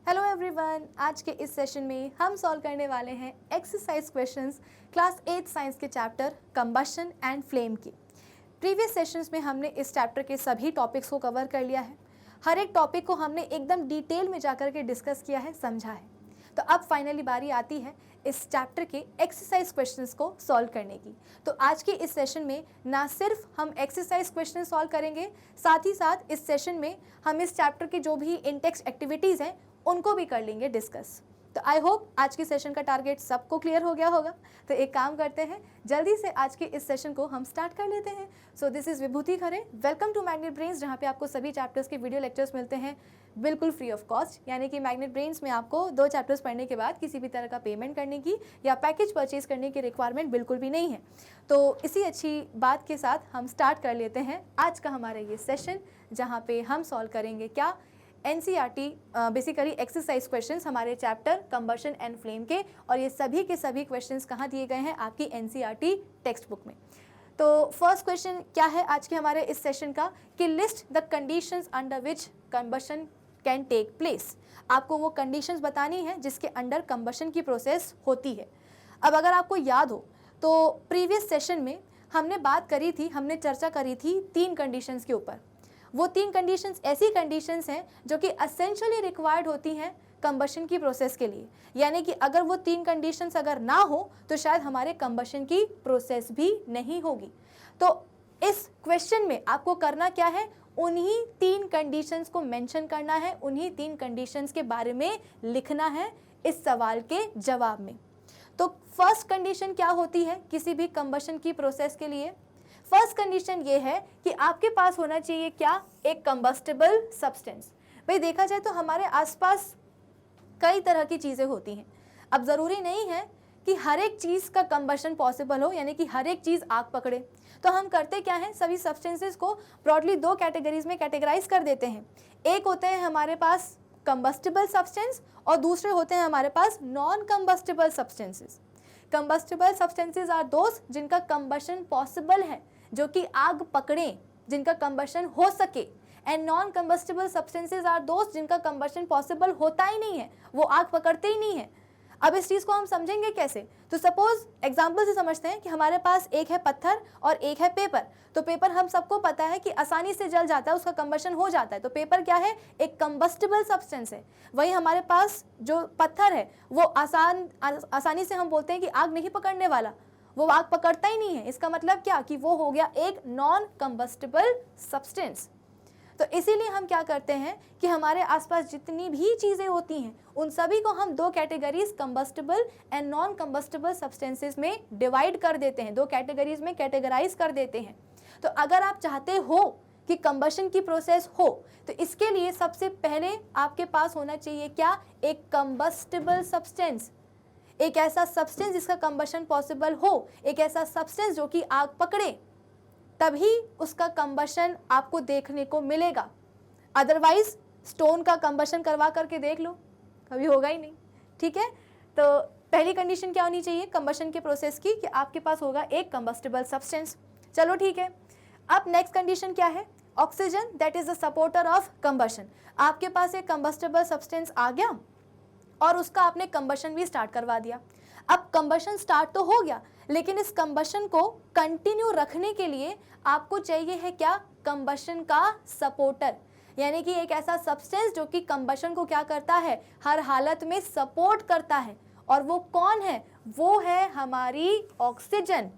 Hello everyone, आज के इस सेशन में हम सॉल्व करने वाले हैं एक्सरसाइज क्वेश्चंस क्लास 8 साइंस के चैप्टर कंबशन एंड फ्लेम की। प्रीवियस सेशंस में हमने इस चैप्टर के सभी टॉपिक्स को कवर कर लिया है। हर एक टॉपिक को हमने एकदम डिटेल में जाकर के डिस्कस किया है, समझा है। तो अब फाइनली बारी आती है इस चैप्टर के एक्सरसाइज क्वेश्चंस को सॉल्व करने की। तो आज के इस सेशन में ना सिर्फ हम एक्सरसाइज क्वेश्चन सॉल्व करेंगे, साथ ही साथ इस सेशन में हम इस चैप्टर की जो भी इन टेक्स्ट एक्टिविटीज़ हैं उनको भी कर लेंगे डिस्कस। तो आई होप आज के सेशन का टारगेट सबको क्लियर हो गया होगा। तो एक काम करते हैं, जल्दी से आज के इस सेशन को हम स्टार्ट कर लेते हैं। So this is Vibhuti Khare, welcome to Magnet Brains, जहाँ पे आपको सभी चैप्टर्स के वीडियो लेक्चर्स मिलते हैं बिल्कुल फ्री ऑफ कॉस्ट। यानी कि मैग्नेट ब्रेन्स में आपको 2 चैप्टर्स पढ़ने के बाद किसी भी तरह का पेमेंट करने की या पैकेज परचेज करने की रिक्वायरमेंट बिल्कुल भी नहीं है। तो इसी अच्छी बात के साथ हम स्टार्ट कर लेते हैं आज का हमारा ये सेशन, जहाँ पे हम सॉल्व करेंगे क्या एनसीईआरटी बेसिकली एक्सरसाइज क्वेश्चंस हमारे चैप्टर कंबशन एंड फ्लेम के। और ये सभी के सभी क्वेश्चंस कहाँ दिए गए हैं? आपकी एनसीईआरटी टेक्स्ट बुक में। तो फर्स्ट क्वेश्चन क्या है आज के हमारे इस सेशन का कि list the conditions under which combustion can take place. आपको वो कंडीशंस बतानी है जिसके अंडर कंबशन की प्रोसेस होती है। अब अगर आपको याद हो तो प्रीवियस सेशन में हमने बात करी थी, हमने चर्चा करी थी 3 कंडीशंस के ऊपर। वो 3 कंडीशंस ऐसी कंडीशंस हैं जो कि एसेंशियली रिक्वायर्ड होती हैं कंबशन की प्रोसेस के लिए। यानी कि अगर वो 3 कंडीशंस अगर ना हो तो शायद हमारे कंबशन की प्रोसेस भी नहीं होगी। तो इस क्वेश्चन में आपको करना क्या है? उन्हीं 3 कंडीशंस को मेंशन करना है, उन्हीं 3 कंडीशंस के बारे में लिखना है इस सवाल के जवाब में। तो फर्स्ट कंडीशन क्या होती है किसी भी कंबशन की प्रोसेस के लिए? फर्स्ट कंडीशन ये है कि आपके पास होना चाहिए क्या? एक कंबस्टिबल सब्सटेंस। भाई देखा जाए तो हमारे आसपास कई तरह की चीज़ें होती हैं। अब ज़रूरी नहीं है कि हर एक चीज़ का कंबशन पॉसिबल हो, यानी कि हर एक चीज़ आग पकड़े। तो हम करते क्या हैं, सभी सब्सटेंसेस को ब्रॉडली 2 कैटेगरीज में कैटेगराइज कर देते हैं। एक होते हैं हमारे पास कंबस्टिबल सब्सटेंस और दूसरे होते हैं हमारे पास non combustible substances. Combustible substances are दोस्त जिनका कंबशन पॉसिबल है, जो कि आग पकड़ें, जिनका कंबशन हो सके। And non combustible substances are दोस्त जिनका कंबशन पॉसिबल होता ही नहीं है, वो आग पकड़ते ही नहीं है। अब इस चीज़ को हम समझेंगे कैसे? तो सपोज एग्जाम्पल से समझते हैं कि हमारे पास एक है पत्थर और एक है पेपर। तो पेपर हम सबको पता है कि आसानी से जल जाता है, उसका कंबशन हो जाता है। तो पेपर क्या है? एक कंबस्टिबल सब्सटेंस है। वहीं हमारे पास जो पत्थर है वो आसानी से हम बोलते हैं कि आग नहीं पकड़ने वाला, वो आग पकड़ता ही नहीं है। इसका मतलब क्या कि वो हो गया एक नॉन कंबस्टिबल सब्सटेंस। तो इसीलिए हम क्या करते हैं कि हमारे आसपास जितनी भी चीज़ें होती हैं उन सभी को हम 2 categories combustible and non combustible substances में डिवाइड कर देते हैं, 2 कैटेगरीज में कैटेगराइज कर देते हैं। तो अगर आप चाहते हो कि कंबशन की प्रोसेस हो तो इसके लिए सबसे पहले आपके पास होना चाहिए क्या? एक कंबस्टिबल सब्सटेंस, एक ऐसा सब्सटेंस जिसका कंबशन पॉसिबल हो, एक ऐसा सब्सटेंस जो कि आग पकड़े, तभी उसका कंबशन आपको देखने को मिलेगा। अदरवाइज स्टोन का कंबशन करवा करके देख लो, कभी होगा ही नहीं। ठीक है, तो पहली कंडीशन क्या होनी चाहिए कंबशन के प्रोसेस की? कि आपके पास होगा एक कंबस्टिबल सब्सटेंस। चलो ठीक है, अब नेक्स्ट कंडीशन क्या है? Oxygen that is the supporter of combustion. आपके पास एक कंबस्टिबल सब्सटेंस आ गया और उसका आपने कंबशन भी स्टार्ट करवा दिया। अब कंबशन स्टार्ट तो हो गया, लेकिन इस कंबशन को कंटिन्यू रखने के लिए आपको चाहिए है क्या? कंबशन का सपोर्टर, यानी कि एक ऐसा सब्सटेंस जो कि कंबशन को क्या करता है? हर हालत में सपोर्ट करता है। और वो कौन है? वो है हमारी ऑक्सीजन।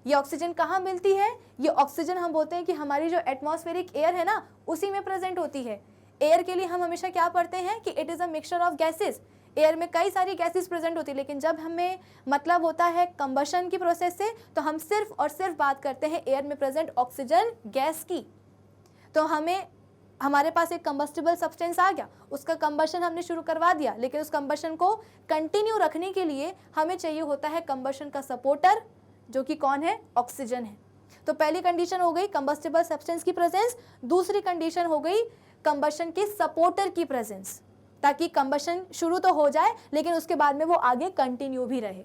ये ऑक्सीजन कहाँ मिलती है? ये ऑक्सीजन हम बोलते हैं कि हमारी जो एटमॉस्फेरिक एयर है ना, उसी में प्रेजेंट होती है। एयर के लिए हम हमेशा क्या पढ़ते हैं कि it is a mixture of gases. Air में कई सारी गैसेस प्रेजेंट होती है, लेकिन जब हमें मतलब होता है कंबशन की प्रोसेस से तो हम सिर्फ और सिर्फ बात करते हैं एयर में प्रेजेंट ऑक्सीजन गैस की। तो हमारे पास एक कंबस्टिबल सब्सटेंस आ गया, उसका कंबशन हमने शुरू करवा दिया, लेकिन उस कंबशन को कंटिन्यू रखने के लिए हमें चाहिए होता है कंबशन का सपोर्टर, जो कि कौन है? ऑक्सीजन है। तो पहली कंडीशन हो गई कंबस्टिबल सब्सटेंस की प्रेजेंस। दूसरी कंडीशन हो गई कंबशन के सपोर्टर की प्रेजेंस, ताकि कंबशन शुरू तो हो जाए लेकिन उसके बाद में वो आगे कंटिन्यू भी रहे।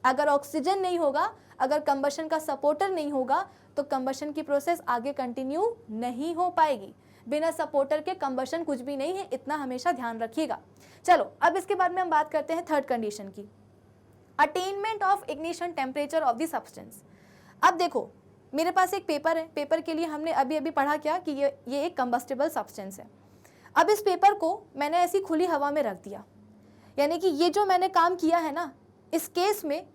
अगर ऑक्सीजन नहीं होगा, अगर कंबशन का सपोर्टर नहीं होगा तो कंबशन की प्रोसेस आगे कंटिन्यू नहीं हो पाएगी। बिना सपोर्टर के कंबशन कुछ भी नहीं है, इतना हमेशा ध्यान रखिएगा। चलो अब इसके बाद में हम बात करते हैं थर्ड कंडीशन की, attainment of ignition temperature of the substance. अब देखो मेरे पास एक पेपर है, पेपर के लिए हमने अभी अभी पढ़ा क्या कि ये एक कंबस्टिबल सब्सटेंस है। अब इस पेपर को मैंने ऐसी खुली हवा में रख दिया, यानी कि ये जो मैंने काम किया है ना, इस केस में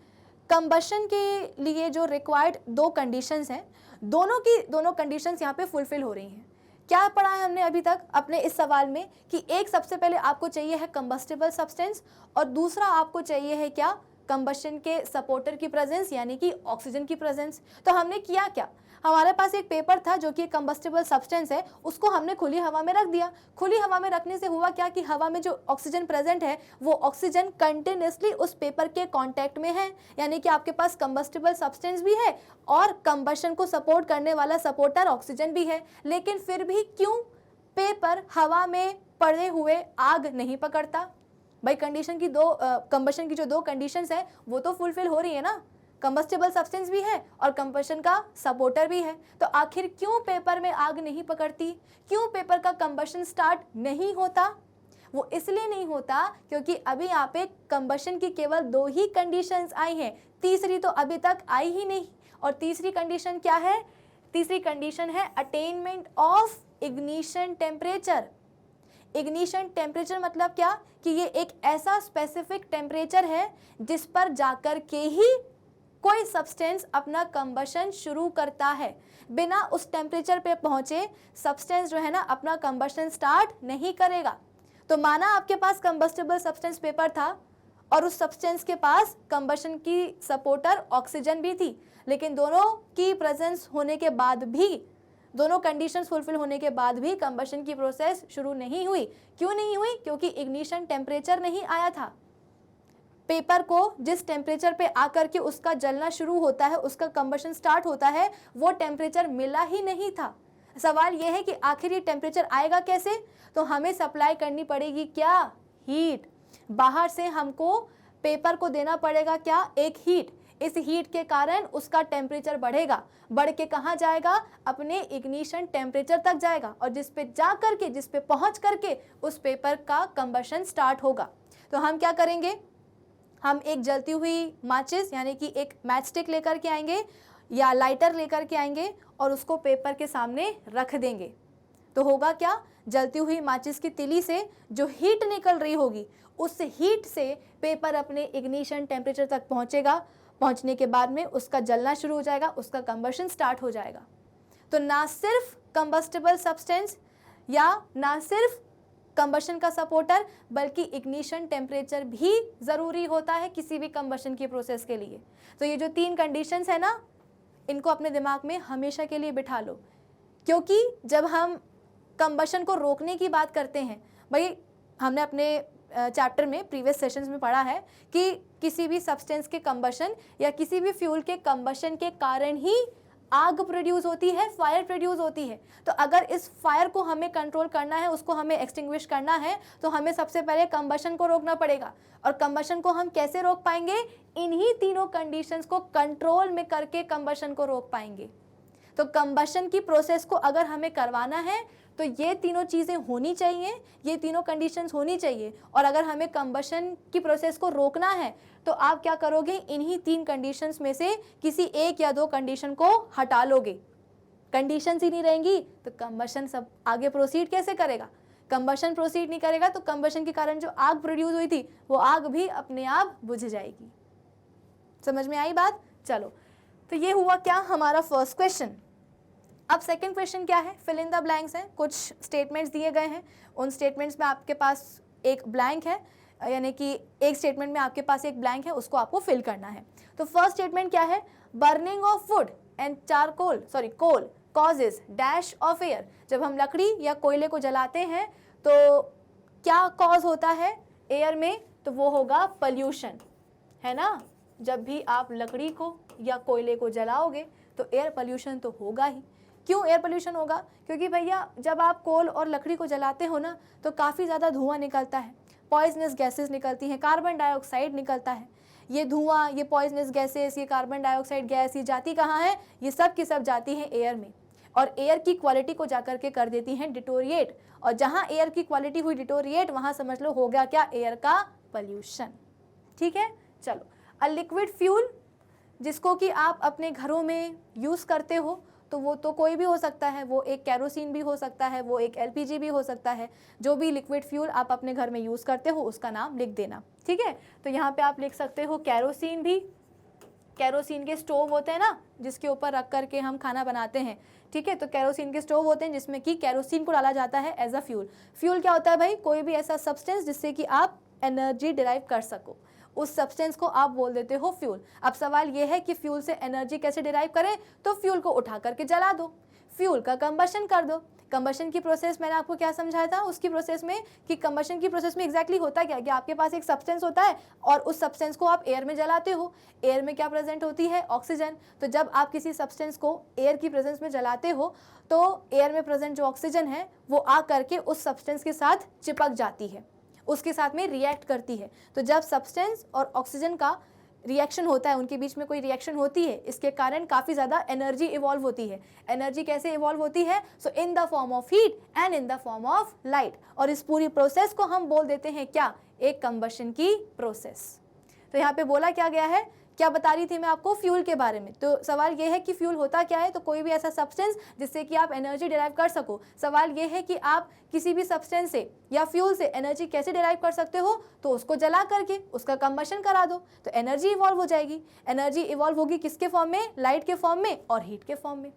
कंबशन के लिए जो रिक्वायर्ड दो कंडीशंस हैं, दोनों कंडीशंस यहाँ पे फुलफिल हो रही हैं। क्या पढ़ा है हमने अभी तक अपने इस सवाल में कि एक सबसे पहले आपको चाहिए है कंबस्टिबल सब्सटेंस और दूसरा आपको चाहिए है क्या, कंबशन के सपोर्टर की प्रेजेंस यानी कि ऑक्सीजन की प्रेजेंस। तो हमने किया क्या, हमारे पास एक पेपर था जो कि कंबस्टिबल सब्सटेंस है, उसको हमने खुली हवा में रख दिया। खुली हवा में रखने से हुआ क्या कि हवा में जो ऑक्सीजन प्रेजेंट है वो ऑक्सीजन कंटिन्यूसली उस पेपर के कांटेक्ट में है, यानी कि आपके पास कंबस्टिबल सब्सटेंस भी है और कंबशन को सपोर्ट करने वाला सपोर्टर ऑक्सीजन भी है। लेकिन फिर भी क्यों पेपर हवा में पड़े हुए आग नहीं पकड़ता? भाई कंडीशन की कंबशन की जो दो कंडीशंस है वो तो फुलफिल हो रही है ना, कंबस्टिबल सब्सटेंस भी है और कंबशन का सपोर्टर भी है। तो आखिर क्यों पेपर में आग नहीं पकड़ती, क्यों पेपर का कंबशन स्टार्ट नहीं होता? वो इसलिए नहीं होता क्योंकि अभी यहाँ पे कंबशन की केवल दो ही कंडीशंस आई हैं, तीसरी तो अभी तक आई ही नहीं। और तीसरी कंडीशन क्या है? तीसरी कंडीशन है attainment of ignition temperature. Ignition temperature मतलब क्या कि ये एक ऐसा स्पेसिफिक टेम्परेचर है जिस पर जाकर के ही कोई सब्सटेंस अपना कंबशन शुरू करता है। बिना उस टेम्परेचर पे पहुंचे सब्सटेंस जो है ना अपना कंबशन स्टार्ट नहीं करेगा। तो माना आपके पास कंबस्टिबल सब्सटेंस पेपर था और उस सब्सटेंस के पास कंबशन की सपोर्टर ऑक्सीजन भी थी, लेकिन दोनों की प्रेजेंस होने के बाद भी, दोनों कंडीशंस फुलफिल होने के बाद भी कंबशन की प्रोसेस शुरू नहीं हुई। क्यों नहीं हुई? क्योंकि इग्निशन टेम्परेचर नहीं आया था। पेपर को जिस टेम्परेचर पे आकर के उसका जलना शुरू होता है, उसका कंबशन स्टार्ट होता है, वो टेम्परेचर मिला ही नहीं था। सवाल यह है कि आखिर ये टेम्परेचर आएगा कैसे? तो हमें सप्लाई करनी पड़ेगी क्या? हीट। बाहर से हमको पेपर को देना पड़ेगा क्या? एक हीट। इस हीट के कारण उसका टेम्परेचर बढ़ेगा, बढ़ के कहाँ जाएगा? अपने इग्निशन टेम्परेचर तक जाएगा और जिस पे पहुंच करके उस पेपर का कंबशन स्टार्ट होगा। तो हम क्या करेंगे? हम एक जलती हुई माचिस यानी कि एक मैच स्टिक लेकर के आएंगे या लाइटर लेकर के आएंगे और उसको पेपर के सामने रख देंगे। तो होगा क्या? जलती हुई माचिस की तिली से जो हीट निकल रही होगी, उस हीट से पेपर अपने इग्निशन टेम्परेचर तक पहुंचेगा। पहुंचने के बाद में उसका जलना शुरू हो जाएगा, उसका कंबशन स्टार्ट हो जाएगा। तो ना सिर्फ कंबस्टिबल सब्सटेंस या ना सिर्फ कंबशन का सपोर्टर, बल्कि इग्निशन टेम्परेचर भी ज़रूरी होता है किसी भी कंबशन की प्रोसेस के लिए। तो ये जो तीन कंडीशंस है ना, इनको अपने दिमाग में हमेशा के लिए बिठा लो, क्योंकि जब हम कंबशन को रोकने की बात करते हैं, भाई हमने अपने चैप्टर में प्रीवियस सेशंस में पढ़ा है कि किसी भी सब्सटेंस के कंबशन या किसी भी फ्यूल के कंबशन के कारण ही आग प्रोड्यूस होती है, फायर प्रोड्यूस होती है। तो अगर इस फायर को हमें कंट्रोल करना है, उसको हमें एक्सटिंग्विश करना है, तो हमें सबसे पहले कंबशन को रोकना पड़ेगा। और कंबशन को हम कैसे रोक पाएंगे? इन्हीं तीनों कंडीशंस को कंट्रोल में करके कंबशन को रोक पाएंगे। तो कंबशन की प्रोसेस को अगर हमें करवाना है तो ये तीनों चीज़ें होनी चाहिए, ये तीनों कंडीशंस होनी चाहिए। और अगर हमें कंबशन की प्रोसेस को रोकना है तो आप क्या करोगे? इन्हीं तीन कंडीशंस में से किसी एक या दो कंडीशन को हटा लोगे। कंडीशंस ही नहीं रहेंगी तो कंबशन सब आगे प्रोसीड कैसे करेगा? कंबशन प्रोसीड नहीं करेगा तो कंबशन के कारण जो आग प्रोड्यूस हुई थी वो आग भी अपने आप बुझ जाएगी। समझ में आई बात? चलो, तो ये हुआ क्या हमारा फर्स्ट क्वेश्चन। अब सेकंड क्वेश्चन क्या है? फिल इन द ब्लैंक्स हैं। कुछ स्टेटमेंट्स दिए गए हैं, उन स्टेटमेंट्स में आपके पास एक ब्लैंक है, यानी कि एक स्टेटमेंट में आपके पास एक ब्लैंक है, उसको आपको फिल करना है। तो फर्स्ट स्टेटमेंट क्या है? Burning of wood and coal causes dash of air. जब हम लकड़ी या कोयले को जलाते हैं तो क्या कॉज होता है एयर में? तो वो होगा पॉल्यूशन, है ना। जब भी आप लकड़ी को या कोयले को जलाओगे तो एयर पॉल्यूशन तो होगा ही। क्यों एयर पोल्यूशन होगा? क्योंकि भैया जब आप कोल और लकड़ी को जलाते हो ना तो काफ़ी ज़्यादा धुआं निकलता है, पॉइजनस गैसेस निकलती हैं, कार्बन डाइऑक्साइड निकलता है। ये धुआं, ये पॉइजनस गैसेस, ये कार्बन डाइऑक्साइड गैस, ये जाती कहाँ है? ये सब की सब जाती हैं एयर में। और एयर की क्वालिटी को जाकर के कर देती हैं डिटोरिएट, और जहाँ एयर की क्वालिटी हुई डिटोरिएट वहाँ समझ लो हो गया क्या, एयर का पॉल्यूशन। ठीक है, चलो अ लिक्विड फ्यूल जिसको कि आप अपने घरों में यूज़ करते हो, तो वो तो कोई भी हो सकता है, वो एक कैरोसिन भी हो सकता है, वो एक एलपीजी भी हो सकता है, जो भी लिक्विड फ्यूल आप अपने घर में यूज़ करते हो उसका नाम लिख देना। ठीक है, तो यहाँ पे आप लिख सकते हो कैरोसिन भी, कैरोसिन के स्टोव होते हैं ना जिसके ऊपर रख करके हम खाना बनाते हैं। ठीक है, तो कैरोसिन के स्टोव होते हैं जिसमें कि कैरोसिन को डाला जाता है एज अ फ्यूल। फ्यूल क्या होता है भाई, कोई भी ऐसा सब्सटेंस जिससे कि आप एनर्जी डिराइव कर सको, उस सब्सटेंस को आप बोल देते हो फ्यूल। अब सवाल ये है कि फ्यूल से एनर्जी कैसे डिराइव करें, तो फ्यूल को उठा करके जला दो, फ्यूल का कंबशन कर दो। कंबशन की प्रोसेस मैंने आपको क्या समझाया था उसकी प्रोसेस में, कि कंबशन की प्रोसेस में एग्जैक्टली होता क्या है कि आपके पास एक सब्सटेंस होता है और उस सब्सटेंस को आप एयर में जलाते हो। एयर में क्या प्रेजेंट होती है, ऑक्सीजन। तो जब आप किसी सब्सटेंस को एयर की प्रेजेंस में जलाते हो तो एयर में प्रेजेंट जो ऑक्सीजन है वो आ करके उस सब्सटेंस के साथ चिपक जाती है, उसके साथ में रिएक्ट करती है। तो जब सब्सटेंस और ऑक्सीजन का रिएक्शन होता है, उनके बीच में कोई रिएक्शन होती है, इसके कारण काफ़ी ज़्यादा एनर्जी इवॉल्व होती है। एनर्जी कैसे इवॉल्व होती है, so in the form of heat and in the form of light. और इस पूरी प्रोसेस को हम बोल देते हैं क्या, एक कंबशन की प्रोसेस। तो यहाँ पे बोला क्या गया है, क्या बता रही थी मैं आपको, फ्यूल के बारे में। तो सवाल ये है कि फ्यूल होता क्या है, तो कोई भी ऐसा सब्सटेंस जिससे कि आप एनर्जी डिराइव कर सको। सवाल ये है कि आप किसी भी सब्सटेंस से या फ्यूल से एनर्जी कैसे डिराइव कर सकते हो, तो उसको जला करके उसका कंबशन करा दो तो एनर्जी इवॉल्व हो जाएगी। एनर्जी इवॉल्व होगी किसके फॉर्म में, लाइट के फॉर्म में और हीट के फॉर्म में।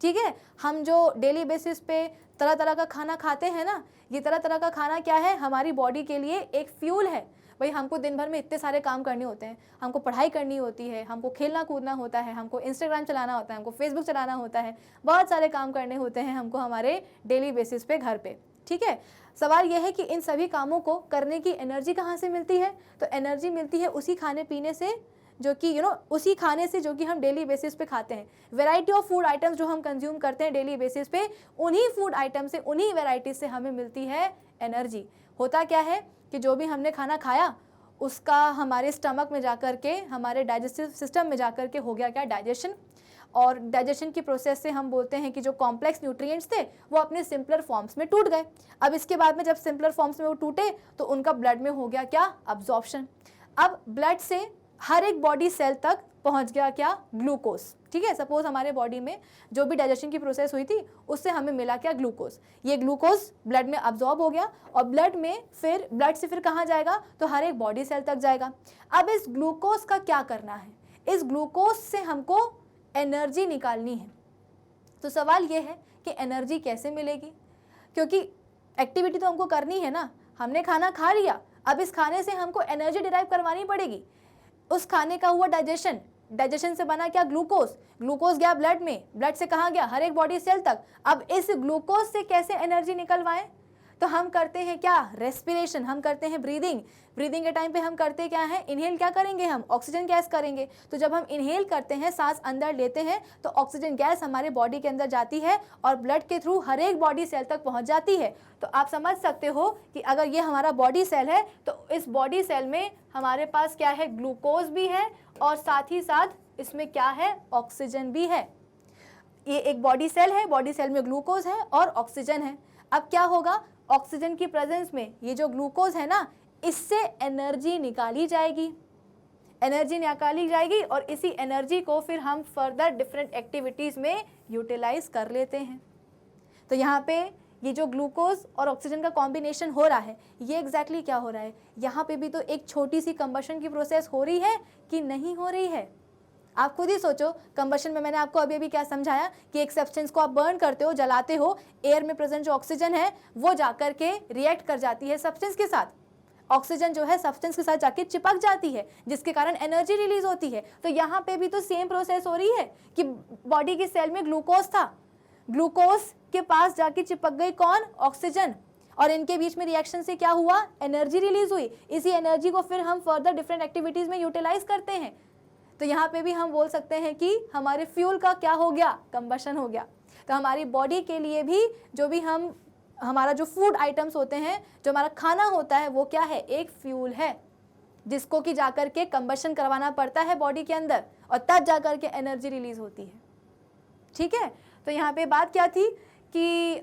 ठीक है, हम जो डेली बेसिस पे तरह तरह का खाना खाते हैं ना, ये तरह तरह का खाना क्या है, हमारी बॉडी के लिए एक फ्यूल है। भाई हमको दिन भर में इतने सारे काम करने होते हैं, हमको पढ़ाई करनी होती है, हमको खेलना कूदना होता है, हमको इंस्टाग्राम चलाना होता है, हमको फेसबुक चलाना होता है, बहुत सारे काम करने होते हैं हमको हमारे डेली बेसिस पे घर पे। ठीक है, सवाल यह है कि इन सभी कामों को करने की एनर्जी कहाँ से मिलती है, तो एनर्जी मिलती है उसी खाने पीने से जो कि उसी खाने से जो कि हम डेली बेसिस पे खाते हैं। वैरायटी ऑफ फूड आइटम्स जो हम कंज्यूम करते हैं डेली बेसिस पे, उन्हीं फूड आइटम से, उन्हीं वैरायटी से हमें मिलती है एनर्जी। होता क्या है कि जो भी हमने खाना खाया उसका हमारे स्टमक में जाकर के, हमारे डाइजेस्टिव सिस्टम में जाकर के हो गया क्या, डाइजेशन। और डाइजेशन की प्रोसेस से हम बोलते हैं कि जो कॉम्प्लेक्स न्यूट्रिएंट्स थे वो अपने सिंपलर फॉर्म्स में टूट गए। अब इसके बाद में जब सिंपलर फॉर्म्स में वो टूटे तो उनका ब्लड में हो गया क्या, अब्जॉर्प्शन। अब ब्लड से हर एक बॉडी सेल तक पहुंच गया क्या, ग्लूकोज। ठीक है, सपोज हमारे बॉडी में जो भी डाइजेशन की प्रोसेस हुई थी उससे हमें मिला क्या, ग्लूकोज। ये ग्लूकोज ब्लड में अब्जॉर्ब हो गया और ब्लड से फिर कहाँ जाएगा, तो हर एक बॉडी सेल तक जाएगा। अब इस ग्लूकोज का क्या करना है, इस ग्लूकोज से हमको एनर्जी निकालनी है। तो सवाल ये है कि एनर्जी कैसे मिलेगी, क्योंकि एक्टिविटी तो हमको करनी है ना, हमने खाना खा लिया, अब इस खाने से हमको एनर्जी डिराइव करवानी पड़ेगी। उस खाने का हुआ डाइजेशन, डाइजेशन से बना क्या, ग्लूकोज। ग्लूकोज गया ब्लड में, ब्लड से कहाँ गया, हर एक बॉडी सेल तक। अब इस ग्लूकोज से कैसे एनर्जी निकलवाएं, तो हम करते हैं क्या, रेस्पिरेशन, हम करते हैं ब्रीदिंग। ब्रीदिंग के टाइम पे हम करते क्या है, इनहेल क्या करेंगे, हम ऑक्सीजन गैस करेंगे। तो जब हम इनहेल करते हैं, सांस अंदर लेते हैं, तो ऑक्सीजन गैस हमारे बॉडी के अंदर जाती है और ब्लड के थ्रू हर एक बॉडी सेल तक पहुंच जाती है। तो आप समझ सकते हो कि अगर ये हमारा बॉडी सेल है तो इस बॉडी सेल में हमारे पास क्या है, ग्लूकोज भी है और साथ ही साथ इसमें क्या है, ऑक्सीजन भी है। ये एक बॉडी सेल है, बॉडी सेल में ग्लूकोज है और ऑक्सीजन है। अब क्या होगा, ऑक्सीजन की प्रेजेंस में ये जो ग्लूकोज है ना, इससे एनर्जी निकाली जाएगी, एनर्जी निकाली जाएगी और इसी एनर्जी को फिर हम फर्दर डिफरेंट एक्टिविटीज़ में यूटिलाइज कर लेते हैं। तो यहाँ पे ये जो ग्लूकोज और ऑक्सीजन का कॉम्बिनेशन हो रहा है, ये एग्जैक्टली क्या हो रहा है, यहाँ पे भी तो एक छोटी सी कंबशन की प्रोसेस हो रही है कि नहीं हो रही है। आप खुद ही सोचो, कंबशन में मैंने आपको अभी क्या समझाया कि एक सब्सटेंस को आप बर्न करते हो, जलाते हो, एयर में प्रेजेंट जो ऑक्सीजन है वो जाकर के रिएक्ट कर जाती है सब्सटेंस के साथ। ऑक्सीजन जो है सब्सटेंस के साथ जाके चिपक जाती है, जिसके कारण एनर्जी रिलीज होती है। तो यहाँ पे भी तो सेम प्रोसेस हो रही है कि बॉडी की सेल में ग्लूकोज था, ग्लूकोज के पास जाके चिपक गई कौन, ऑक्सीजन, और इनके बीच में रिएक्शन से क्या हुआ, एनर्जी रिलीज हुई। इसी एनर्जी को फिर हम फर्दर डिफरेंट एक्टिविटीज में यूटिलाइज करते हैं। तो यहाँ पे भी हम बोल सकते हैं कि हमारे फ्यूल का क्या हो गया, कंबशन हो गया। तो हमारी बॉडी के लिए भी जो भी हमारा जो फूड आइटम्स होते हैं, जो हमारा खाना होता है, वो क्या है, एक फ्यूल है, जिसको कि जाकर के कंबशन करवाना पड़ता है बॉडी के अंदर और तब जाकर के एनर्जी रिलीज होती है। ठीक है, तो यहाँ पे बात क्या थी कि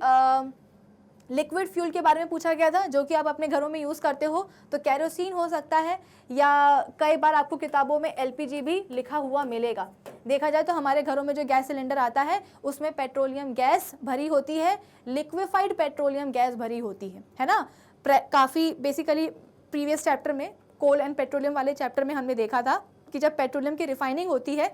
लिक्विड फ्यूल के बारे में पूछा गया था जो कि आप अपने घरों में यूज़ करते हो, तो कैरोसिन हो सकता है या कई बार आपको किताबों में एलपीजी भी लिखा हुआ मिलेगा। देखा जाए तो हमारे घरों में जो गैस सिलेंडर आता है उसमें पेट्रोलियम गैस भरी होती है, लिक्विफाइड पेट्रोलियम गैस भरी होती है ना। काफ़ी बेसिकली प्रीवियस चैप्टर में कोल एंड पेट्रोलियम वाले चैप्टर में हमने देखा था कि जब पेट्रोलियम की रिफाइनिंग होती है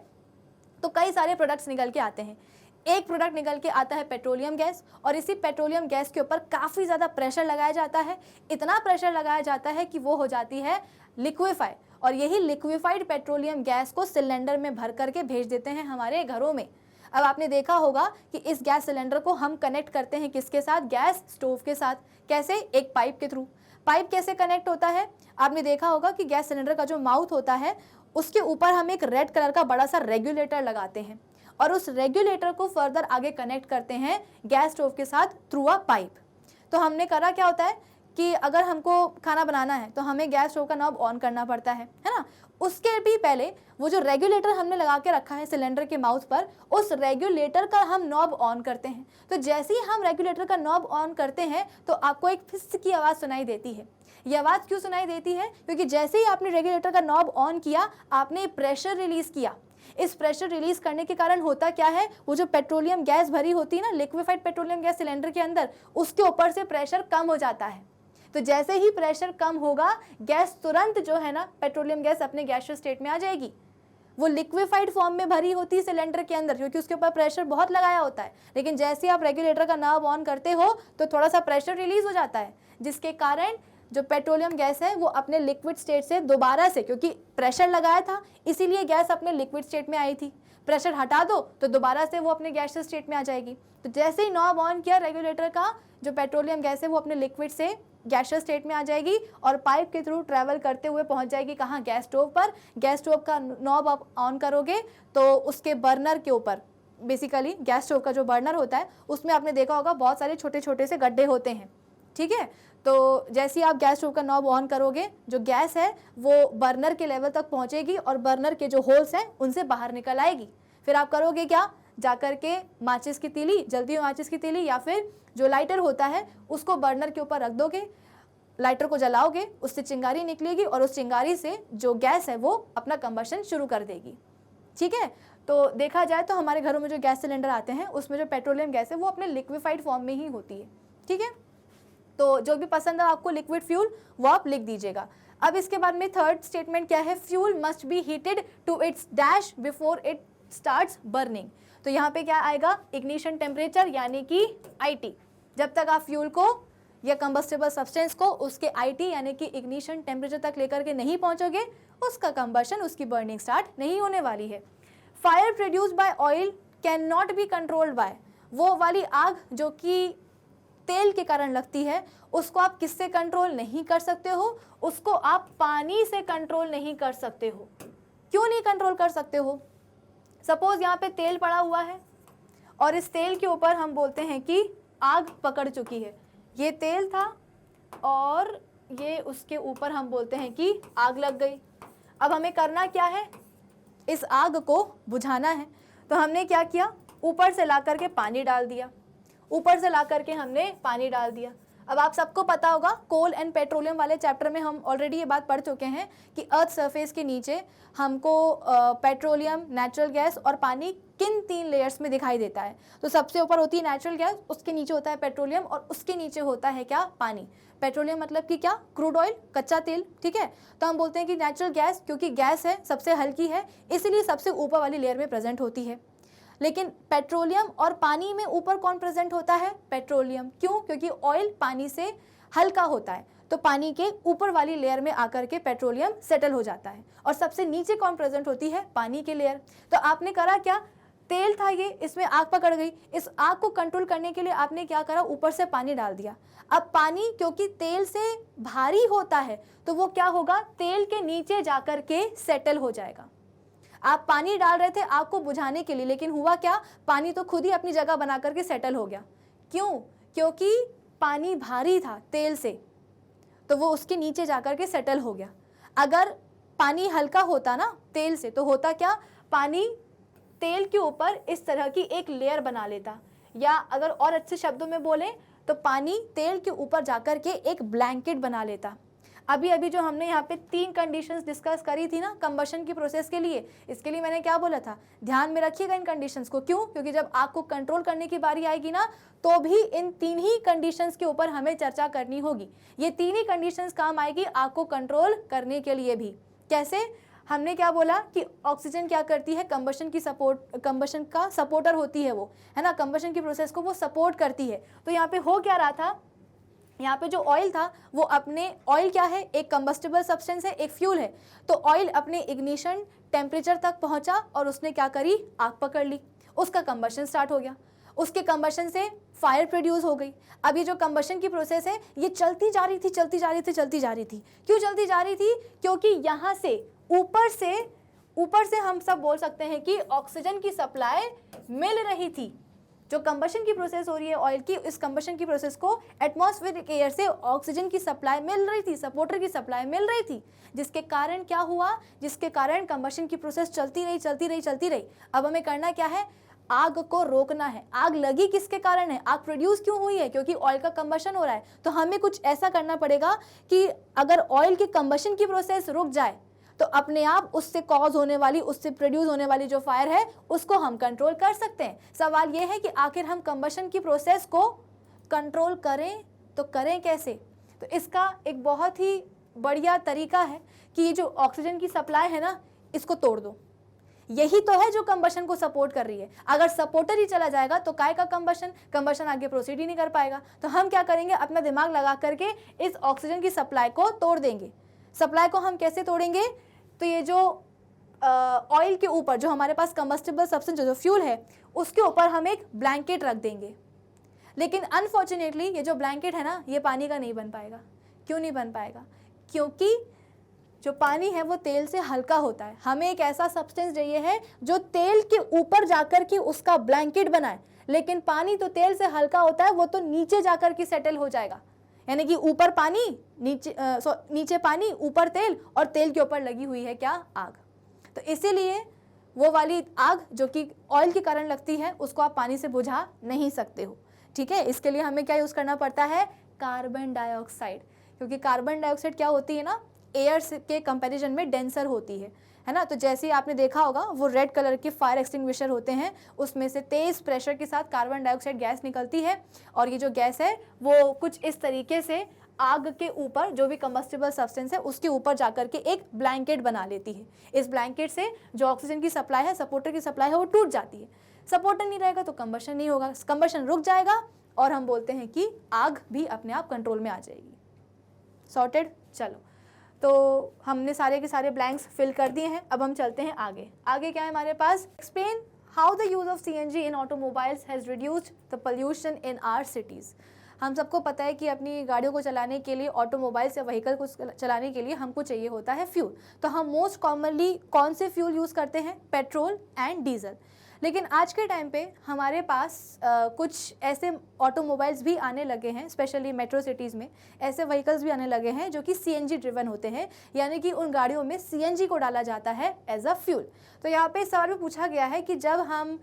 तो कई सारे प्रोडक्ट्स निकल के आते हैं। एक प्रोडक्ट निकल के आता है पेट्रोलियम गैस, और इसी पेट्रोलियम गैस के ऊपर काफ़ी ज़्यादा प्रेशर लगाया जाता है। इतना प्रेशर लगाया जाता है कि वो हो जाती है लिक्विफाई, और यही लिक्विफाइड पेट्रोलियम गैस को सिलेंडर में भर करके भेज देते हैं हमारे घरों में। अब आपने देखा होगा कि इस गैस सिलेंडर को हम कनेक्ट करते हैं किसके साथ? गैस स्टोव के साथ। कैसे? एक पाइप के थ्रू। पाइप कैसे कनेक्ट होता है? आपने देखा होगा कि गैस सिलेंडर का जो माउथ होता है उसके ऊपर हम एक रेड कलर का बड़ा सा रेगुलेटर लगाते हैं, और उस रेगुलेटर को फर्दर आगे कनेक्ट करते हैं गैस स्टोव के साथ थ्रू अ पाइप। तो हमने करा क्या होता है कि अगर हमको खाना बनाना है तो हमें गैस स्टोव का नॉब ऑन करना पड़ता है ना। उसके भी पहले वो जो रेगुलेटर हमने लगा के रखा है सिलेंडर के माउथ पर, उस रेगुलेटर का हम नॉब ऑन करते हैं। तो जैसे ही हम रेगुलेटर का नॉब ऑन करते हैं तो आपको एक फिस की आवाज़ सुनाई देती है। ये आवाज़ क्यों सुनाई देती है? क्योंकि जैसे ही आपने रेगुलेटर का नॉब ऑन किया, आपने प्रेशर रिलीज़ किया। इस प्रेशर रिलीज करने के कारण होता क्या है, वो जो पेट्रोलियम गैस भरी होती है ना, लिक्विफाइड पेट्रोलियम गैस सिलेंडर के अंदर, उसके ऊपर से प्रेशर कम हो जाता है। तो जैसे ही प्रेशर कम होगा, गैस तुरंत जो है ना पेट्रोलियम गैस अपने गैसियस स्टेट में आ जाएगी। वो लिक्विफाइड फॉर्म में भरी होती है सिलेंडर के अंदर, क्योंकि उसके ऊपर प्रेशर बहुत लगाया होता है। लेकिन जैसे आप रेगुलेटर का नॉब ऑन करते हो तो थोड़ा सा प्रेशर रिलीज हो जाता है, जिसके कारण जो पेट्रोलियम गैस है वो अपने लिक्विड स्टेट से दोबारा से, क्योंकि प्रेशर लगाया था इसीलिए गैस अपने लिक्विड स्टेट में आई थी, प्रेशर हटा दो तो दोबारा से वो अपने गैसियस स्टेट में आ जाएगी। तो जैसे ही नॉब ऑन किया रेगुलेटर का, जो पेट्रोलियम गैस है वो अपने लिक्विड से गैसियस स्टेट में आ जाएगी और पाइप के थ्रू ट्रैवल करते हुए पहुंच जाएगी कहाँ? गैस स्टोव पर। गैस स्टोव का नॉब आप ऑन करोगे तो उसके बर्नर के ऊपर, बेसिकली गैस स्टोव का जो बर्नर होता है उसमें आपने देखा होगा बहुत सारे छोटे छोटे से गड्ढे होते हैं, ठीक है। तो जैसे ही आप गैस स्टोव का नॉब ऑन करोगे, जो गैस है वो बर्नर के लेवल तक पहुंचेगी और बर्नर के जो होल्स हैं उनसे बाहर निकल आएगी। फिर आप करोगे क्या? जाकर के माचिस की तीली, जलती हुई माचिस की तीली या फिर जो लाइटर होता है उसको बर्नर के ऊपर रख दोगे, लाइटर को जलाओगे, उससे चिंगारी निकलेगी और उस चिंगारी से जो गैस है वो अपना कंबशन शुरू कर देगी, ठीक है। तो देखा जाए तो हमारे घरों में जो गैस सिलेंडर आते हैं उसमें जो पेट्रोलियम गैस है वो अपने लिक्विफाइड फॉर्म में ही होती है, ठीक है। तो जो भी पसंद है आपको लिक्विड फ्यूल वो आप लिख दीजिएगा। अब इसके बाद में थर्ड स्टेटमेंट क्या है? Fuel must be heated to its dash before it starts burning. तो यहाँ पे क्या आएगा? इग्निशन टेम्परेचर यानी कि IT। जब तक आप फ्यूल को या कंबस्टेबल सब्सटेंस को उसके IT यानी कि इग्निशन टेम्परेचर तक लेकर के नहीं पहुँचोगे, उसका कंबशन, उसकी बर्निंग स्टार्ट नहीं होने वाली है। Fire produced by oil can not be controlled by, वो वाली आग जो कि तेल के कारण लगती है उसको आप किससे कंट्रोल नहीं कर सकते हो? उसको आप पानी से कंट्रोल नहीं कर सकते हो। क्यों नहीं कंट्रोल कर सकते हो? सपोज यहाँ पे तेल पड़ा हुआ है और इस तेल के ऊपर हम बोलते हैं कि आग पकड़ चुकी है। ये तेल था और ये उसके ऊपर हम बोलते हैं कि आग लग गई। अब हमें करना क्या है? इस आग को बुझाना है। तो हमने क्या किया? ऊपर से ला करके पानी डाल दिया, ऊपर से ला करके हमने पानी डाल दिया। अब आप सबको पता होगा कोल एंड पेट्रोलियम वाले चैप्टर में हम ऑलरेडी ये बात पढ़ चुके हैं कि अर्थ सरफेस के नीचे हमको पेट्रोलियम, नेचुरल गैस और पानी किन 3 लेयर्स में दिखाई देता है। तो सबसे ऊपर होती है नेचुरल गैस, उसके नीचे होता है पेट्रोलियम और उसके नीचे होता है क्या? पानी। पेट्रोलियम मतलब कि क्या? क्रूड ऑयल, कच्चा तेल, ठीक है। तो हम बोलते हैं कि नेचुरल गैस, क्योंकि गैस है, सबसे हल्की है, इसलिए सबसे ऊपर वाली लेयर में प्रेजेंट होती है। लेकिन पेट्रोलियम और पानी में ऊपर कौन प्रेजेंट होता है? पेट्रोलियम। क्यों? क्योंकि ऑयल पानी से हल्का होता है, तो पानी के ऊपर वाली लेयर में आकर के पेट्रोलियम सेटल हो जाता है। और सबसे नीचे कौन प्रेजेंट होती है? पानी की लेयर। तो आपने करा क्या? तेल था ये, इसमें आग पकड़ गई, इस आग को कंट्रोल करने के लिए आपने क्या करा? ऊपर से पानी डाल दिया। अब पानी क्योंकि तेल से भारी होता है तो वो क्या होगा? तेल के नीचे जाकर के सेटल हो जाएगा। आप पानी डाल रहे थे आग को बुझाने के लिए, लेकिन हुआ क्या? पानी तो खुद ही अपनी जगह बना करके सेटल हो गया। क्यों? क्योंकि पानी भारी था तेल से, तो वो उसके नीचे जाकर के सेटल हो गया। अगर पानी हल्का होता ना तेल से, तो होता क्या? पानी तेल के ऊपर इस तरह की एक लेयर बना लेता, या अगर और अच्छे शब्दों में बोलें तो पानी तेल के ऊपर जाकर के एक ब्लैंकेट बना लेता। अभी अभी जो हमने यहाँ पे 3 कंडीशंस डिस्कस करी थी ना कंबशन की प्रोसेस के लिए, इसके लिए मैंने क्या बोला था, ध्यान में रखिएगा इन कंडीशंस को। क्यों? क्योंकि जब आग को कंट्रोल करने की बारी आएगी ना, तो भी इन 3 ही कंडीशंस के ऊपर हमें चर्चा करनी होगी। ये 3 ही कंडीशंस काम आएगी आग को कंट्रोल करने के लिए भी। कैसे? हमने क्या बोला कि ऑक्सीजन क्या करती है, कंबशन का सपोर्टर होती है वो, है ना, कंबशन की प्रोसेस को वो सपोर्ट करती है। तो यहाँ पे हो क्या रहा था, यहाँ पे जो ऑयल था वो अपने, ऑयल क्या है, एक कंबस्टिबल सब्सटेंस है, एक फ्यूल है, तो ऑयल अपने इग्निशन टेम्परेचर तक पहुंचा और उसने क्या करी, आग पकड़ ली, उसका कंबशन स्टार्ट हो गया, उसके कंबशन से फायर प्रोड्यूस हो गई। अब ये जो कंबशन की प्रोसेस है ये चलती जा रही थी, चलती जा रही थी, चलती जा रही थी। क्यों चलती जा रही थी? क्योंकि यहाँ से ऊपर से हम सब बोल सकते हैं कि ऑक्सीजन की सप्लाई मिल रही थी। जो कंबशन की प्रोसेस हो रही है ऑयल की, इस कंबशन की प्रोसेस को एटमॉस्फेरिक एयर से ऑक्सीजन की सप्लाई मिल रही थी, सपोर्टर की सप्लाई मिल रही थी, जिसके कारण क्या हुआ, जिसके कारण कंबशन की प्रोसेस चलती रही, चलती रही, चलती रही। अब हमें करना क्या है, आग को रोकना है। आग लगी किसके कारण है, आग प्रोड्यूस क्यों हुई है, क्योंकि ऑयल का कंबशन हो रहा है। तो हमें कुछ ऐसा करना पड़ेगा कि अगर ऑयल की कंबशन की प्रोसेस रुक जाए तो अपने आप उससे कॉज होने वाली, उससे प्रोड्यूस होने वाली जो फायर है उसको हम कंट्रोल कर सकते हैं। सवाल ये है कि आखिर हम कंबशन की प्रोसेस को कंट्रोल करें तो करें कैसे? तो इसका एक बहुत ही बढ़िया तरीका है कि ये जो ऑक्सीजन की सप्लाई है ना, इसको तोड़ दो। यही तो है जो कंबशन को सपोर्ट कर रही है। अगर सपोर्टर ही चला जाएगा तो काय का कंबशन आगे प्रोसीड ही नहीं कर पाएगा। तो हम क्या करेंगे, अपना दिमाग लगा करके इस ऑक्सीजन की सप्लाई को तोड़ देंगे। सप्लाई को हम कैसे तोड़ेंगे? तो ये जो ऑयल के ऊपर जो हमारे पास कंबस्टिबल सब्सटेंस जो फ्यूल है उसके ऊपर हम एक ब्लैंकेट रख देंगे। लेकिन अनफॉर्चुनेटली ये जो ब्लैंकेट है ना, ये पानी का नहीं बन पाएगा। क्यों नहीं बन पाएगा? क्योंकि जो पानी है वो तेल से हल्का होता है। हमें एक ऐसा सब्सटेंस चाहिए है जो तेल के ऊपर जाकर के उसका ब्लैंकेट बनाए, लेकिन पानी तो तेल से हल्का होता है, वो तो नीचे जाकर के सेटल हो जाएगा। यानी कि ऊपर पानी, नीचे पानी, ऊपर तेल, और तेल के ऊपर लगी हुई है क्या, आग। तो इसीलिए वो वाली आग जो कि ऑयल के कारण लगती है उसको आप पानी से बुझा नहीं सकते हो। ठीक है, इसके लिए हमें क्या यूज़ करना पड़ता है, कार्बन डाइऑक्साइड। क्योंकि कार्बन डाइऑक्साइड क्या होती है ना, एयर के कंपैरिजन में डेंसर होती है ना। तो जैसे ही आपने देखा होगा वो रेड कलर के फायर एक्सटिंग्विशर होते हैं, उसमें से तेज प्रेशर के साथ कार्बन डाइऑक्साइड गैस निकलती है, और ये जो गैस है वो कुछ इस तरीके से आग के ऊपर, जो भी कंबस्टिबल सब्सटेंस है उसके ऊपर जाकर के एक ब्लैंकेट बना लेती है। इस ब्लैंकेट से जो ऑक्सीजन की सप्लाई है, सपोर्टर की सप्लाई है, वो टूट जाती है। सपोर्टर नहीं रहेगा तो कंबशन नहीं होगा, कंबशन रुक जाएगा और हम बोलते हैं कि आग भी अपने आप कंट्रोल में आ जाएगी। सॉर्टेड। चलो, तो हमने सारे के सारे ब्लैंक्स फिल कर दिए हैं। अब हम चलते हैं आगे। आगे क्या है हमारे पास, explain how the use of CNG in automobiles has reduced the pollution in our cities. हम सबको पता है कि अपनी गाड़ियों को चलाने के लिए, ऑटोमोबाइल्स या व्हीकल को चलाने के लिए हमको चाहिए होता है फ्यूल। तो हम मोस्ट कॉमनली कौन से फ्यूल यूज़ करते हैं, पेट्रोल एंड डीजल। लेकिन आज के टाइम पे हमारे पास कुछ ऐसे ऑटोमोबाइल्स भी आने लगे हैं, स्पेशली मेट्रो सिटीज़ में ऐसे व्हीकल्स भी आने लगे हैं जो कि सीएनजी ड्रिवन होते हैं, यानी कि उन गाड़ियों में सीएनजी को डाला जाता है एज अ फ्यूल। तो यहाँ पे सवाल में पूछा गया है कि जब हम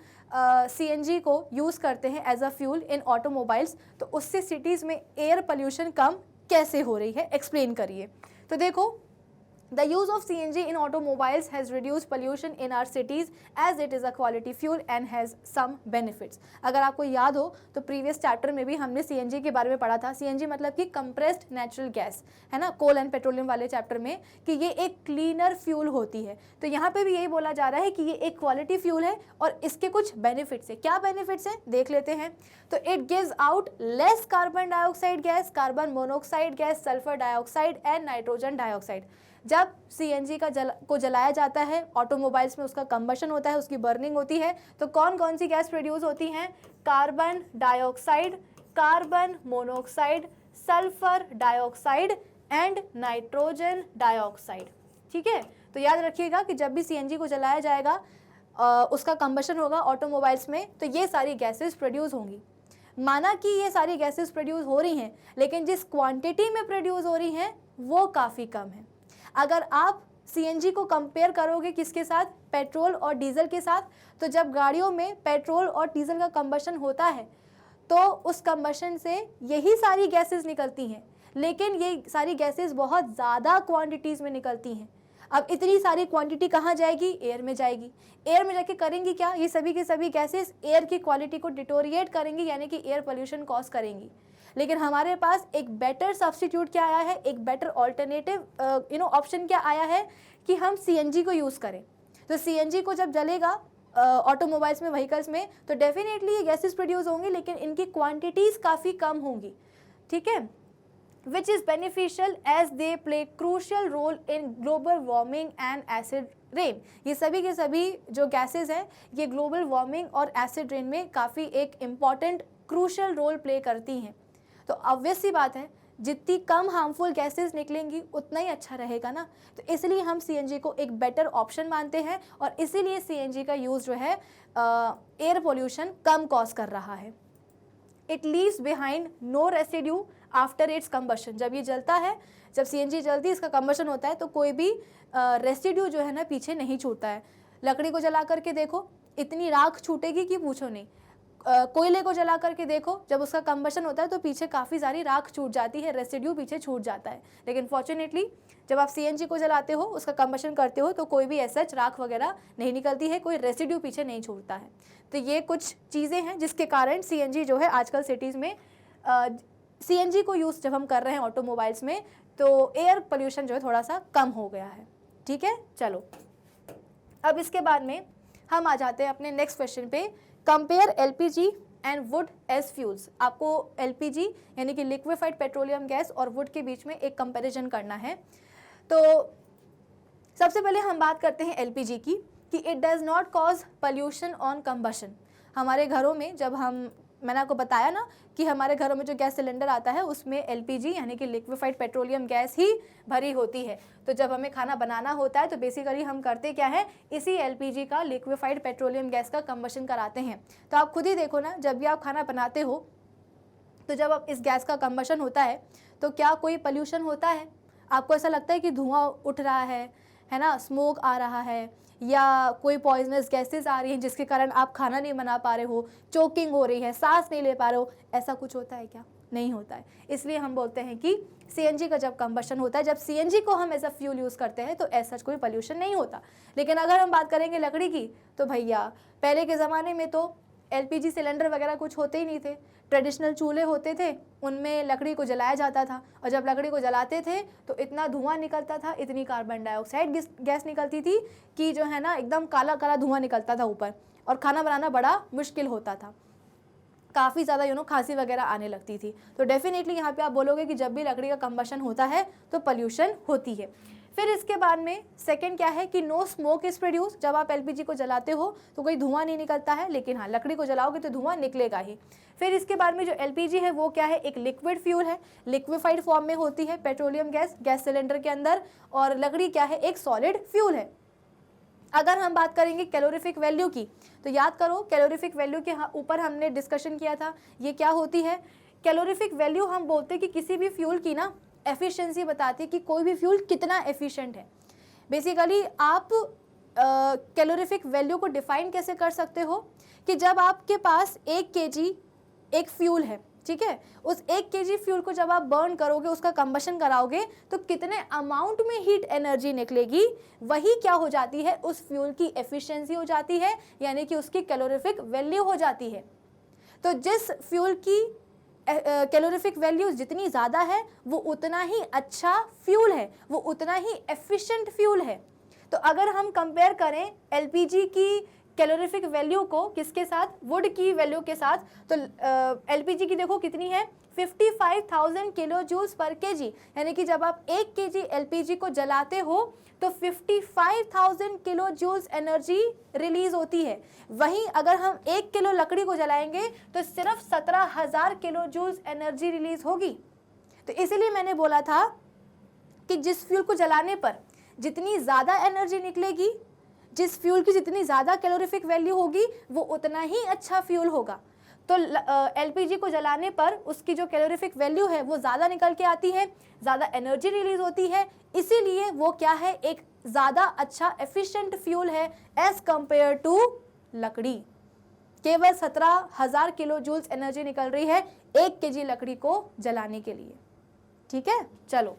सीएनजी को यूज़ करते हैं as a fuel in automobiles तो उससे सिटीज़ में एयर पोल्यूशन कम कैसे हो रही है, एक्सप्लेन करिए। तो देखो, the use of CNG in automobiles has reduced pollution in our cities as it is a quality fuel and has some benefits। अगर आपको याद हो तो प्रीवियस चैप्टर में भी हमने CNG के बारे में पढ़ा था। CNG मतलब कि कंप्रेस्ड नेचुरल गैस, है ना, कोल एंड पेट्रोलियम वाले चैप्टर में, कि ये एक क्लीनर फ्यूल होती है। तो यहाँ पे भी यही बोला जा रहा है कि ये एक क्वालिटी फ्यूल है और इसके कुछ बेनिफिट्स है। क्या बेनिफिट्स हैं देख लेते हैं। तो it gives out less carbon dioxide gas, carbon monoxide gas, sulphur dioxide and nitrogen dioxide. जब सीएनजी को जलाया जाता है, ऑटोमोबाइल्स में उसका कंबशन होता है, उसकी बर्निंग होती है, तो कौन कौन सी गैस प्रोड्यूस होती हैं, carbon dioxide, carbon monoxide, sulphur dioxide and nitrogen dioxide. ठीक है, तो याद रखिएगा कि जब भी सीएनजी को जलाया जाएगा, उसका कंबशन होगा ऑटोमोबाइल्स में, तो ये सारी गैसेस प्रोड्यूस होंगी। माना कि ये सारी गैसेस प्रोड्यूस हो रही हैं, लेकिन जिस क्वांटिटी में प्रोड्यूस हो रही हैं वो काफ़ी कम है। अगर आप सीएनजी को कंपेयर करोगे किसके साथ, पेट्रोल और डीजल के साथ, तो जब गाड़ियों में पेट्रोल और डीजल का कंबशन होता है तो उस कंबशन से यही सारी गैसेस निकलती हैं, लेकिन ये सारी गैसेस बहुत ज़्यादा क्वांटिटीज़ में निकलती हैं। अब इतनी सारी क्वांटिटी कहाँ जाएगी, एयर में जाएगी। एयर में जाके करेंगी क्या, ये सभी के सभी गैसेस एयर की क्वालिटी को डिटोरिएट करेंगी, यानी कि एयर पोल्यूशन कॉज करेंगी। लेकिन हमारे पास एक बेटर सब्स्टिट्यूट क्या आया है, एक बेटर ऑल्टरनेटिव ऑप्शन क्या आया है कि हम सीएनजी को यूज़ करें। तो सीएनजी को जब जलेगा ऑटोमोबाइल्स में, व्हीकल्स में, तो डेफिनेटली ये गैसेस प्रोड्यूस होंगी, लेकिन इनकी क्वांटिटीज़ काफ़ी कम होंगी, ठीक है, which is beneficial as they play crucial role in global warming and acid rain। ये सभी के सभी जो गैसेस हैं ये ग्लोबल वार्मिंग और एसिड रेन में काफ़ी एक इम्पॉर्टेंट क्रूशल रोल प्ले करती हैं। तो ऑब्वियस सी बात है, जितनी कम हार्मफुल गैसेस निकलेंगी उतना ही अच्छा रहेगा ना। तो इसलिए हम सीएनजी को एक बेटर ऑप्शन मानते हैं और इसीलिए सीएनजी का यूज़ जो है एयर पोल्यूशन कम कॉज कर रहा है। It leaves behind no residue after its combustion. जब ये जलता है, जब सीएनजी जलती है, इसका कंबशन होता है, तो कोई भी रेसिड्यू जो है ना पीछे नहीं छूटता है। लकड़ी को जला करके देखो, इतनी राख छूटेगी कि पूछो नहीं। कोयले को जला करके देखो, जब उसका कंबशन होता है तो पीछे काफ़ी सारी राख छूट जाती है, रेसिड्यू पीछे छूट जाता है। लेकिन फॉर्चुनेटली जब आप सीएनजी को जलाते हो, उसका कंबशन करते हो, तो कोई भी ऐसा राख वगैरह नहीं निकलती है, कोई रेसिड्यू पीछे नहीं छूटता है। तो ये कुछ चीज़ें हैं जिसके कारण सीएनजी जो है आजकल सिटीज़ में सीएनजी को यूज़ जब हम कर रहे हैं ऑटोमोबाइल्स में, तो एयर पोल्यूशन जो है थोड़ा सा कम हो गया है, ठीक है। चलो, अब इसके बाद में हम आ जाते हैं अपने नेक्स्ट क्वेश्चन पे। Compare LPG and wood as fuels. आपको एलपीजी यानी कि लिक्विफाइड पेट्रोलियम गैस और वुड के बीच में एक कंपैरिजन करना है। तो सबसे पहले हम बात करते हैं एलपीजी की, कि it does not cause pollution on combustion. हमारे घरों में जब मैंने आपको बताया ना कि हमारे घरों में जो गैस सिलेंडर आता है उसमें एलपीजी यानी कि लिक्विफाइड पेट्रोलियम गैस ही भरी होती है। तो जब हमें खाना बनाना होता है तो बेसिकली हम करते क्या है, इसी एलपीजी का, लिक्विफाइड पेट्रोलियम गैस का कंबशन कराते हैं। तो आप खुद ही देखो ना, जब भी आप खाना बनाते हो तो जब आप इस गैस का कंबशन होता है तो क्या कोई पोल्यूशन होता है? आपको ऐसा लगता है कि धुआं उठ रहा है ना, स्मोक आ रहा है, या कोई पॉइजनस गैसेस आ रही हैं जिसके कारण आप खाना नहीं बना पा रहे हो, चोकिंग हो रही है, सांस नहीं ले पा रहे हो, ऐसा कुछ होता है क्या? नहीं होता है। इसलिए हम बोलते हैं कि सीएनजी का जब कंबशन होता है, जब सीएनजी को हम एज अ फ्यूल यूज़ करते हैं तो ऐसा कोई पोल्यूशन नहीं होता। लेकिन अगर हम बात करेंगे लकड़ी की, तो भैया पहले के ज़माने में तो एलपीजी सिलेंडर वगैरह कुछ होते ही नहीं थे। ट्रेडिशनल चूल्हे होते थे, उनमें लकड़ी को जलाया जाता था, और जब लकड़ी को जलाते थे तो इतना धुआं निकलता था, इतनी कार्बन डाइऑक्साइड गैस निकलती थी कि जो है ना एकदम काला काला धुआं निकलता था ऊपर, और खाना बनाना बड़ा मुश्किल होता था, काफ़ी ज़्यादा खांसी वगैरह आने लगती थी। तो डेफिनेटली यहाँ पे आप बोलोगे कि जब भी लकड़ी का कंबशन होता है तो पोल्यूशन होती है। फिर इसके बाद में सेकंड क्या है कि नो स्मोक इज प्रोड्यूस। जब आप एलपीजी को जलाते हो तो कोई धुआं नहीं निकलता है, लेकिन हाँ लकड़ी को जलाओगे तो धुआं निकलेगा ही। फिर इसके बाद में जो एलपीजी है वो क्या है, एक लिक्विड फ्यूल है, लिक्विफाइड फॉर्म में होती है पेट्रोलियम गैस सिलेंडर के अंदर, और लकड़ी क्या है, एक सॉलिड फ्यूल है। अगर हम बात करेंगे कैलोरीफिक वैल्यू की, तो याद करो कैलोरीफिक वैल्यू के ऊपर हमने डिस्कशन किया था, ये क्या होती है। कैलोरीफिक वैल्यू हम बोलते हैं कि किसी भी फ्यूल की ना एफिशिएंसी बताती है कि कोई भी फ्यूल कितना एफिशिएंट है। बेसिकली आप कैलोरीफिक वैल्यू को डिफाइन कैसे कर सकते हो कि जब आपके पास 1 kg एक फ्यूल है, ठीक है, उस 1 kg फ्यूल को जब आप बर्न करोगे, उसका कंबशन कराओगे, तो कितने अमाउंट में हीट एनर्जी निकलेगी, वही क्या हो जाती है, उस फ्यूल की एफिशिएंसी हो जाती है, यानी कि उसकी कैलोरीफिक वैल्यू हो जाती है। तो जिस फ्यूल की कैलोरीफिक वैल्यू जितनी ज़्यादा है वो उतना ही अच्छा फ्यूल है, वो उतना ही एफिशिएंट फ्यूल है। तो अगर हम कंपेयर करें एलपीजी की कैलोरीफिक वैल्यू को किसके साथ, वुड की वैल्यू के साथ, तो एलपीजी की देखो कितनी है, 55,000 किलो जूल्स पर केजी, यानी कि जब आप 1 kg एलपीजी को जलाते हो तो 55,000 किलो जूल्स एनर्जी रिलीज होती है। वहीं अगर हम 1 किलो लकड़ी को जलाएंगे तो सिर्फ 17,000 किलो जूल्स एनर्जी रिलीज होगी। तो इसीलिए मैंने बोला था कि जिस फ्यूल को जलाने पर जितनी ज़्यादा एनर्जी निकलेगी, जिस फ्यूल की जितनी ज़्यादा कैलोरीफिक वैल्यू होगी, वो उतना ही अच्छा फ्यूल होगा। तो एलपीजी को जलाने पर उसकी जो कैलोरीफिक वैल्यू है वो ज़्यादा निकल के आती है, ज़्यादा एनर्जी रिलीज होती है, इसीलिए वो क्या है, एक ज़्यादा अच्छा एफिशिएंट फ्यूल है एज कंपेयर टू लकड़ी। केवल 17,000 किलो जूल्स एनर्जी निकल रही है 1 केजी लकड़ी को जलाने के लिए। ठीक है, चलो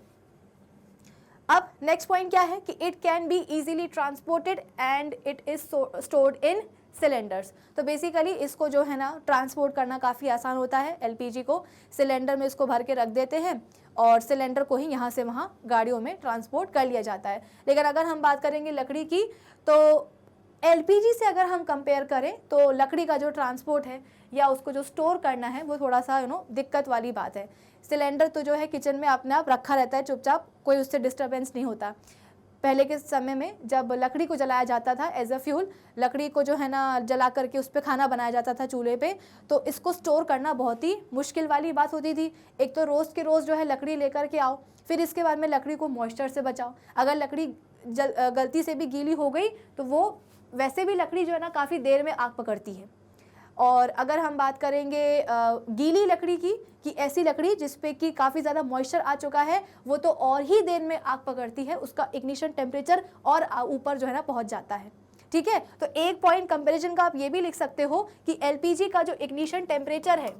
अब नेक्स्ट पॉइंट क्या है कि it can be easily transported and it is stored in cylinders. तो बेसिकली इसको जो है ना ट्रांसपोर्ट करना काफ़ी आसान होता है। एलपीजी को सिलेंडर में इसको भर के रख देते हैं और सिलेंडर को ही यहाँ से वहाँ गाड़ियों में ट्रांसपोर्ट कर लिया जाता है। लेकिन अगर हम बात करेंगे लकड़ी की, तो एलपीजी से अगर हम कंपेयर करें तो लकड़ी का जो ट्रांसपोर्ट है या उसको जो स्टोर करना है वो थोड़ा सा दिक्कत वाली बात है। सिलेंडर तो जो है किचन में अपने आप रखा रहता है चुपचाप, कोई उससे डिस्टर्बेंस नहीं होता। पहले के समय में जब लकड़ी को जलाया जाता था एज अ फ्यूल, लकड़ी को जो है ना जला करके उस पर खाना बनाया जाता था चूल्हे पे, तो इसको स्टोर करना बहुत ही मुश्किल वाली बात होती थी। एक तो रोज़ के रोज़ जो है लकड़ी लेकर के आओ, फिर इसके बाद में लकड़ी को मॉइस्चर से बचाओ। अगर लकड़ी गलती से भी गीली हो गई तो वो वैसे भी लकड़ी जो है ना काफ़ी देर में आग पकड़ती है। और अगर हम बात करेंगे गीली लकड़ी की, कि ऐसी लकड़ी जिस पे कि काफ़ी ज़्यादा मॉइस्चर आ चुका है, वो तो और ही देर में आग पकड़ती है, उसका इग्निशन टेम्परेचर और ऊपर जो है ना पहुंच जाता है। ठीक है, तो एक पॉइंट कंपैरिजन का आप ये भी लिख सकते हो कि एलपीजी का जो इग्निशन टेम्परेचर है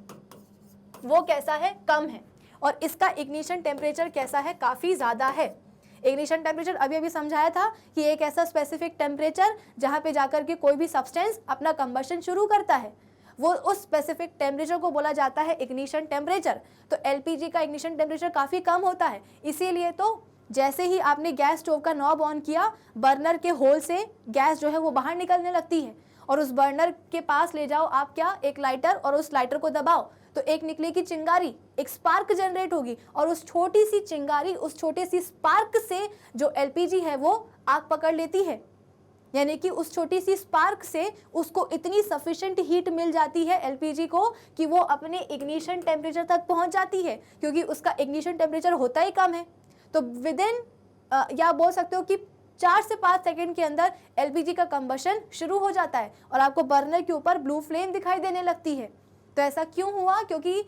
वो कैसा है, कम है, और इसका इग्निशन टेम्परेचर कैसा है, काफ़ी ज़्यादा है। इग्निशन टेम्परेचर अभी समझाया था कि एक ऐसा स्पेसिफिक टेम्परेचर जहाँ पे जाकर के कोई भी सब्सटेंस अपना कंबशन शुरू करता है, वो उस स्पेसिफिक टेम्परेचर को बोला जाता है इग्निशन टेम्परेचर। तो एलपीजी का इग्निशन टेम्परेचर काफ़ी कम होता है, इसीलिए तो जैसे ही आपने गैस स्टोव का नॉब ऑन किया, बर्नर के होल से गैस जो है वो बाहर निकलने लगती है, और उस बर्नर के पास ले जाओ आप क्या, एक लाइटर, और उस लाइटर को दबाओ तो एक निकलेगी चिंगारी, एक स्पार्क जनरेट होगी, और उस छोटी सी चिंगारी, उस छोटे सी स्पार्क से जो एलपीजी है वो आग पकड़ लेती है। यानी कि उस छोटी सी स्पार्क से उसको इतनी सफिशिएंट हीट मिल जाती है एलपीजी को कि वो अपने इग्निशन टेम्परेचर तक पहुंच जाती है, क्योंकि उसका इग्निशन टेम्परेचर होता ही कम है। तो विद इन या बोल सकते हो कि 4 से 5 सेकंड के अंदर एलपीजी का कंबशन शुरू हो जाता है और आपको बर्नर के ऊपर ब्लू फ्लेम दिखाई देने लगती है। तो ऐसा क्यों हुआ? क्योंकि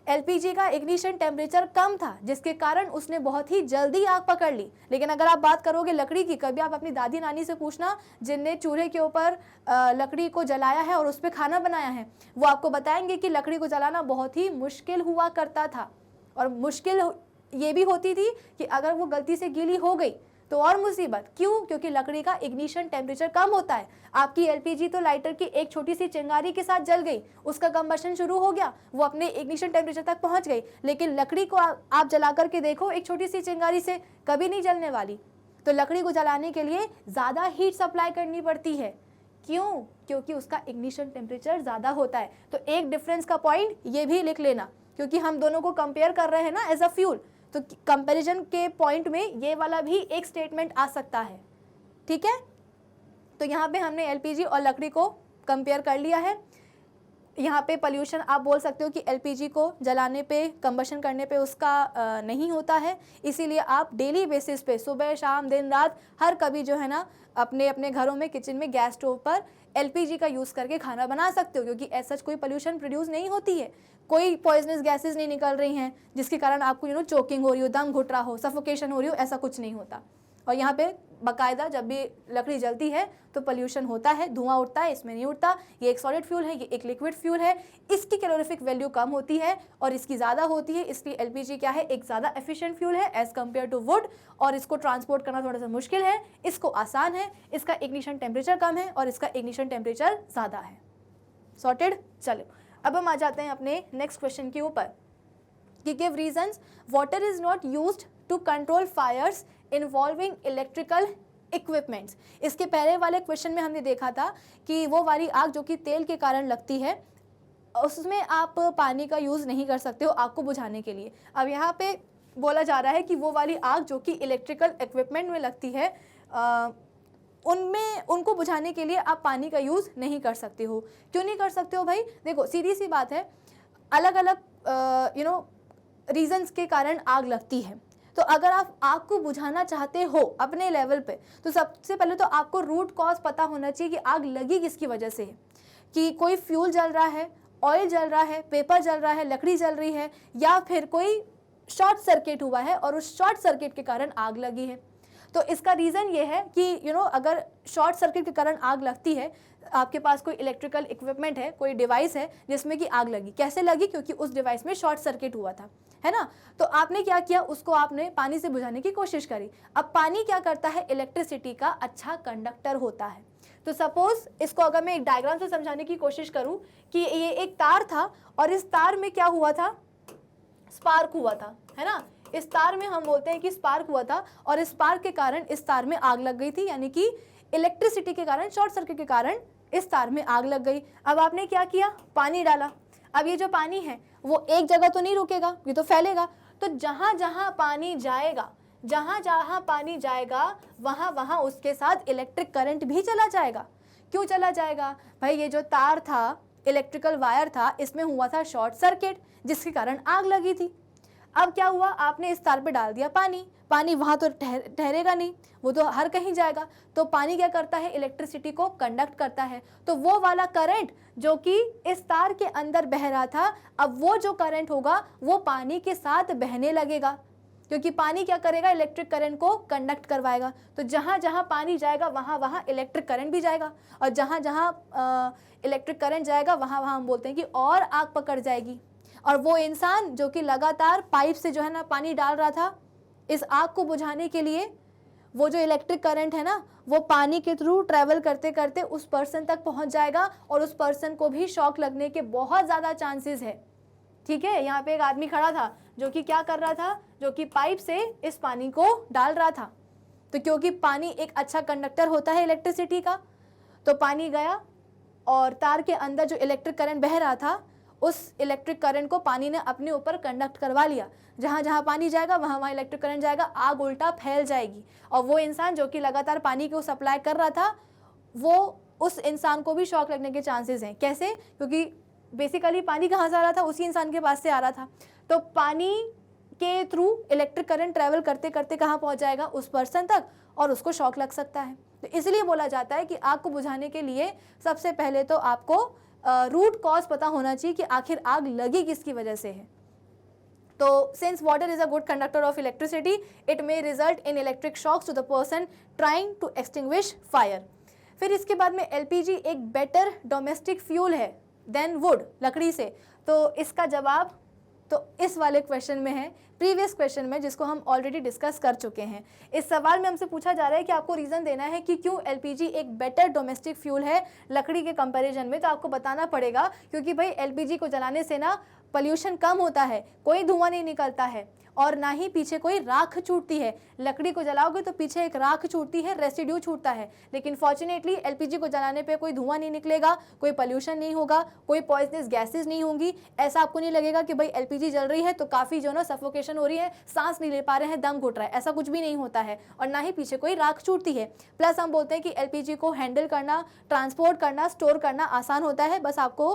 एलपीजी का इग्निशन टेम्परेचर कम था, जिसके कारण उसने बहुत ही जल्दी आग पकड़ ली। लेकिन अगर आप बात करोगे लकड़ी की, कभी आप अपनी दादी नानी से पूछना जिनने चूल्हे के ऊपर लकड़ी को जलाया है और उस पर खाना बनाया है, वो आपको बताएंगे कि लकड़ी को जलाना बहुत ही मुश्किल हुआ करता था। और मुश्किल ये भी होती थी कि अगर वो गलती से गीली हो गई तो और मुसीबत। क्यों? क्योंकि लकड़ी का इग्निशन टेम्परेचर कम होता है। आपकी एलपीजी तो लाइटर की एक छोटी सी चिंगारी के साथ जल गई, उसका कंबशन शुरू हो गया, वो अपने इग्निशन टेम्परेचर तक पहुंच गई। लेकिन लकड़ी को आप जला करके देखो, एक छोटी सी चिंगारी से कभी नहीं जलने वाली। तो लकड़ी को जलाने के लिए ज़्यादा हीट सप्लाई करनी पड़ती है। क्यों? क्योंकि उसका इग्निशन टेम्परेचर ज़्यादा होता है। तो एक डिफरेंस का पॉइंट ये भी लिख लेना, क्योंकि हम दोनों को कंपेयर कर रहे हैं ना एज अ फ्यूल, तो कंपैरिजन के पॉइंट में ये वाला भी एक स्टेटमेंट आ सकता है। ठीक है, तो यहाँ पे हमने एलपीजी और लकड़ी को कंपेयर कर लिया है। यहाँ पे पोल्यूशन आप बोल सकते हो कि एलपीजी को जलाने पे, कंबशन करने पे उसका नहीं होता है, इसीलिए आप डेली बेसिस पे सुबह शाम दिन रात हर कभी जो है ना अपने अपने घरों में किचन में गैस स्टोव पर एलपीजी का यूज़ करके खाना बना सकते हो, क्योंकि ऐसा कोई पोल्यूशन प्रोड्यूस नहीं होती है, कोई पॉइजनस गैसेस नहीं निकल रही हैं जिसके कारण आपको चोकिंग हो रही हो, दम घुट रहा हो, सफोकेशन हो रही हो, ऐसा कुछ नहीं होता। और यहाँ पे बाकायदा जब भी लकड़ी जलती है तो पोल्यूशन होता है, धुआं उठता है, इसमें नहीं उठता। ये एक सॉलिड फ्यूल है, ये एक लिक्विड फ्यूल है, इसकी कैलोरीफिक वैल्यू कम होती है और इसकी ज़्यादा होती है, इसलिए एलपीजी क्या है, एक ज़्यादा एफिशिएंट फ्यूल है एज़ कम्पेयर टू वुड, और इसको ट्रांसपोर्ट करना थोड़ा सा मुश्किल है, इसको आसान है, इसका इग्निशन टेम्परेचर कम है और इसका इग्निशन टेम्परेचर ज़्यादा है। सॉर्टेड। चलो अब हम आ जाते हैं अपने नेक्स्ट क्वेश्चन के ऊपर कि give reasons water is not used to control fires involving electrical equipments. इसके पहले वाले क्वेश्चन में हमने देखा था कि वो वाली आग जो कि तेल के कारण लगती है, उसमें आप पानी का यूज़ नहीं कर सकते हो आग को बुझाने के लिए। अब यहाँ पे बोला जा रहा है कि वो वाली आग जो कि इलेक्ट्रिकल इक्विपमेंट में लगती है, उनमें उनको बुझाने के लिए आप पानी का यूज़ नहीं कर सकते हो। क्यों नहीं कर सकते हो भाई? देखो सीधी सी बात है, अलग अलग रीजंस के कारण आग लगती है। तो अगर आप आग को बुझाना चाहते हो अपने लेवल पे, तो सबसे पहले तो आपको रूट कॉज पता होना चाहिए कि आग लगी किसकी वजह से है, कि कोई फ्यूल जल रहा है, ऑयल जल रहा है, पेपर जल रहा है, लकड़ी जल रही है, या फिर कोई शॉर्ट सर्किट हुआ है और उस शॉर्ट सर्किट के कारण आग लगी है। तो इसका रीज़न ये है कि अगर शॉर्ट सर्किट के कारण आग लगती है, आपके पास कोई इलेक्ट्रिकल इक्विपमेंट है, कोई डिवाइस है जिसमें कि आग लगी, कैसे लगी? क्योंकि उस डिवाइस में शॉर्ट सर्किट हुआ था, है ना। तो आपने क्या किया, उसको आपने पानी से बुझाने की कोशिश करी। अब पानी क्या करता है, इलेक्ट्रिसिटी का अच्छा कंडक्टर होता है। तो सपोज इसको अगर मैं एक डायग्राम से समझाने की कोशिश करूं कि ये एक तार था और इस तार में क्या हुआ था, स्पार्क हुआ था, है ना। इस तार में हम बोलते हैं कि स्पार्क हुआ था और इस स्पार्क के कारण इस तार में आग लग गई थी, यानी कि इलेक्ट्रिसिटी के कारण, शॉर्ट सर्किट के कारण इस तार में आग लग गई। अब आपने क्या किया, पानी डाला। अब ये जो पानी है वो एक जगह तो नहीं रुकेगा, ये तो फैलेगा। तो जहां जहां पानी जाएगा, जहां जहां पानी जाएगा वहां वहां उसके साथ इलेक्ट्रिक करंट भी चला जाएगा। क्यों चला जाएगा भाई? ये जो तार था, इलेक्ट्रिकल वायर था, इसमें हुआ था शॉर्ट सर्किट जिसके कारण आग लगी थी। अब क्या हुआ, आपने इस तार पे डाल दिया पानी, पानी वहां तो ठहरेगा नहीं, वो तो हर कहीं जाएगा। तो पानी क्या करता है, इलेक्ट्रिसिटी को कंडक्ट करता है। तो वो वाला करंट जो कि इस तार के अंदर बह रहा था, अब वो जो करंट होगा वो पानी के साथ बहने लगेगा, क्योंकि पानी क्या करेगा, इलेक्ट्रिक करंट को कंडक्ट करवाएगा। तो जहां जहां पानी जाएगा वहां वहां इलेक्ट्रिक करंट भी जाएगा, और जहां जहां इलेक्ट्रिक करंट जाएगा वहां वहां हम बोलते हैं कि और आग पकड़ जाएगी। और वो इंसान जो कि लगातार पाइप से जो है ना पानी डाल रहा था इस आग को बुझाने के लिए, वो जो इलेक्ट्रिक करंट है ना वो पानी के थ्रू ट्रैवल करते करते उस पर्सन तक पहुंच जाएगा और उस पर्सन को भी शॉक लगने के बहुत ज़्यादा चांसेस है। ठीक है, यहाँ पे एक आदमी खड़ा था जो कि क्या कर रहा था, जो कि पाइप से इस पानी को डाल रहा था। तो क्योंकि पानी एक अच्छा कंडक्टर होता है इलेक्ट्रिसिटी का, तो पानी गया और तार के अंदर जो इलेक्ट्रिक करंट बह रहा था उस इलेक्ट्रिक करंट को पानी ने अपने ऊपर कंडक्ट करवा लिया। जहाँ जहाँ पानी जाएगा वहाँ वहाँ इलेक्ट्रिक करंट जाएगा, आग उल्टा फैल जाएगी। और वो इंसान जो कि लगातार पानी को सप्लाई कर रहा था, वो उस इंसान को भी शॉक लगने के चांसेस हैं। कैसे? क्योंकि बेसिकली पानी कहाँ से आ रहा था, उसी इंसान के पास से आ रहा था। तो पानी के थ्रू इलेक्ट्रिक करंट ट्रैवल करते करते कहाँ पहुँच जाएगा, उस पर्सन तक, और उसको शॉक लग सकता है। तो इसलिए बोला जाता है कि आग को बुझाने के लिए सबसे पहले तो आपको रूट कॉज पता होना चाहिए कि आखिर आग लगी किसकी वजह से है। तो since water is a good conductor of electricity, it may result in electric shocks to the person trying to extinguish fire. फिर इसके बाद में एलपीजी एक बेटर डोमेस्टिक फ्यूल है देन वुड, लकड़ी से। तो इसका जवाब तो इस वाले क्वेश्चन में है, प्रीवियस क्वेश्चन में, जिसको हम ऑलरेडी डिस्कस कर चुके हैं। इस सवाल में हमसे पूछा जा रहा है कि आपको रीज़न देना है कि क्यों एलपीजी एक बेटर डोमेस्टिक फ्यूल है लकड़ी के कंपैरिजन में। तो आपको बताना पड़ेगा क्योंकि भाई एलपीजी को जलाने से ना पोल्यूशन कम होता है, कोई धुआं नहीं निकलता है और ना ही पीछे कोई राख छूटती है। लकड़ी को जलाओगे तो पीछे एक राख छूटती है, रेसिड्यू छूटता है, लेकिन फॉर्चुनेटली एलपीजी को जलाने पे कोई धुआं नहीं निकलेगा, कोई पोल्यूशन नहीं होगा, कोई पॉइजनस गैसेस नहीं होंगी। ऐसा आपको नहीं लगेगा कि भाई एलपीजी जल रही है तो काफ़ी जो ना सफोकेशन हो रही है, सांस नहीं ले पा रहे हैं, दम घुट रहा है, ऐसा कुछ भी नहीं होता है। और ना ही पीछे कोई राख छूटती है। प्लस हम बोलते हैं कि एलपीजी को हैंडल करना, ट्रांसपोर्ट करना, स्टोर करना आसान होता है। बस आपको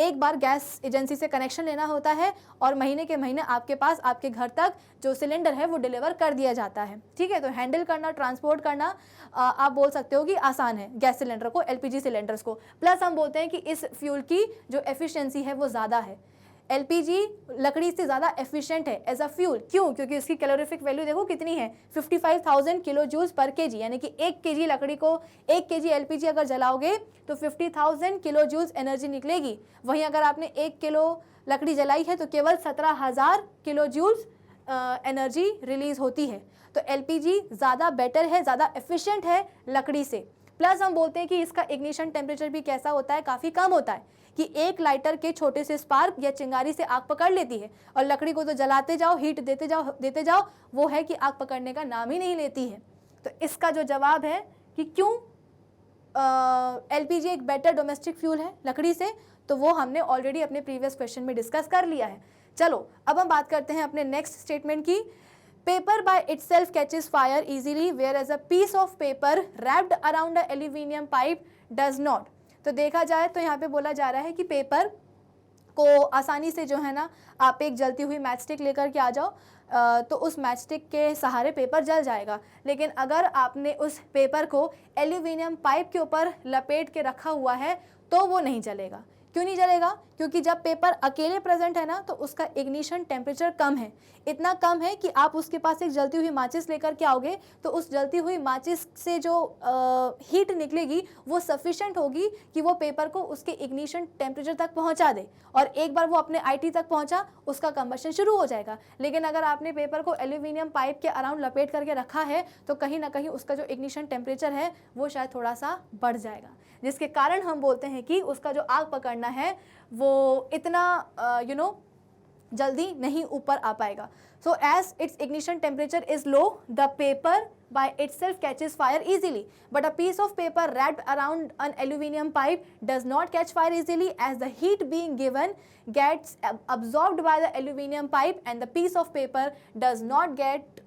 एक बार गैस एजेंसी से कनेक्शन लेना होता है और महीने के महीने आपके पास, आपके घर तक जो सिलेंडर है वो डिलीवर कर दिया जाता है। ठीक है, तो हैंडल करना, ट्रांसपोर्ट करना आप बोल सकते हो कि आसान है गैस सिलेंडर को, एलपीजी सिलेंडर्स को। प्लस हम बोलते हैं कि इस फ्यूल की जो एफिशिएंसी है वो ज़्यादा है। एलपीजी लकड़ी से ज़्यादा एफिशिएंट है एज अ फ्यूल। क्यों? क्योंकि इसकी कैलोरीफिक वैल्यू देखो कितनी है, 55,000 किलो जूल्स पर केजी, यानी कि 1 केजी लकड़ी को, 1 केजी एलपीजी अगर जलाओगे तो 50,000 किलो जूल्स एनर्जी निकलेगी। वहीं अगर आपने 1 किलो लकड़ी जलाई है तो केवल 17,000 किलो जूल्स एनर्जी रिलीज होती है। तो एलपीजी ज़्यादा बेटर है, ज़्यादा एफिशिएंट है लकड़ी से। प्लस हम बोलते हैं कि इसका इग्निशन टेम्परेचर भी कैसा होता है, काफ़ी कम होता है, कि एक लाइटर के छोटे से स्पार्क या चिंगारी से आग पकड़ लेती है, और लकड़ी को तो जलाते जाओ, हीट देते जाओ, वो है कि आग पकड़ने का नाम ही नहीं लेती है। तो इसका जो जवाब है कि क्यों एलपीजी एक बेटर डोमेस्टिक फ्यूल है लकड़ी से, तो वो हमने ऑलरेडी अपने प्रीवियस क्वेश्चन में डिस्कस कर लिया है। चलो अब हम बात करते हैं अपने नेक्स्ट स्टेटमेंट की। Paper by itself catches fire easily whereas a piece of paper wrapped around a aluminium pipe does not. तो देखा जाए तो यहाँ पे बोला जा रहा है कि पेपर को आसानी से जो है ना, आप एक जलती हुई मैच स्टिक लेकर के आ जाओ तो उस मैच स्टिक के सहारे पेपर जल जाएगा। लेकिन अगर आपने उस पेपर को एल्यूमिनियम पाइप के ऊपर लपेट के रखा हुआ है तो वो नहीं जलेगा। क्यों नहीं जलेगा? क्योंकि जब पेपर अकेले प्रेजेंट है ना तो उसका इग्निशन टेम्परेचर कम है, इतना कम है कि आप उसके पास एक जलती हुई माचिस लेकर के आओगे तो उस जलती हुई माचिस से जो हीट निकलेगी वो सफिशेंट होगी कि वो पेपर को उसके इग्निशन टेम्परेचर तक पहुंचा दे, और एक बार वो अपने आईटी तक पहुंचा उसका कंबशन शुरू हो जाएगा। लेकिन अगर आपने पेपर को एल्यूमिनियम पाइप के अराउंड लपेट करके रखा है तो कहीं ना कहीं उसका जो इग्निशन टेम्परेचर है वो शायद थोड़ा सा बढ़ जाएगा, जिसके कारण हम बोलते हैं कि उसका जो आग पकड़ना है वो इतना जल्दी नहीं ऊपर आ पाएगा। So as its ignition temperature is low, the paper by itself catches fire easily, but a piece of paper wrapped around an aluminum pipe does not catch fire easily as the heat being given gets absorbed by the aluminum pipe and the piece of paper does not get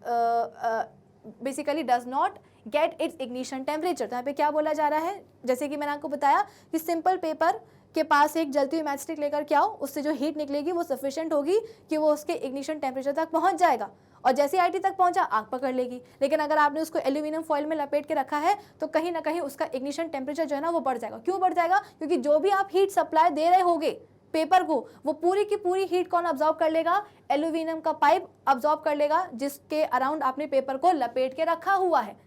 does not get its ignition temperature। तो यहाँ पे क्या बोला जा रहा है, जैसे कि मैंने आपको बताया कि सिंपल पेपर के पास एक जलती हुई मैच स्टिक लेकर के आओ, उससे जो हीट निकलेगी वो सफिशिएंट होगी कि वो उसके इग्निशन टेम्परेचर तक पहुंच जाएगा, और जैसे आईटी तक पहुंचा आग पकड़ लेगी। लेकिन अगर आपने उसको एल्यूमिनियम फॉइल में लपेट के रखा है तो कहीं ना कहीं उसका इग्निशन टेम्परेचर जो है ना वो बढ़ जाएगा। क्यों बढ़ जाएगा? क्योंकि जो भी आप हीट सप्लाई दे रहे होगे पेपर को, वो पूरी की पूरी हीट कौन ऑब्जॉर्व कर लेगा? एल्यूमिनियम का पाइप ऑब्जॉर्व कर लेगा, जिसके अराउंड आपने पेपर को लपेट के रखा हुआ है।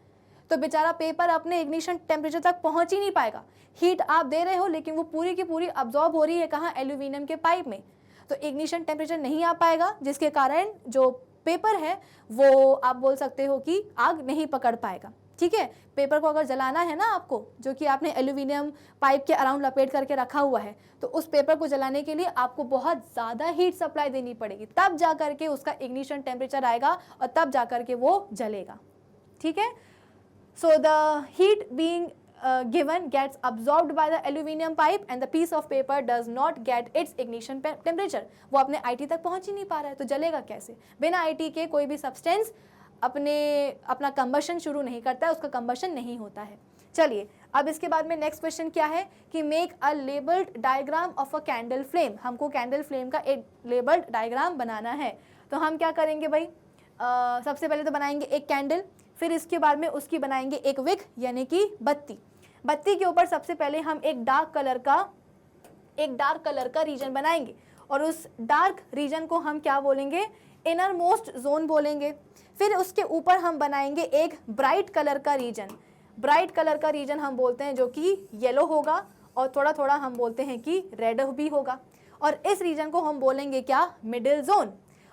तो बेचारा पेपर अपने इग्निशन टेम्परेचर तक पहुंच ही नहीं पाएगा। हीट आप दे रहे हो लेकिन वो पूरी की पूरी अब्जॉर्ब हो रही है कहाँ? एल्यूमिनियम के पाइप में, तो इग्निशन टेम्परेचर नहीं आ पाएगा, जिसके कारण जो पेपर है वो आप बोल सकते हो कि आग नहीं पकड़ पाएगा। ठीक है, पेपर को अगर जलाना है ना आपको, जो कि आपने एल्यूमिनियम पाइप के अराउंड लपेट करके रखा हुआ है, तो उस पेपर को जलाने के लिए आपको बहुत ज़्यादा हीट सप्लाई देनी पड़ेगी, तब जा करके उसका इग्निशन टेम्परेचर आएगा और तब जा करके वो जलेगा। ठीक है, so the heat being given gets absorbed by the aluminum pipe and the piece of paper does not get its ignition temperature। वो अपने आईटी तक पहुंच ही नहीं पा रहा है, तो जलेगा कैसे? बिना आईटी के कोई भी सब्सटेंस अपना कंबशन शुरू नहीं करता है, उसका कंबशन नहीं होता है। चलिए, अब इसके बाद में नेक्स्ट क्वेश्चन क्या है कि make a labelled diagram of a candle flame. हमको कैंडल फ्लेम का एक लेबल्ड डायग्राम बनाना है, तो हम क्या करेंगे भाई? सबसे पहले तो बनाएंगे एक कैंडल, फिर इसके बाद में उसकी बनाएंगे एक विक यानी कि बत्ती। बत्ती के ऊपर सबसे पहले हम एक डार्क कलर का रीजन बनाएंगे, और उस डार्क रीजन को हम क्या बोलेंगे? इनर मोस्ट जोन बोलेंगे। फिर उसके ऊपर हम बनाएंगे एक ब्राइट कलर का रीजन। ब्राइट कलर का रीजन हम बोलते हैं जो कि येलो होगा, और थोड़ा थोड़ा हम बोलते हैं कि रेड भी होगा, और इस रीजन को हम बोलेंगे क्या? Middle zone.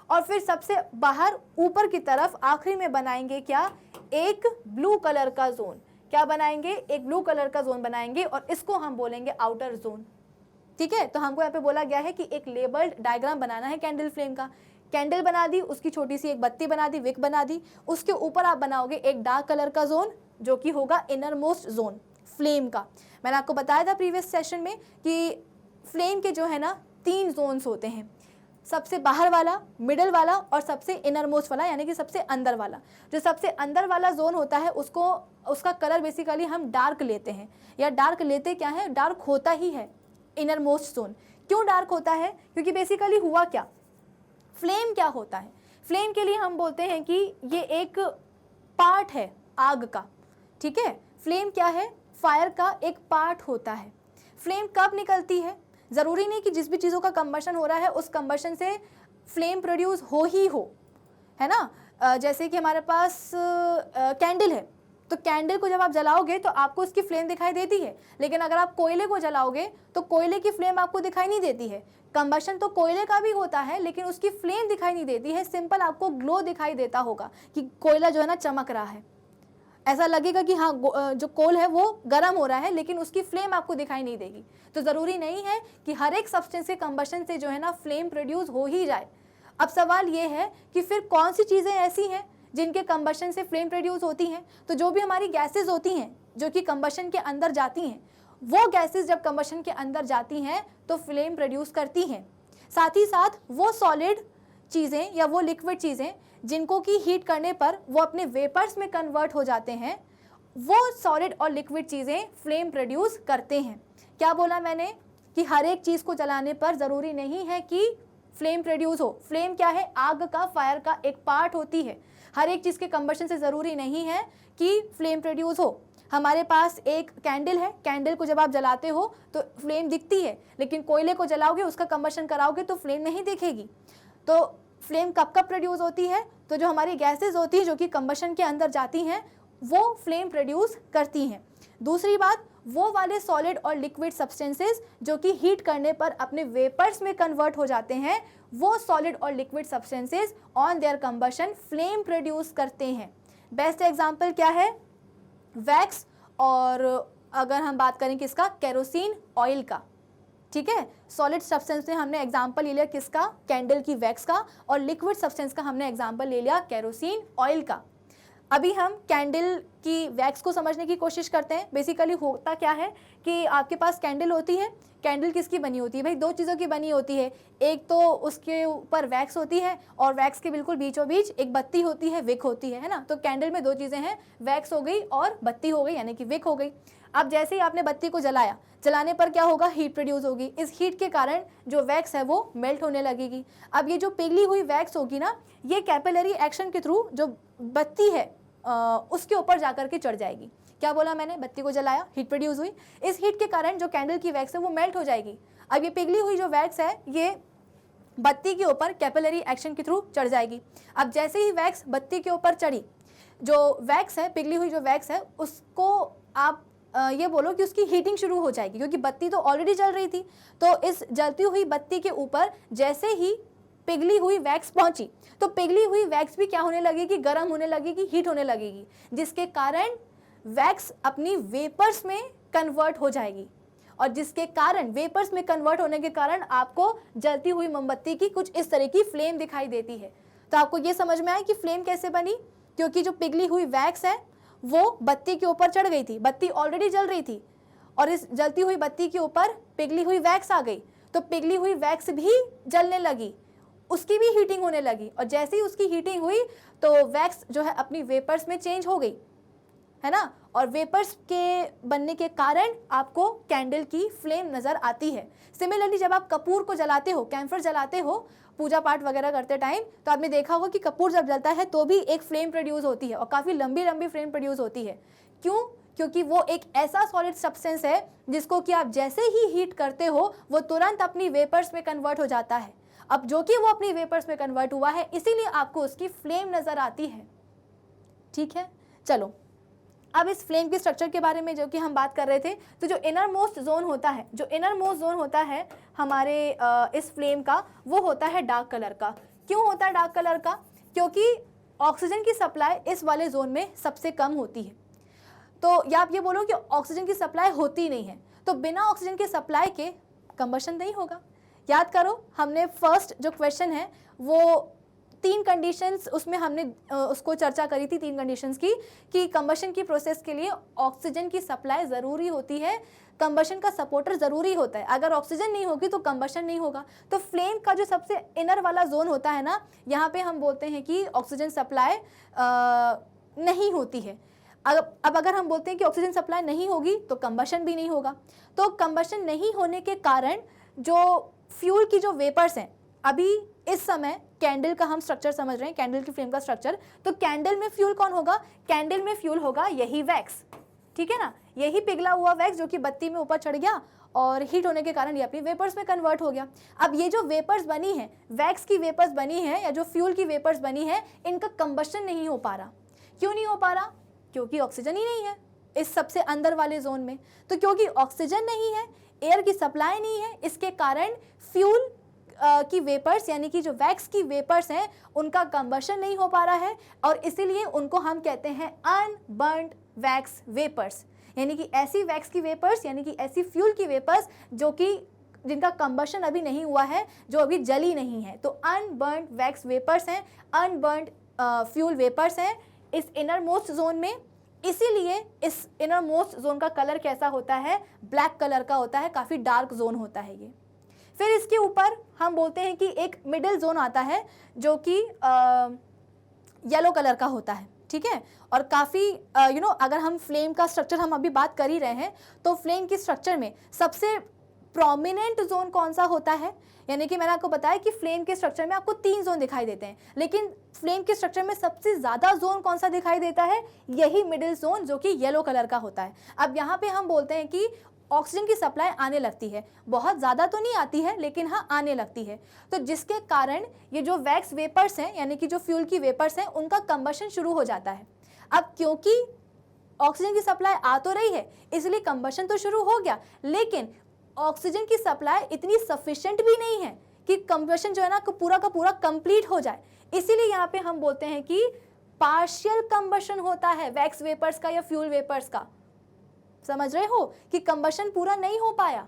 और फिर सबसे बाहर ऊपर की तरफ आखिरी में बनाएंगे क्या? एक ब्लू कलर का जोन। क्या बनाएंगे? एक ब्लू कलर का जोन बनाएंगे, और इसको हम बोलेंगे आउटर जोन। ठीक है, तो हमको यहाँ पे बोला गया है कि एक लेबल्ड डायग्राम बनाना है कैंडल फ्लेम का। कैंडल बना दी, उसकी छोटी सी एक बत्ती बना दी, विक बना दी, उसके ऊपर आप बनाओगे एक डार्क कलर का जोन जो कि होगा इनर मोस्ट जोन फ्लेम का। मैंने आपको बताया था प्रीवियस सेशन में कि फ्लेम के जो है ना 3 जोन्स होते हैं, सबसे बाहर वाला, मिडल वाला और सबसे इनर मोस्ट वाला, यानी कि सबसे अंदर वाला। जो सबसे अंदर वाला जोन होता है उसका कलर बेसिकली हम डार्क लेते हैं, या डार्क लेते क्या है? डार्क होता ही है इनर मोस्ट जोन। क्यों डार्क होता है? क्योंकि बेसिकली हुआ क्या, फ्लेम क्या होता है? फ्लेम के लिए हम बोलते हैं कि ये एक पार्ट है आग का। ठीक है, फ्लेम क्या है? फायर का एक पार्ट होता है। फ्लेम कब निकलती है? ज़रूरी नहीं कि जिस भी चीज़ों का कंबशन हो रहा है उस कंबशन से फ्लेम प्रोड्यूस हो ही हो, है ना। जैसे कि हमारे पास कैंडल है, तो कैंडल को जब आप जलाओगे तो आपको उसकी फ्लेम दिखाई देती है, लेकिन अगर आप कोयले को जलाओगे तो कोयले की फ्लेम आपको दिखाई नहीं देती है। कंबशन तो कोयले का भी होता है लेकिन उसकी फ्लेम दिखाई नहीं देती है, सिंपल आपको ग्लो दिखाई देता होगा कि कोयला जो है ना चमक रहा है, ऐसा लगेगा कि हाँ जो कोल है वो गर्म हो रहा है, लेकिन उसकी फ्लेम आपको दिखाई नहीं देगी। तो ज़रूरी नहीं है कि हर एक सब्सटेंस के कंबशन से जो है ना फ्लेम प्रोड्यूस हो ही जाए। अब सवाल ये है कि फिर कौन सी चीज़ें ऐसी हैं जिनके कंबशन से फ्लेम प्रोड्यूस होती हैं? तो जो भी हमारी गैसेज होती हैं जो कि कंबशन के अंदर जाती हैं, वो गैसेज जब कंबशन के अंदर जाती हैं तो फ्लेम प्रोड्यूस करती हैं। साथ ही साथ वो सॉलिड चीज़ें या वो लिक्विड चीज़ें जिनको कि हीट करने पर वो अपने वेपर्स में कन्वर्ट हो जाते हैं, वो सॉलिड और लिक्विड चीज़ें फ्लेम प्रोड्यूस करते हैं। क्या बोला मैंने कि हर एक चीज़ को जलाने पर ज़रूरी नहीं है कि फ्लेम प्रोड्यूस हो। फ्लेम क्या है? आग का, फायर का एक पार्ट होती है। हर एक चीज़ के कंबशन से ज़रूरी नहीं है कि फ्लेम प्रोड्यूस हो। हमारे पास एक कैंडल है, कैंडल को जब आप जलाते हो तो फ्लेम दिखती है, लेकिन कोयले को जलाओगे, उसका कंबशन कराओगे तो फ्लेम नहीं दिखेगी। तो फ्लेम कब कब प्रोड्यूस होती है? तो जो हमारी गैसेज होती है जो कि कंबशन के अंदर जाती हैं वो फ्लेम प्रोड्यूस करती हैं। दूसरी बात, वो वाले सॉलिड और लिक्विड सब्सटेंसेस जो कि हीट करने पर अपने वेपर्स में कन्वर्ट हो जाते हैं, वो सॉलिड और liquid substances on their combustion flame produce करते हैं। बेस्ट एग्जांपल क्या है? वैक्स, और अगर हम बात करें किसका, केरोसिन ऑयल का। ठीक है, सॉलिड सब्सटेंस में हमने एग्जांपल ले लिया किसका, कैंडल की वैक्स का, और लिक्विड सब्सटेंस का हमने एग्जांपल ले लिया केरोसिन ऑयल का। अभी हम कैंडल की वैक्स को समझने की कोशिश करते हैं। बेसिकली होता क्या है कि आपके पास कैंडल होती है, कैंडल किसकी बनी होती है भाई? दो चीज़ों की बनी होती है, एक तो उसके ऊपर वैक्स होती है और वैक्स के बिल्कुल बीचों बीच एक बत्ती होती है, विक होती है ना। तो कैंडल में दो चीज़ें हैं, वैक्स हो गई और बत्ती हो गई, यानी कि विक हो गई। अब जैसे ही आपने बत्ती को जलाया, जलाने पर क्या होगा, हीट प्रोड्यूस होगी। इस हीट के कारण जो वैक्स है वो मेल्ट होने लगेगी। अब ये जो पिघली हुई वैक्स होगी ना, ये कैपिलरी एक्शन के थ्रू जो बत्ती है उसके ऊपर जाकर के चढ़ जाएगी। क्या बोला मैंने? बत्ती को जलाया, हीट प्रोड्यूस हुई, इस हीट के कारण जो कैंडल की वैक्स है वो मेल्ट हो जाएगी। अब ये पिघली हुई जो वैक्स है ये बत्ती के ऊपर कैपिलरी एक्शन के थ्रू चढ़ जाएगी। अब जैसे ही वैक्स बत्ती के ऊपर चढ़ी, जो वैक्स है, पिघली हुई जो वैक्स है, उसको आप ये बोलो कि उसकी हीटिंग शुरू हो जाएगी, क्योंकि बत्ती तो ऑलरेडी जल रही थी। तो इस जलती हुई बत्ती के ऊपर जैसे ही पिघली हुई वैक्स पहुंची, तो पिघली हुई वैक्स भी क्या होने लगेगी, गर्म होने लगेगी, हीट होने लगेगी, जिसके कारण वैक्स अपनी वेपर्स में कन्वर्ट हो जाएगी। और जिसके कारण वेपर्स में कन्वर्ट होने के कारण आपको जलती हुई मोमबत्ती की कुछ इस तरह की फ्लेम दिखाई देती है। तो आपको ये समझ में आया कि फ्लेम कैसे बनी, क्योंकि जो पिघली हुई वैक्स है वो बत्ती के ऊपर चढ़ गई थी, बत्ती ऑलरेडी जल रही थी, और इस जलती हुई बत्ती के ऊपर पिघली हुई वैक्स आ गई, तो पिघली हुई वैक्स भी जलने लगी, उसकी भी हीटिंग होने लगी, और जैसे ही उसकी हीटिंग हुई तो वैक्स जो है अपनी वेपर्स में चेंज हो गई, है ना। और वेपर्स के बनने के कारण आपको कैंडल की फ्लेम नज़र आती है। सिमिलरली जब आप कपूर को जलाते हो, कैम्फर जलाते हो पूजा पाठ वगैरह करते टाइम, तो आपने देखा होगा कि कपूर जब जलता है तो भी एक फ्लेम प्रोड्यूस होती है, और काफ़ी लंबी लंबी फ्लेम प्रोड्यूस होती है। क्यों? क्योंकि वो एक ऐसा सॉलिड सब्सटेंस है जिसको कि आप जैसे ही हीट करते हो वो तुरंत अपनी वेपर्स में कन्वर्ट हो जाता है। अब जो कि वो अपनी वेपर्स में कन्वर्ट हुआ है, इसीलिए आपको उसकी फ्लेम नज़र आती है। ठीक है, चलो अब इस फ्लेम के स्ट्रक्चर के बारे में जो कि हम बात कर रहे थे, तो जो इनर मोस्ट जोन होता है, जो इनर मोस्ट जोन होता है हमारे इस फ्लेम का, वो होता है डार्क कलर का। क्यों होता है डार्क कलर का? क्योंकि ऑक्सीजन की सप्लाई इस वाले जोन में सबसे कम होती है। तो या आप ये बोलो कि ऑक्सीजन की सप्लाई होती नहीं है, तो बिना ऑक्सीजन के सप्लाई के कंबशन नहीं होगा। याद करो, हमने फर्स्ट जो क्वेश्चन है वो 3 कंडीशंस उसमें हमने उसको चर्चा करी थी, 3 कंडीशंस की, कि कंबशन की प्रोसेस के लिए ऑक्सीजन की सप्लाई ज़रूरी होती है, कंबशन का सपोर्टर ज़रूरी होता है। अगर ऑक्सीजन नहीं होगी तो कंबशन नहीं होगा। तो फ्लेम का जो सबसे इनर वाला जोन होता है ना, यहाँ पे हम बोलते हैं कि ऑक्सीजन सप्लाई नहीं होती है। अब अगर हम बोलते हैं कि ऑक्सीजन सप्लाई नहीं होगी तो कंबशन भी नहीं होगा। तो कंबशन नहीं होने के कारण जो फ्यूल की जो वेपर्स हैं, अभी इस समय कैंडल का हम स्ट्रक्चर समझ रहे हैं, कैंडल की फ्लेम का स्ट्रक्चर, तो कैंडल में फ्यूल कौन होगा? कैंडल में फ्यूल होगा यही वैक्स, ठीक है ना, यही पिघला हुआ वैक्स जो कि बत्ती में ऊपर चढ़ गया और हीट होने के कारण ये अपनी वेपर्स में कन्वर्ट हो गया। अब ये जो वेपर्स बनी है, वैक्स की वेपर्स बनी है या जो फ्यूल की वेपर्स बनी है, इनका कंबशन नहीं हो पा रहा। क्यों नहीं हो पा रहा? क्योंकि ऑक्सीजन ही नहीं है इस सबसे अंदर वाले जोन में। तो क्योंकि ऑक्सीजन नहीं है, एयर की सप्लाई नहीं है, इसके कारण फ्यूल की वेपर्स यानी कि जो वैक्स की वेपर्स हैं उनका कंबशन नहीं हो पा रहा है, और इसीलिए उनको हम कहते हैं अनबर्न्ड वैक्स वेपर्स, यानी कि ऐसी वैक्स की वेपर्स यानी कि ऐसी फ्यूल की वेपर्स जो कि जिनका कंबशन अभी नहीं हुआ है, जो अभी जली नहीं है। तो अनबर्न्ड वैक्स वेपर्स हैं, अनबर्न्ड फ्यूल वेपर्स हैं इस इनर मोस्ट जोन में। इसीलिए इस इनर मोस्ट जोन का कलर कैसा होता है? ब्लैक कलर का होता है, काफ़ी डार्क जोन होता है ये। फिर इसके ऊपर हम बोलते हैं कि एक मिडिल जोन आता है जो कि येलो कलर का होता है, ठीक है। और काफ़ी अगर हम फ्लेम का स्ट्रक्चर हम अभी बात कर ही रहे हैं, तो फ्लेम की स्ट्रक्चर में सबसे प्रोमिनेंट जोन कौन सा होता है, यानी कि मैंने आपको बताया कि फ्लेम के स्ट्रक्चर में आपको 3 जोन दिखाई देते हैं, लेकिन फ्लेम के स्ट्रक्चर में सबसे ज़्यादा जोन कौन सा दिखाई देता है, यही मिडिल जोन जो कि येलो कलर का होता है। अब यहाँ पे हम बोलते हैं कि ऑक्सीजन की सप्लाई आने लगती है, बहुत ज़्यादा तो नहीं आती है लेकिन हाँ आने लगती है, तो जिसके कारण ये जो वैक्स वेपर्स हैं यानी कि जो फ्यूल की वेपर्स हैं उनका कंबशन शुरू हो जाता है। अब क्योंकि ऑक्सीजन की सप्लाई आ तो रही है इसलिए कंबशन तो शुरू हो गया, लेकिन ऑक्सीजन की सप्लाई इतनी सफिशिएंट भी नहीं है कि कंबशन जो है ना पूरा का पूरा कंप्लीट हो जाए, इसीलिए यहाँ पे हम बोलते हैं कि पार्शियल कंबशन होता है वैक्स वेपर्स का या फ्यूल वेपर्स का। समझ रहे हो कि कंबशन पूरा नहीं हो पाया,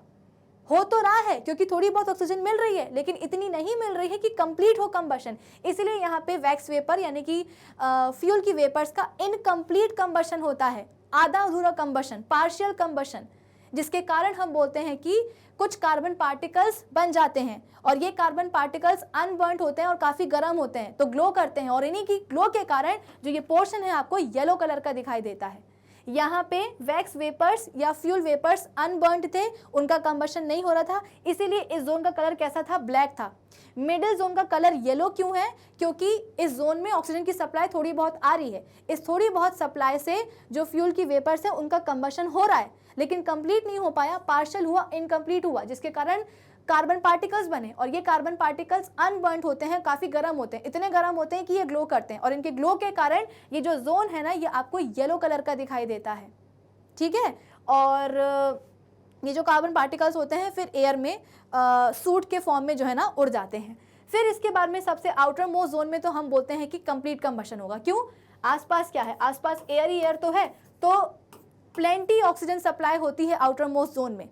हो तो रहा है क्योंकि थोड़ी बहुत ऑक्सीजन मिल रही है लेकिन इतनी नहीं मिल रही है कि कंप्लीट हो कंबशन, इसलिए यहाँ पे वैक्स वेपर यानी कि फ्यूल की वेपर्स का इनकम्प्लीट कंबशन होता है, आधा अधूरा कंबशन, पार्शियल कंबशन, जिसके कारण हम बोलते हैं कि कुछ कार्बन पार्टिकल्स बन जाते हैं और ये कार्बन पार्टिकल्स अनबर्न्ड होते हैं और काफ़ी गर्म होते हैं तो ग्लो करते हैं, और इन्हीं की ग्लो के कारण जो ये पोर्शन है आपको येलो कलर का दिखाई देता है। यहाँ पे वैक्स वेपर्स या फ्यूल वेपर्स अनबर्न्ड थे, उनका कंबशन नहीं हो रहा था, इसीलिए इस जोन का कलर कैसा था, ब्लैक था। मिडिल जोन का कलर येलो क्यों है, क्योंकि इस जोन में ऑक्सीजन की सप्लाई थोड़ी बहुत आ रही है, इस थोड़ी बहुत सप्लाई से जो फ्यूल की वेपर्स है उनका कंबशन हो रहा है लेकिन कंप्लीट नहीं हो पाया, पार्शियल हुआ, इनकम्प्लीट हुआ, जिसके कारण कार्बन पार्टिकल्स बने, और ये कार्बन पार्टिकल्स अनबर्न्ड होते हैं, काफ़ी गर्म होते हैं, इतने गर्म होते हैं कि ये ग्लो करते हैं, और इनके ग्लो के कारण ये जो जोन है ना ये आपको येलो कलर का दिखाई देता है। ठीक है, और ये जो कार्बन पार्टिकल्स होते हैं फिर एयर में सूट के फॉर्म में जो है ना उड़ जाते हैं। फिर इसके बाद में सबसे आउटर मोस्ट जोन में तो हम बोलते हैं कि कंप्लीट कंबशन होगा। क्यों, आसपास क्या है, आसपास एयर ही एयर तो है, तो प्लेंटी ऑक्सीजन सप्लाई होती है आउटर मोस्ट जोन में,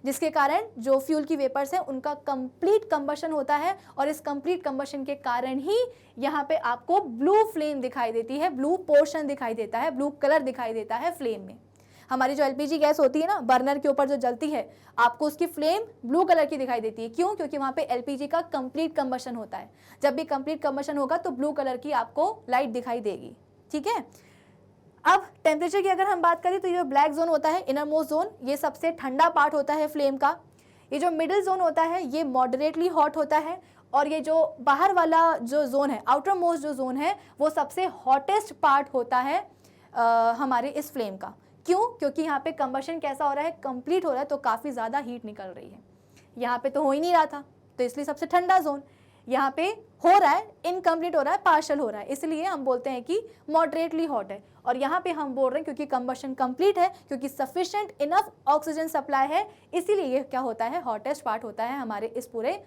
जिसके कारण जो फ्यूल की वेपर्स हैं उनका कंप्लीट कंबशन होता है, और इस कंप्लीट कंबशन के कारण ही यहाँ पे आपको ब्लू फ्लेम दिखाई देती है, ब्लू पोर्शन दिखाई देता है, ब्लू कलर दिखाई देता है फ्लेम में। हमारी जो एलपीजी गैस होती है ना बर्नर के ऊपर जो जलती है, आपको उसकी फ्लेम ब्लू कलर की दिखाई देती है। क्यों, क्योंकि वहाँ पे एलपीजी का कंप्लीट कंबशन होता है। जब भी कंप्लीट कंबशन होगा तो ब्लू कलर की आपको लाइट दिखाई देगी। ठीक है, अब टेम्परेचर की अगर हम बात करें तो ये जो ब्लैक जोन होता है, इनर मोस्ट जोन, ये सबसे ठंडा पार्ट होता है फ्लेम का। ये जो मिडिल जोन होता है ये मॉडरेटली हॉट होता है, और ये जो बाहर वाला जो जोन है, आउटर मोस्ट जो जोन है, वो सबसे हॉटेस्ट पार्ट होता है हमारे इस फ्लेम का। क्यों, क्योंकि यहाँ पे कंबशन कैसा हो रहा है, कंप्लीट हो रहा है, तो काफ़ी ज़्यादा हीट निकल रही है। यहाँ पे तो हो ही नहीं रहा था, तो इसलिए सबसे ठंडा जोन। यहाँ पे हो रहा है, इनकम्प्लीट हो रहा है, पार्शल हो रहा है, इसलिए हम बोलते हैं कि मॉडरेटली हॉट है। और यहाँ पे हम बोल रहे हैं क्योंकि कंबशन कंप्लीट है, क्योंकि सफिशिएंट इनफ ऑक्सीजन सप्लाई है, इसीलिए ये क्या होता है, हॉटेस्ट पार्ट होता है हमारे इस पूरे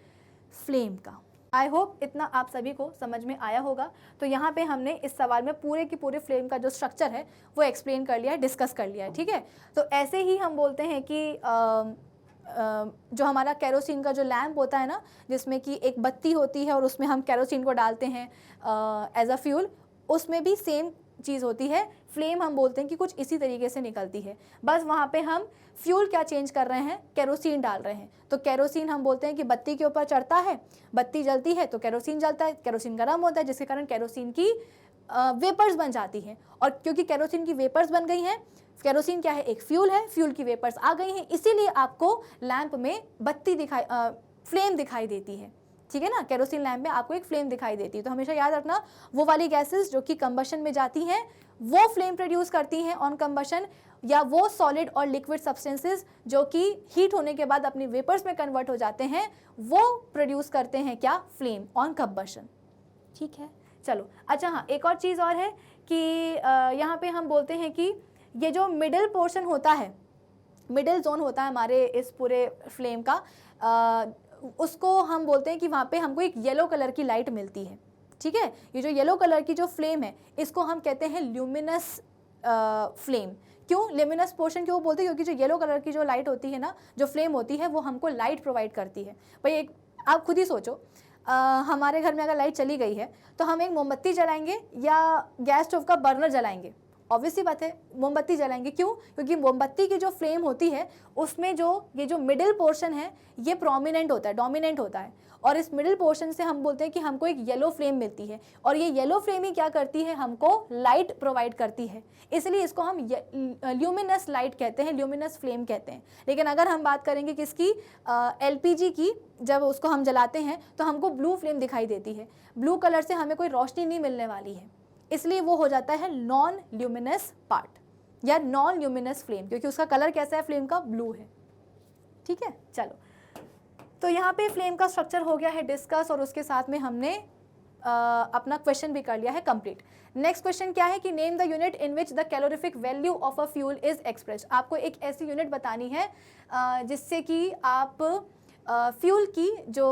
फ्लेम का। आई होप इतना आप सभी को समझ में आया होगा। तो यहाँ पे हमने इस सवाल में पूरे की पूरे फ्लेम का जो स्ट्रक्चर है वो एक्सप्लेन कर लिया है, डिस्कस कर लिया है। ठीक है, तो ऐसे ही हम बोलते हैं कि जो हमारा केरोसिन का जो लैम्प होता है ना, जिसमें कि एक बत्ती होती है और उसमें हम केरोसिन को डालते हैं एज अ फ्यूल, उसमें भी सेम चीज़ होती है। फ्लेम हम बोलते हैं कि कुछ इसी तरीके से निकलती है, बस वहाँ पे हम फ्यूल क्या चेंज कर रहे हैं, केरोसिन डाल रहे हैं। तो केरोसिन हम बोलते हैं कि बत्ती के ऊपर चढ़ता है, बत्ती जलती है तो केरोसिन जलता है, केरोसिन गर्म होता है, जिसके कारण केरोसिन की वेपर्स बन जाती हैं। और क्योंकि केरोसिन की वेपर्स बन गई हैं, केरोसिन क्या है, एक फ्यूल है, फ्यूल की वेपर्स आ गई हैं, इसीलिए आपको लैंप में बत्ती फ्लेम दिखाई देती है। ठीक है ना, केरोसिन लैंप में आपको एक फ्लेम दिखाई देती है। तो हमेशा याद रखना, वो वाली गैसेस जो कि कंबशन में जाती हैं वो फ्लेम प्रोड्यूस करती हैं ऑन कंबशन, या वो सॉलिड और लिक्विड सब्सटेंसेस जो कि हीट होने के बाद अपनी वेपर्स में कन्वर्ट हो जाते हैं, वो प्रोड्यूस करते हैं क्या, फ्लेम ऑन कंबशन। ठीक है, चलो अच्छा, हाँ एक और चीज़ और है कि यहाँ पे हम बोलते हैं कि ये जो मिडिल पोर्शन होता है, मिडिल जोन होता है हमारे इस पूरे फ्लेम का, उसको हम बोलते हैं कि वहाँ पे हमको एक येलो कलर की लाइट मिलती है। ठीक है, ये जो येलो कलर की जो फ्लेम है इसको हम कहते हैं ल्यूमिनस फ्लेम। क्यों ल्यूमिनस पोर्शन क्यों बोलते हैं, क्योंकि जो येलो कलर की जो लाइट होती है ना, जो फ्लेम होती है, वो हमको लाइट प्रोवाइड करती है। भाई एक आप खुद ही सोचो, हमारे घर में अगर लाइट चली गई है तो हम एक मोमबत्ती जलाएंगे या गैस स्टोव का बर्नर जलाएंगे, ऑब्वियसली बात है मोमबत्ती जलाएंगे, क्यों? क्योंकि मोमबत्ती की जो फ्लेम होती है उसमें ये जो मिडिल पोर्शन है ये प्रोमिनेंट होता है, डोमिनेंट होता है, और इस मिडिल पोर्शन से हम बोलते हैं कि हमको एक येलो फ्लेम मिलती है, और ये येलो फ्लेम ही क्या करती है, हमको लाइट प्रोवाइड करती है, इसलिए इसको हम ल्यूमिनस लाइट कहते हैं, ल्यूमिनस फ्लेम कहते हैं। लेकिन अगर हम बात करेंगे किसकी, एलपीजी की, जब उसको हम जलाते हैं तो हमको ब्लू फ्लेम दिखाई देती है, ब्लू कलर से हमें कोई रोशनी नहीं मिलने वाली है, इसलिए वो हो जाता है नॉन ल्यूमिनस पार्ट या नॉन ल्यूमिनस फ्लेम, क्योंकि उसका कलर कैसा है, फ्लेम का ब्लू है। ठीक है, चलो, तो यहाँ पे फ्लेम का स्ट्रक्चर हो गया है डिस्कस, और उसके साथ में हमने अपना क्वेश्चन भी कर लिया है कंप्लीट। नेक्स्ट क्वेश्चन क्या है कि name the unit in which the calorific value of a fuel is expressed. आपको एक ऐसी यूनिट बतानी है जिससे कि आप फ्यूल की जो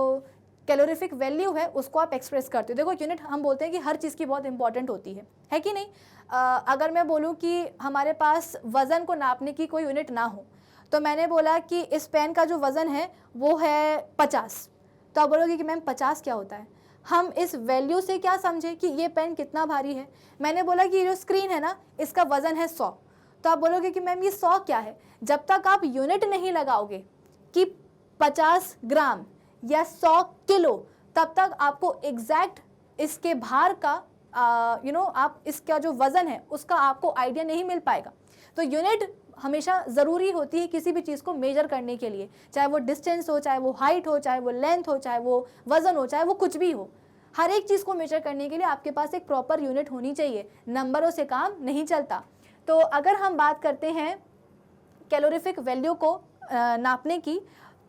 कैलोरीफिक वैल्यू है उसको आप एक्सप्रेस करते हो। देखो, यूनिट हम बोलते हैं कि हर चीज़ की बहुत इंपॉर्टेंट होती है कि नहीं? अगर मैं बोलूँ कि हमारे पास वज़न को नापने की कोई यूनिट ना हो, तो मैंने बोला कि इस पेन का जो वज़न है वो है 50, तो आप बोलोगे कि मैम 50 क्या होता है? हम इस वैल्यू से क्या समझे कि ये पेन कितना भारी है? मैंने बोला कि ये जो स्क्रीन है ना इसका वज़न है 100, तो आप बोलोगे कि मैम ये 100 क्या है? जब तक आप यूनिट नहीं लगाओगे कि 50 ग्राम या 100 किलो, तब तक आपको एग्जैक्ट इसके भार का आप इसका जो वज़न है उसका आपको आइडिया नहीं मिल पाएगा। तो यूनिट हमेशा ज़रूरी होती है किसी भी चीज़ को मेजर करने के लिए, चाहे वो डिस्टेंस हो, चाहे वो हाइट हो, चाहे वो लेंथ हो, चाहे वो वज़न हो, चाहे वो कुछ भी हो। हर एक चीज़ को मेजर करने के लिए आपके पास एक प्रॉपर यूनिट होनी चाहिए, नंबरों से काम नहीं चलता। तो अगर हम बात करते हैं कैलोरीफिक वैल्यू को नापने की,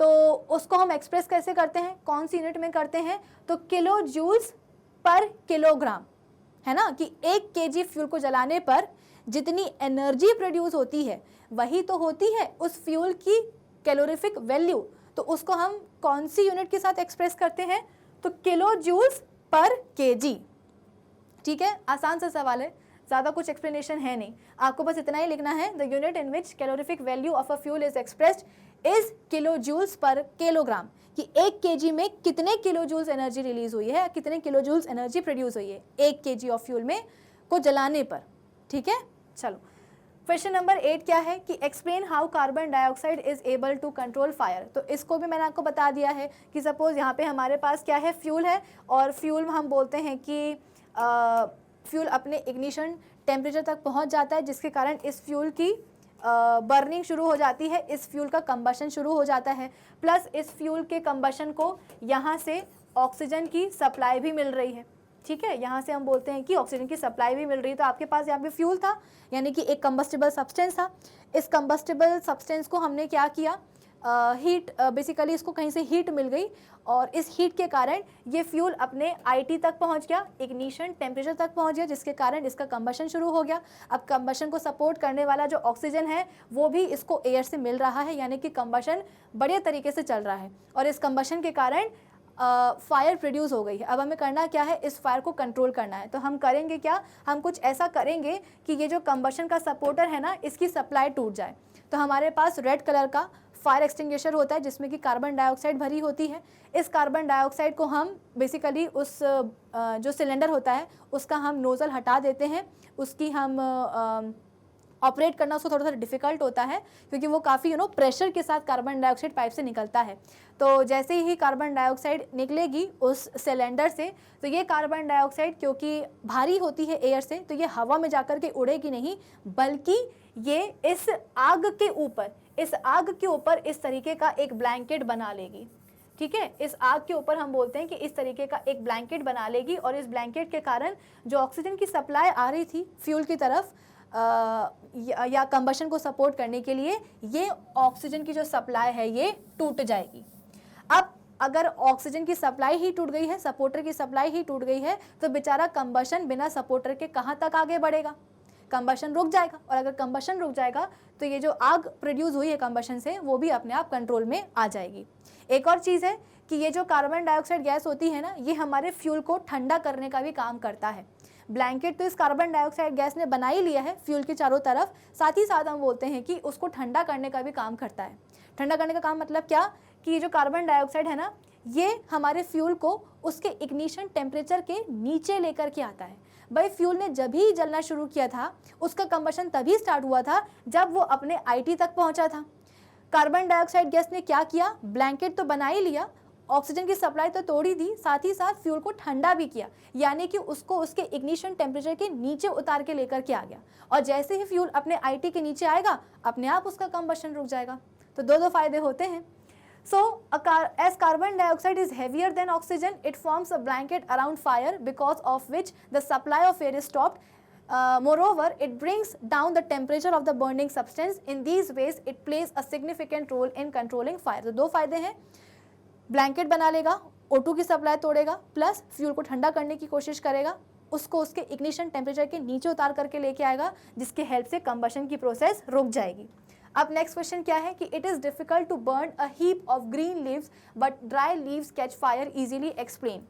तो उसको हम एक्सप्रेस कैसे करते हैं, कौन सी यूनिट में करते हैं? तो किलो जूल्स पर किलोग्राम, है ना, कि 1 केजी फ्यूल को जलाने पर जितनी एनर्जी प्रोड्यूस होती है वही तो होती है उस फ्यूल की कैलोरीफिक वैल्यू। तो उसको हम कौन सी यूनिट के साथ एक्सप्रेस करते हैं? तो किलो जूल्स पर केजी। ठीक है, आसान सा सवाल है, ज़्यादा कुछ एक्सप्लेनेशन है नहीं, आपको बस इतना ही लिखना है, the unit in which calorific value of a fuel is expressed is kilo joules per kilogram, कि 1 केजी में कितने किलो जूल्स एनर्जी रिलीज हुई है, कितने किलो जूल्स एनर्जी प्रोड्यूस हुई है 1 केजी ऑफ फ्यूल में को जलाने पर। ठीक है, चलो, क्वेश्चन नंबर 8 क्या है कि explain how carbon dioxide is able to control fire. तो इसको भी मैंने आपको बता दिया है कि सपोज यहाँ पे हमारे पास क्या है, फ्यूल है, और फ्यूल हम बोलते हैं कि फ्यूल अपने इग्निशन टेम्परेचर तक पहुँच जाता है, जिसके कारण इस फ्यूल की बर्निंग शुरू हो जाती है, इस फ्यूल का कंबशन शुरू हो जाता है, प्लस इस फ्यूल के कंबशन को यहाँ से ऑक्सीजन की सप्लाई भी मिल रही है। ठीक है, यहाँ से हम बोलते हैं कि ऑक्सीजन की सप्लाई भी मिल रही है। तो आपके पास यहाँ पे फ्यूल था, यानी कि एक कंबस्टिबल सब्सटेंस था, इस कंबस्टिबल सब्सटेंस को हमने क्या किया, हीट, बेसिकली इसको कहीं से हीट मिल गई, और इस हीट के कारण ये फ्यूल अपने आईटी तक पहुंच गया, इग्निशन टेम्परेचर तक पहुंच गया, जिसके कारण इसका कंबशन शुरू हो गया। अब कंबशन को सपोर्ट करने वाला जो ऑक्सीजन है वो भी इसको एयर से मिल रहा है, यानी कि कंबशन बढ़िया तरीके से चल रहा है, और इस कंबशन के कारण फायर प्रोड्यूस हो गई है। अब हमें करना क्या है, इस फायर को कंट्रोल करना है। तो हम करेंगे क्या, हम कुछ ऐसा करेंगे कि ये जो कंबशन का सपोर्टर है ना, इसकी सप्लाई टूट जाए। तो हमारे पास रेड कलर का फायर एक्सटिंग्विशर होता है जिसमें कि कार्बन डाइऑक्साइड भरी होती है। इस कार्बन डाइऑक्साइड को हम बेसिकली उस जो सिलेंडर होता है उसका हम नोज़ल हटा देते हैं, उसकी हम ऑपरेट करना उसको थोड़ा सा डिफ़िकल्ट होता है, क्योंकि वो काफ़ी प्रेशर के साथ कार्बन डाइऑक्साइड पाइप से निकलता है। तो जैसे ही कार्बन डाइऑक्साइड निकलेगी उस सिलेंडर से, तो ये कार्बन डाइऑक्साइड क्योंकि भारी होती है एयर से, तो ये हवा में जाकर के उड़ेगी नहीं, बल्कि ये इस आग के ऊपर इस तरीके का एक ब्लैंकेट बना लेगी। ठीक है, इस आग के ऊपर हम बोलते हैं कि इस तरीके का एक ब्लैंकेट बना लेगी, और इस ब्लैंकेट के कारण जो ऑक्सीजन की सप्लाई आ रही थी फ्यूल की तरफ या कंबशन को सपोर्ट करने के लिए, ये ऑक्सीजन की जो सप्लाई है ये टूट जाएगी। अब अगर ऑक्सीजन की सप्लाई ही टूट गई है, सपोर्टर की सप्लाई ही टूट गई है, तो बेचारा कंबशन बिना सपोर्टर के कहाँ तक आगे बढ़ेगा, कंबशन रुक जाएगा। और अगर कंबशन रुक जाएगा तो ये जो आग प्रोड्यूस हुई है कंबशन से वो भी अपने आप कंट्रोल में आ जाएगी। एक और चीज़ है कि ये जो कार्बन डाइऑक्साइड गैस होती है ना, ये हमारे फ्यूल को ठंडा करने का भी काम करता है। ब्लैंकेट तो इस कार्बन डाइऑक्साइड गैस ने बना ही लिया है फ्यूल के चारों तरफ, साथ ही साथ हम बोलते हैं कि उसको ठंडा करने का भी काम करता है। ठंडा करने का काम मतलब क्या, कि ये जो कार्बन डाइऑक्साइड है ना, ये हमारे फ्यूल को उसके इग्निशन टेम्परेचर के नीचे लेकर के आता है। भाई फ्यूल ने जब ही जलना शुरू किया था, उसका कंबशन तभी स्टार्ट हुआ था जब वो अपने आईटी तक पहुंचा था। कार्बन डाइऑक्साइड गैस ने क्या किया, ब्लैंकेट तो बना ही लिया, ऑक्सीजन की सप्लाई तो तोड़ ही दी, साथ ही साथ फ्यूल को ठंडा भी किया, यानी कि उसको उसके इग्निशन टेम्परेचर के नीचे उतार के लेकर के आ गया। और जैसे ही फ्यूल अपने आईटी के नीचे आएगा, अपने आप उसका कंबशन रुक जाएगा। तो दो फायदे होते हैं। So, as carbon dioxide is heavier than oxygen, it forms a blanket around fire, because of which the supply of air is stopped. Moreover, it brings down the temperature of the burning substance. In these ways, it plays a significant role in controlling fire. तो दो फायदे हैं, blanket बना लेगा, O2 की supply तोड़ेगा, plus fuel को ठंडा करने की कोशिश करेगा, उसको उसके इग्निशन टेम्परेचर के नीचे उतार करके लेके आएगा, जिसके हेल्प से कंबशन की प्रोसेस रुक जाएगी। अब नेक्स्ट क्वेश्चन क्या है कि it is difficult to burn a heap of green leaves but dry leaves catch fire easily, explain.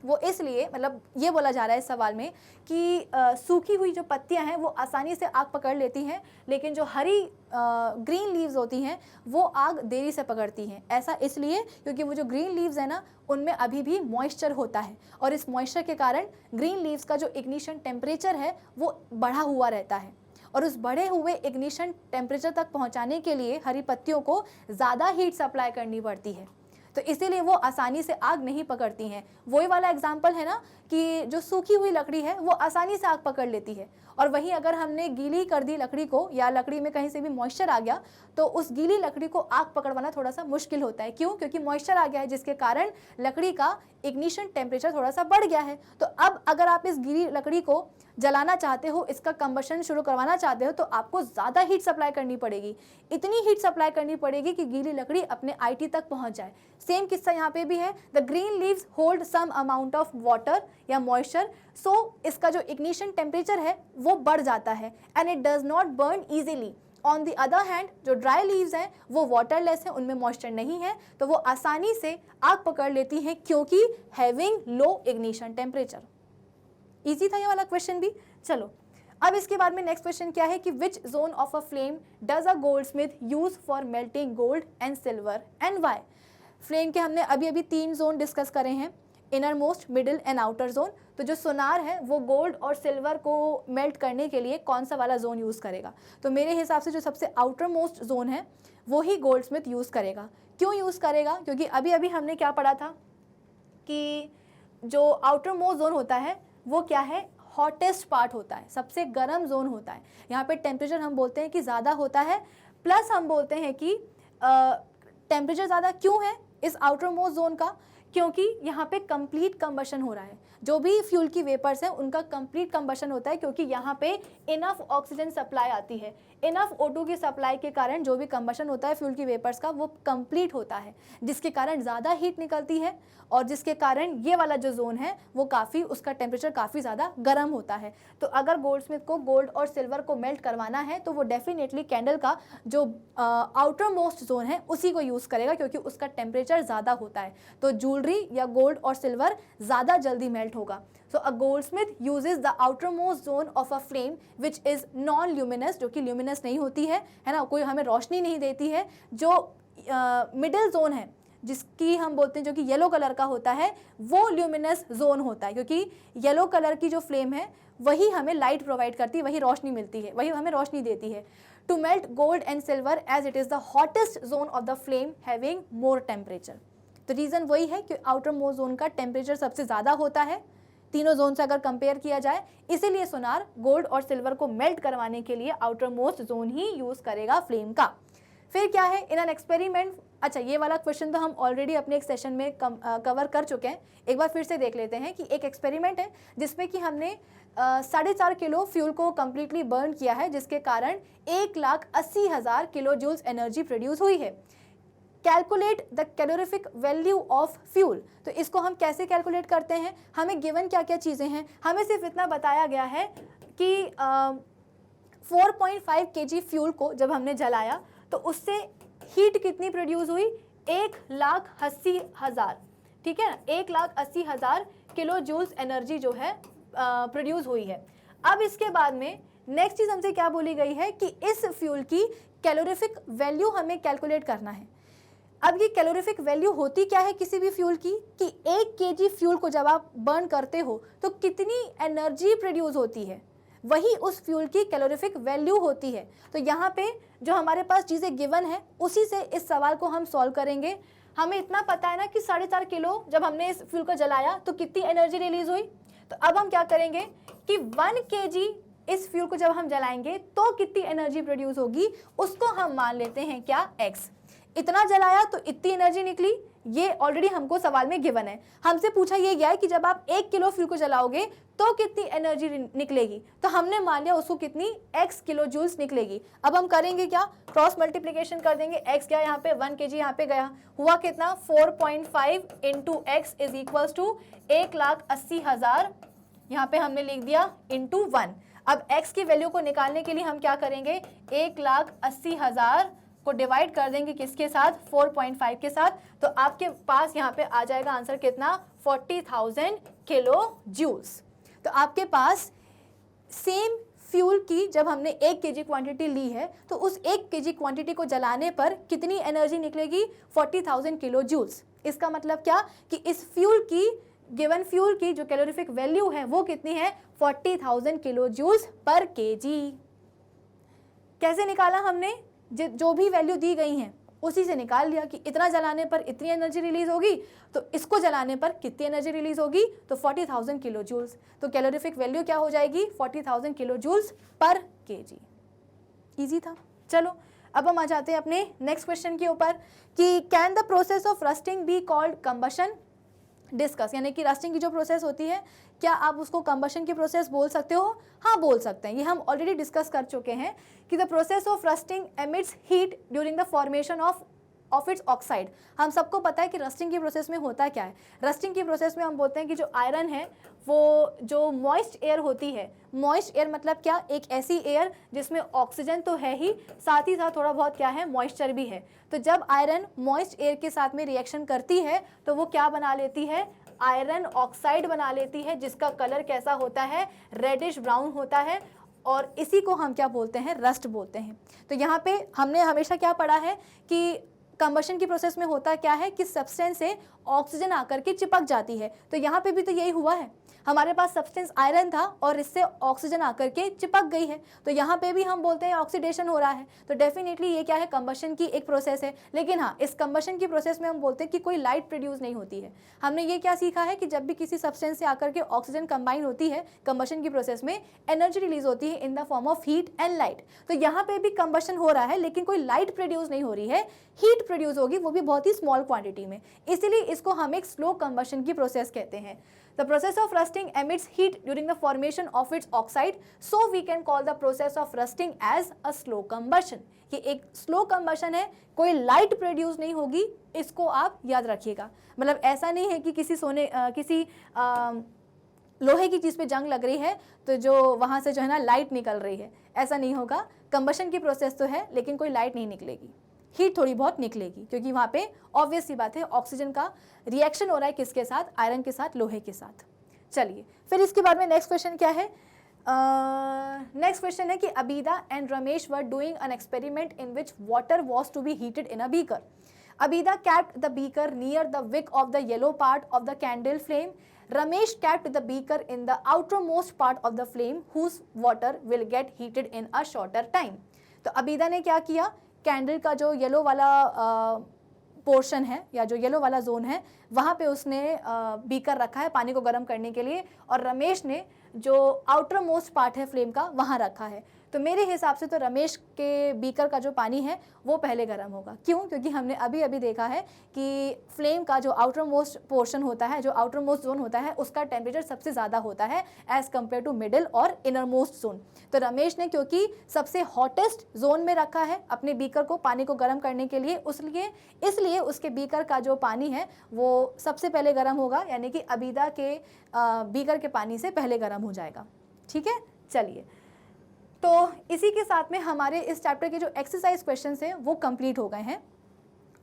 वो इसलिए, मतलब ये बोला जा रहा है इस सवाल में कि सूखी हुई जो पत्तियां हैं वो आसानी से आग पकड़ लेती हैं, लेकिन जो हरी ग्रीन लीव्स होती हैं वो आग देरी से पकड़ती हैं। ऐसा इसलिए क्योंकि वो जो ग्रीन लीव्स है ना, उनमें अभी भी मॉइस्चर होता है, और इस मॉइस्चर के कारण ग्रीन लीव्स का जो इग्निशन टेम्परेचर है वो बढ़ा हुआ रहता है, और उस बढ़े हुए इग्निशन टेम्परेचर तक पहुंचाने के लिए हरी पत्तियों को ज़्यादा हीट सप्लाई करनी पड़ती है, तो इसीलिए वो आसानी से आग नहीं पकड़ती हैं। वही वाला एग्जाम्पल है ना कि जो सूखी हुई लकड़ी है वो आसानी से आग पकड़ लेती है, और वहीं अगर हमने गीली कर दी लकड़ी को, या लकड़ी में कहीं से भी मॉइस्चर आ गया, तो उस गीली लकड़ी को आग पकड़वाना थोड़ा सा मुश्किल होता है। क्यों? क्योंकि मॉइस्चर आ गया है, जिसके कारण लकड़ी का इग्निशन टेम्परेचर थोड़ा सा बढ़ गया है। तो अब अगर आप इस गीली लकड़ी को जलाना चाहते हो, इसका कंबशन शुरू करवाना चाहते हो, तो आपको ज़्यादा हीट सप्लाई करनी पड़ेगी, इतनी हीट सप्लाई करनी पड़ेगी कि गीली लकड़ी अपने आईटी तक पहुंच जाए। सेम किस्सा यहाँ पे भी है, the green leaves hold some amount of water या मॉइस्चर, सो इसका जो इग्निशन टेम्परेचर है वो बढ़ जाता है, and it does not burn easily. On the other hand जो ड्राई लीव्स हैं वो वाटरलेस हैं, उनमें मॉइस्चर नहीं है, तो वो आसानी से आग पकड़ लेती हैं, क्योंकि having low ignition temperature. Easy था ये वाला क्वेश्चन भी। चलो अब इसके बाद में नेक्स्ट क्वेश्चन क्या है कि which zone of a flame does a goldsmith use for melting gold and silver and why. Flame के हमने अभी अभी 3 जोन डिस्कस करे हैं, innermost, middle and outer zone. तो जो सोनार है वो गोल्ड और सिल्वर को मेल्ट करने के लिए कौन सा वाला जोन यूज़ करेगा? तो मेरे हिसाब से जो सबसे आउटर मोस्ट जोन है वो ही गोल्ड स्मिथ यूज़ करेगा। क्यों यूज़ करेगा? क्योंकि अभी अभी हमने क्या पढ़ा था कि जो आउटर मोस्ट जोन होता है वो क्या है, हॉटेस्ट पार्ट होता है, सबसे गर्म जोन होता है। यहाँ पे टेम्परेचर हम बोलते हैं कि ज़्यादा होता है, प्लस हम बोलते हैं कि टेम्परेचर ज़्यादा क्यों है इस आउटर मोस्ट जोन का? क्योंकि यहाँ पे कंप्लीट कंबशन हो रहा है, जो भी फ्यूल की वेपर्स हैं उनका कंप्लीट कंबशन होता है, क्योंकि यहाँ पे इनफ ऑक्सीजन सप्लाई आती है, इनफ O2 की सप्लाई के कारण जो भी कंबशन होता है फ्यूल की वेपर्स का वो कंप्लीट होता है, जिसके कारण ज़्यादा हीट निकलती है, और जिसके कारण ये वाला जो जोन है वो काफ़ी, उसका टेम्परेचर काफ़ी ज़्यादा गर्म होता है। तो अगर गोल्ड स्मिथ को गोल्ड और सिल्वर को मेल्ट करवाना है तो वो डेफिनेटली कैंडल का जो आउटर मोस्ट जोन है उसी को यूज़ करेगा, क्योंकि उसका टेम्परेचर ज़्यादा होता है, तो ज्वेलरी या गोल्ड और सिल्वर ज़्यादा जल्दी मेल्ट होगा। So a goldsmith uses the outermost zone of a flame which is non-luminous, जो कि luminous नहीं होती है ना, कोई हमें रोशनी नहीं देती है। जो मिडिल जोन है जिसकी हम बोलते हैं, जो कि येलो कलर का होता है, वो ल्यूमिनस जोन होता है, क्योंकि येलो कलर की जो फ्लेम है वही हमें लाइट प्रोवाइड करती है, वही रोशनी मिलती है, वही हमें रोशनी देती है। To melt gold and silver as it is the hottest zone of the flame having more temperature. तो रीज़न वही है कि आउटर मोस्ट जोन का टेम्परेचर सबसे ज़्यादा होता है तीनों जोन से अगर कंपेयर किया जाए, इसीलिए सोनार गोल्ड और सिल्वर को मेल्ट करवाने के लिए आउटर मोस्ट जोन ही यूज़ करेगा फ्लेम का। फिर क्या है इन एन एक्सपेरिमेंट। अच्छा, ये वाला क्वेश्चन तो हम ऑलरेडी अपने एक सेशन में कवर कर चुके हैं, एक बार फिर से देख लेते हैं कि एक एक्सपेरिमेंट है जिसमें कि हमने 4.5 किलो फ्यूल को कम्प्लीटली बर्न किया है, जिसके कारण 1,80,000 किलो जूल्स एनर्जी प्रोड्यूस हुई है। Calculate the calorific value of fuel. तो इसको हम कैसे कैलकुलेट करते हैं? हमें गिवन क्या क्या चीज़ें हैं, हमें सिर्फ इतना बताया गया है कि 4.5 kg फ्यूल को जब हमने जलाया तो उससे हीट कितनी प्रोड्यूस हुई, 1,80,000, ठीक है ना, 1,80,000 किलो जूल्स एनर्जी जो है प्रोड्यूस हुई है। अब इसके बाद में नेक्स्ट चीज़ हमसे क्या बोली गई है कि इस फ्यूल की कैलोरीफिक वैल्यू हमें कैलकुलेट करना है। अब ये कैलोरीफिक वैल्यू होती क्या है किसी भी फ्यूल की, कि 1 केजी फ्यूल को जब आप बर्न करते हो तो कितनी एनर्जी प्रोड्यूस होती है, वही उस फ्यूल की कैलोरीफिक वैल्यू होती है। तो यहाँ पे जो हमारे पास चीज़ें गिवन है उसी से इस सवाल को हम सॉल्व करेंगे। हमें इतना पता है ना कि 4.5 किलो जब हमने इस फ्यूल को जलाया तो कितनी एनर्जी रिलीज हुई। तो अब हम क्या करेंगे कि 1 केजी इस फ्यूल को जब हम जलाएंगे तो कितनी एनर्जी प्रोड्यूस होगी, उसको हम मान लेते हैं क्या, x। इतना जलाया तो इतनी एनर्जी निकली, ये ऑलरेडी हमको सवाल में गिवन है। हमसे पूछा ये गया है कि जब आप 1 किलो फ्यूल को जलाओगे तो कितनी एनर्जी निकलेगी, तो हमने मान लिया उसको कितनी x किलो जूल्स निकलेगी। अब हम करेंगे क्या, क्रॉस मल्टीप्लिकेशन कर देंगे, x गया यहाँ पे, 1 kg यहाँ पे गया, हुआ कितना 4.5 into X is equals to 1,80,000, यहाँ पे हमने लिख दिया इंटू 1। अब x की वैल्यू को निकालने के लिए हम क्या करेंगे, 1,80,000 को डिवाइड कर देंगे किसके साथ, 4.5 के साथ, तो आपके पास यहाँ पे आ जाएगा आंसर कितना, 40,000 किलो जूल्स। तो आपके पास सेम फ्यूल की जब हमने 1 केजी क्वांटिटी ली है तो उस 1 केजी क्वांटिटी को जलाने पर कितनी एनर्जी निकलेगी, 40,000 किलो जूल्स। इसका मतलब क्या कि इस फ्यूल की, गिवन फ्यूल की जो कैलोरीफिक वैल्यू है वो कितनी है, 40,000 किलो जूल्स पर केजी। कैसे निकाला हमने, जो भी वैल्यू दी गई हैं उसी से निकाल लिया कि इतना जलाने पर इतनी एनर्जी रिलीज होगी, तो इसको जलाने पर कितनी एनर्जी रिलीज होगी, तो 40,000 किलो जूल्स। तो कैलोरीफिक वैल्यू क्या हो जाएगी, 40,000 kilo joules per KG. Easy था। चलो अब हम आ जाते हैं अपने नेक्स्ट क्वेश्चन के ऊपर कि can the process of rusting be called combustion. Discuss, यानी कि रस्टिंग की जो प्रोसेस होती है क्या आप उसको कंबशन की प्रोसेस बोल सकते हो, हाँ बोल सकते हैं। ये हम ऑलरेडी डिस्कस कर चुके हैं कि the process of rusting emits heat during the formation of its oxide. हम सबको पता है कि रस्टिंग की प्रोसेस में होता क्या है। रस्टिंग की प्रोसेस में हम बोलते हैं कि जो आयरन है वो जो मॉइस्ट एयर होती है, मॉइस्ट एयर मतलब क्या, एक ऐसी एयर जिसमें ऑक्सीजन तो है ही, साथ ही साथ थोड़ा बहुत क्या है, मॉइस्चर भी है। तो जब आयरन मॉइस्ट एयर के साथ में रिएक्शन करती है तो वो क्या बना लेती है, आयरन ऑक्साइड बना लेती है, जिसका कलर कैसा होता है, रेडिश ब्राउन होता है, और इसी को हम क्या बोलते हैं, रस्ट बोलते हैं। तो यहाँ पे हमने हमेशा क्या पढ़ा है कि कंबशन की प्रोसेस में होता क्या है कि सब्सटेंस से ऑक्सीजन आकर के चिपक जाती है। तो यहाँ पे भी तो यही हुआ है, हमारे पास सब्सटेंस आयरन था और इससे ऑक्सीजन आकर के चिपक गई है, तो यहाँ पे भी हम बोलते हैं ऑक्सीडेशन हो रहा है। तो डेफिनेटली ये क्या है, कंबशन की एक प्रोसेस है। लेकिन हाँ, इस कंबशन की प्रोसेस में हम बोलते हैं कि कोई लाइट प्रोड्यूस नहीं होती है। हमने ये क्या सीखा है कि जब भी किसी सब्सटेंस से आकर के ऑक्सीजन कंबाइन होती है कंबशन की प्रोसेस में, एनर्जी रिलीज होती है इन the form of heat and light. तो यहाँ पे भी कंबशन हो रहा है लेकिन कोई लाइट प्रोड्यूस नहीं हो रही है, हीट प्रोड्यूस होगी, वो भी बहुत ही स्मॉल क्वांटिटी में, इसीलिए इसको हम एक स्लो कंबशन की प्रोसेस कहते हैं। The process of rusting emits heat during the formation of its oxide, so we can call the process of rusting as a slow combustion. ये एक स्लो कंबशन है, कोई लाइट प्रोड्यूस नहीं होगी, इसको आप याद रखिएगा। मतलब ऐसा नहीं है कि किसी लोहे की चीज़ पे जंग लग रही है तो जो वहाँ से जो है ना लाइट निकल रही है, ऐसा नहीं होगा। कंबशन की प्रोसेस तो है लेकिन कोई लाइट नहीं निकलेगी, हीट थोड़ी बहुत निकलेगी, क्योंकि वहाँ पे ऑब्वियस सी बात है ऑक्सीजन का रिएक्शन हो रहा है किसके साथ, आयरन के साथ, लोहे के साथ। चलिए फिर इसके बाद में नेक्स्ट क्वेश्चन क्या है, नेक्स्ट क्वेश्चन है कि Abida and Ramesh were doing an experiment in which water was to be heated in a beaker. Abida kept the beaker near the wick of the yellow part of the candle flame. Ramesh kept the beaker in the outermost part of the flame whose water will get heated in a shorter time. तो अबीदा ने क्या किया, candle का जो yellow वाला portion है या जो येलो वाला जोन है वहाँ पे उसने बीकर रखा है पानी को गर्म करने के लिए, और रमेश ने जो आउटर मोस्ट पार्ट है फ्लेम का वहाँ रखा है। तो मेरे हिसाब से तो रमेश के बीकर का जो पानी है वो पहले गर्म होगा। क्यों? क्योंकि हमने अभी अभी देखा है कि फ्लेम का जो आउटर मोस्ट पोर्शन होता है, जो आउटर मोस्ट जोन होता है, उसका टेम्परेचर सबसे ज़्यादा होता है एज़ कम्पेयर टू मिडिल और इनर मोस्ट जोन। तो रमेश ने क्योंकि सबसे हॉटेस्ट जोन में रखा है अपने बीकर को पानी को गर्म करने के लिए, इसलिए उसके बीकर का जो पानी है वो सबसे पहले गर्म होगा, यानी कि अबीदा के बीकर के पानी से पहले गर्म हो जाएगा। ठीक है, चलिए तो इसी के साथ में हमारे इस चैप्टर के जो एक्सरसाइज क्वेश्चंस हैं वो कंप्लीट हो गए हैं।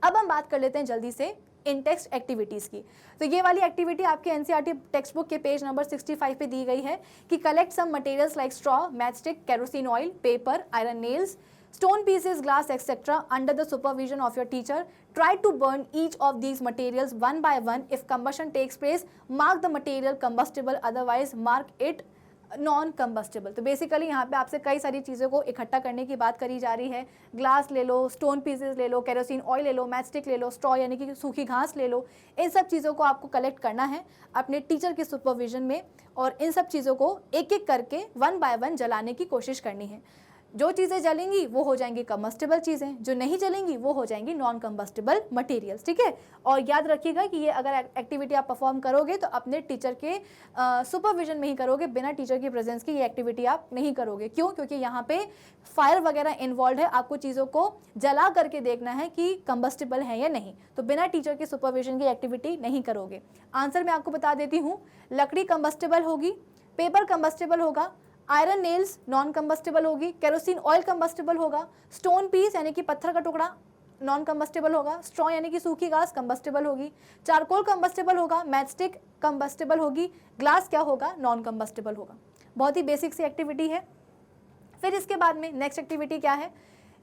अब हम बात कर लेते हैं जल्दी से इन टेक्स्ट एक्टिविटीज़ की। तो ये वाली एक्टिविटी आपके एनसीईआरटी टेक्स्ट बुक के पेज नंबर 65 पे दी गई है कि collect some materials like straw, matchstick, kerosene oil, paper, iron nails, Stone pieces, glass, etc. under the supervision of your teacher. Try to burn each of these materials one by one. If combustion takes place, mark the material combustible, otherwise mark it non combustible. तो basically यहाँ पे आपसे कई सारी चीज़ों को इकट्ठा करने की बात करी जा रही है। ग्लास ले लो, स्टोन पीसेस ले लो, केरोसिन ऑयल ले लो, मैच स्टिक ले लो, स्ट्रॉ यानी कि सूखी घास ले लो। इन सब चीज़ों को आपको कलेक्ट करना है अपने टीचर के सुपरविजन में और इन सब चीज़ों को एक एक करके वन बाय वन जलाने की कोशिश करनी है। जो चीज़ें जलेंगी वो हो जाएंगी कंबस्टेबल चीज़ें, जो नहीं जलेंगी वो हो जाएंगी नॉन कंबस्टेबल मटेरियल्स, ठीक है। और याद रखिएगा कि ये अगर एक्टिविटी आप परफॉर्म करोगे तो अपने टीचर के सुपरविजन में ही करोगे, बिना टीचर की प्रेजेंस की ये एक्टिविटी आप नहीं करोगे। क्यों? क्योंकि यहाँ पे फायर वगैरह इन्वॉल्व है, आपको चीज़ों को जला करके देखना है कि कंबस्टेबल है या नहीं, तो बिना टीचर के सुपरविजन की एक्टिविटी नहीं करोगे। आंसर मैं आपको बता देती हूँ, लकड़ी कंबस्टेबल होगी, पेपर कंबस्टेबल होगा, आयरन नेल्स नॉन कंबस्टेबल होगी, केरोसिन ऑयल कंबस्टेबल होगा, स्टोन पीस यानी कि पत्थर का टुकड़ा नॉन कंबस्टेबल होगा, स्ट्रॉ यानी कि सूखी घास कंबस्टेबल होगी, चारकोल कंबस्टेबल होगा, मैच स्टिक कंबस्टेबल होगी, ग्लास क्या होगा? नॉन कंबस्टेबल होगा। बहुत ही बेसिक सी एक्टिविटी है। फिर इसके बाद में नेक्स्ट एक्टिविटी क्या है,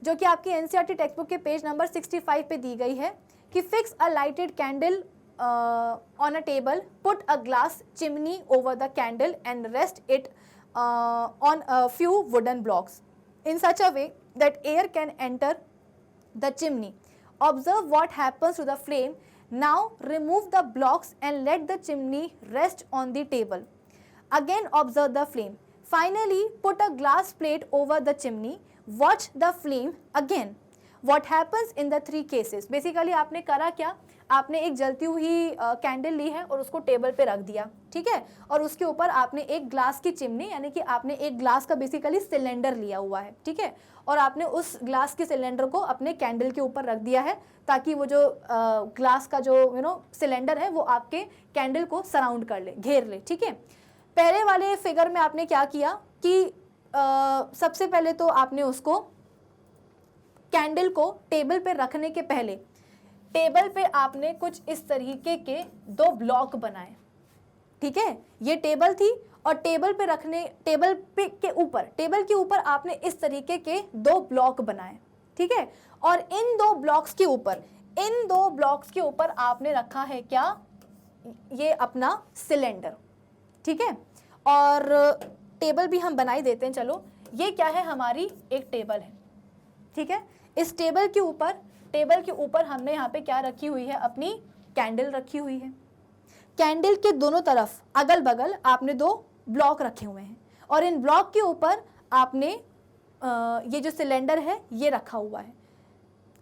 जो कि आपकी एनसीईआरटी टेक्स्ट बुक के पेज नंबर 65 पे दी गई है कि fix a lighted candle on a table, put a glass chimney over the candle and rest it on a few wooden blocks in such a way that air can enter the chimney. Observe what happens to the flame. Now remove the blocks and let the chimney rest on the table. Again observe the flame. Finally put a glass plate over the chimney. Watch the flame again. What happens in the three cases? Basically आपने करा क्या, आपने एक जलती हुई candle ली है और उसको टेबल पे रख दिया, ठीक है, और उसके ऊपर आपने एक ग्लास की चिमनी यानी कि आपने एक ग्लास का बेसिकली सिलेंडर लिया हुआ है, ठीक है, और आपने उस ग्लास के सिलेंडर को अपने कैंडल के ऊपर रख दिया है ताकि वो जो ग्लास का जो सिलेंडर है वो आपके कैंडल को सराउंड कर ले, घेर ले, ठीक है। पहले वाले फिगर में आपने क्या किया कि सबसे पहले तो आपने उसको कैंडल को टेबल पे रखने के पहले टेबल पे आपने कुछ इस तरीके के दो ब्लॉक बनाए, ठीक है, ये टेबल थी और टेबल के ऊपर आपने इस तरीके के दो ब्लॉक बनाए, ठीक है, और इन दो ब्लॉक्स के ऊपर आपने रखा है क्या, ये अपना सिलेंडर, ठीक है। और टेबल भी हम बनाई देते हैं, चलो ये क्या है, हमारी एक टेबल है, ठीक है। इस टेबल के ऊपर हमने यहाँ पे क्या रखी हुई है, अपनी कैंडल रखी हुई है। कैंडल के दोनों तरफ अगल बगल आपने दो ब्लॉक रखे हुए हैं और इन ब्लॉक के ऊपर आपने ये जो सिलेंडर है ये रखा हुआ है।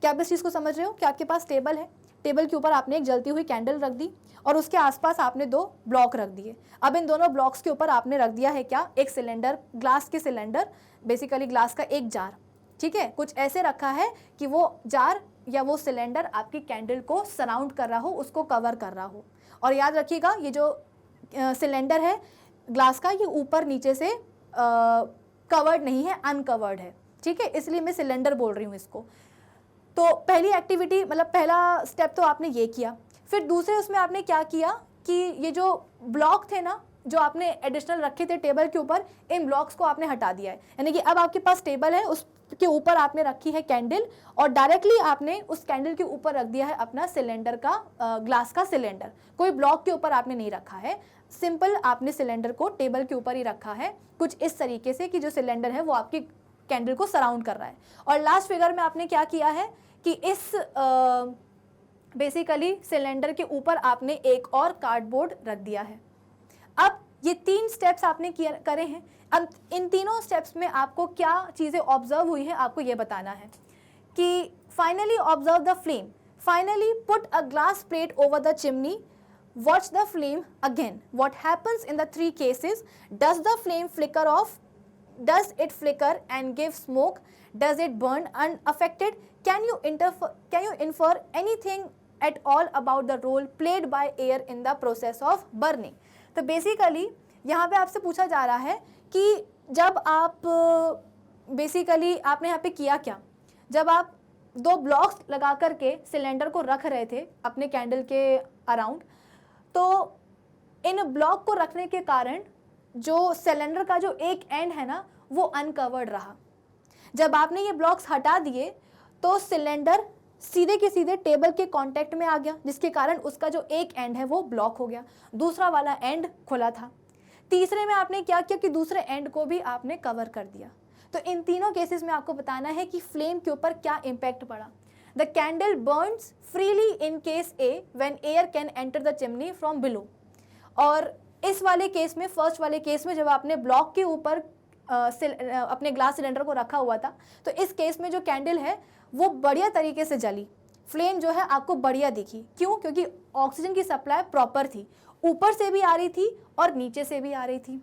क्या आप इस चीज़ को समझ रहे हो कि आपके पास टेबल है, टेबल के ऊपर आपने एक जलती हुई कैंडल रख दी और उसके आसपास आपने दो ब्लॉक रख दिए। अब इन दोनों ब्लॉक्स के ऊपर आपने रख दिया है क्या, एक सिलेंडर, ग्लास के सिलेंडर, बेसिकली ग्लास का एक जार, ठीक है, कुछ ऐसे रखा है कि वो जार या वो सिलेंडर आपकी कैंडल को सराउंड कर रहा हो, उसको कवर कर रहा हो। और याद रखिएगा ये जो सिलेंडर है ग्लास का, ये ऊपर नीचे से कवर्ड नहीं है, अनकवर्ड है, ठीक है, इसलिए मैं सिलेंडर बोल रही हूँ इसको। तो पहली एक्टिविटी मतलब पहला स्टेप तो आपने ये किया। फिर दूसरे उसमें आपने क्या किया कि ये जो ब्लॉक थे ना, जो आपने एडिशनल रखे थे टेबल के ऊपर, इन ब्लॉक्स को आपने हटा दिया है, यानी कि अब आपके पास टेबल है, उसके ऊपर आपने रखी है कैंडल और डायरेक्टली आपने उस कैंडल के ऊपर रख दिया है अपना सिलेंडर का, ग्लास का सिलेंडर। कोई ब्लॉक के ऊपर आपने नहीं रखा है, सिंपल आपने सिलेंडर को टेबल के ऊपर ही रखा है, कुछ इस तरीके से कि जो सिलेंडर है वो आपकी कैंडल को सराउंड कर रहा है। और लास्ट फिगर में आपने क्या किया है कि इस बेसिकली सिलेंडर के ऊपर आपने एक और कार्डबोर्ड रख दिया है। अब ये तीन स्टेप्स आपने करे हैं। अब इन तीनों स्टेप्स में आपको क्या चीज़ें ऑब्जर्व हुई है आपको ये बताना है कि finally observe the flame, finally put a glass plate over the chimney, watch the flame again, what happens in the three cases, does the flame flicker off, does it flicker and give smoke, does it burn unaffected, can you infer anything at all about the role played by air in the process of burning। तो basically यहाँ पे आपसे पूछा जा रहा है कि जब आप बेसिकली आपने यहाँ पे किया क्या, जब आप दो ब्लॉक्स लगा करके सिलेंडर को रख रहे थे अपने कैंडल के अराउंड, तो इन ब्लॉक को रखने के कारण जो सिलेंडर का जो एक एंड है ना वो अनकवर्ड रहा, जब आपने ये ब्लॉक्स हटा दिए तो सिलेंडर सीधे के सीधे टेबल के कांटेक्ट में आ गया, जिसके कारण उसका जो एक एंड है वो ब्लॉक हो गया, दूसरा वाला एंड खुला था। तीसरे में आपने क्या किया कि दूसरे एंड को भी आपने कवर कर दिया। तो इन तीनों केसेस में आपको बताना है कि फ्लेम के ऊपर क्या इम्पैक्ट पड़ा। The candle Burns freely in case A when air can enter the chimney from below. और इस वाले केस में, फर्स्ट वाले केस में, जब आपने ब्लॉक के ऊपर अपने ग्लास सिलेंडर को रखा हुआ था, तो इस केस में जो कैंडल है वो बढ़िया तरीके से जली, फ्लेम जो है आपको बढ़िया दिखी। क्यों? क्योंकि ऑक्सीजन की सप्लाई प्रॉपर थी, ऊपर से भी आ रही थी और नीचे से भी आ रही थी।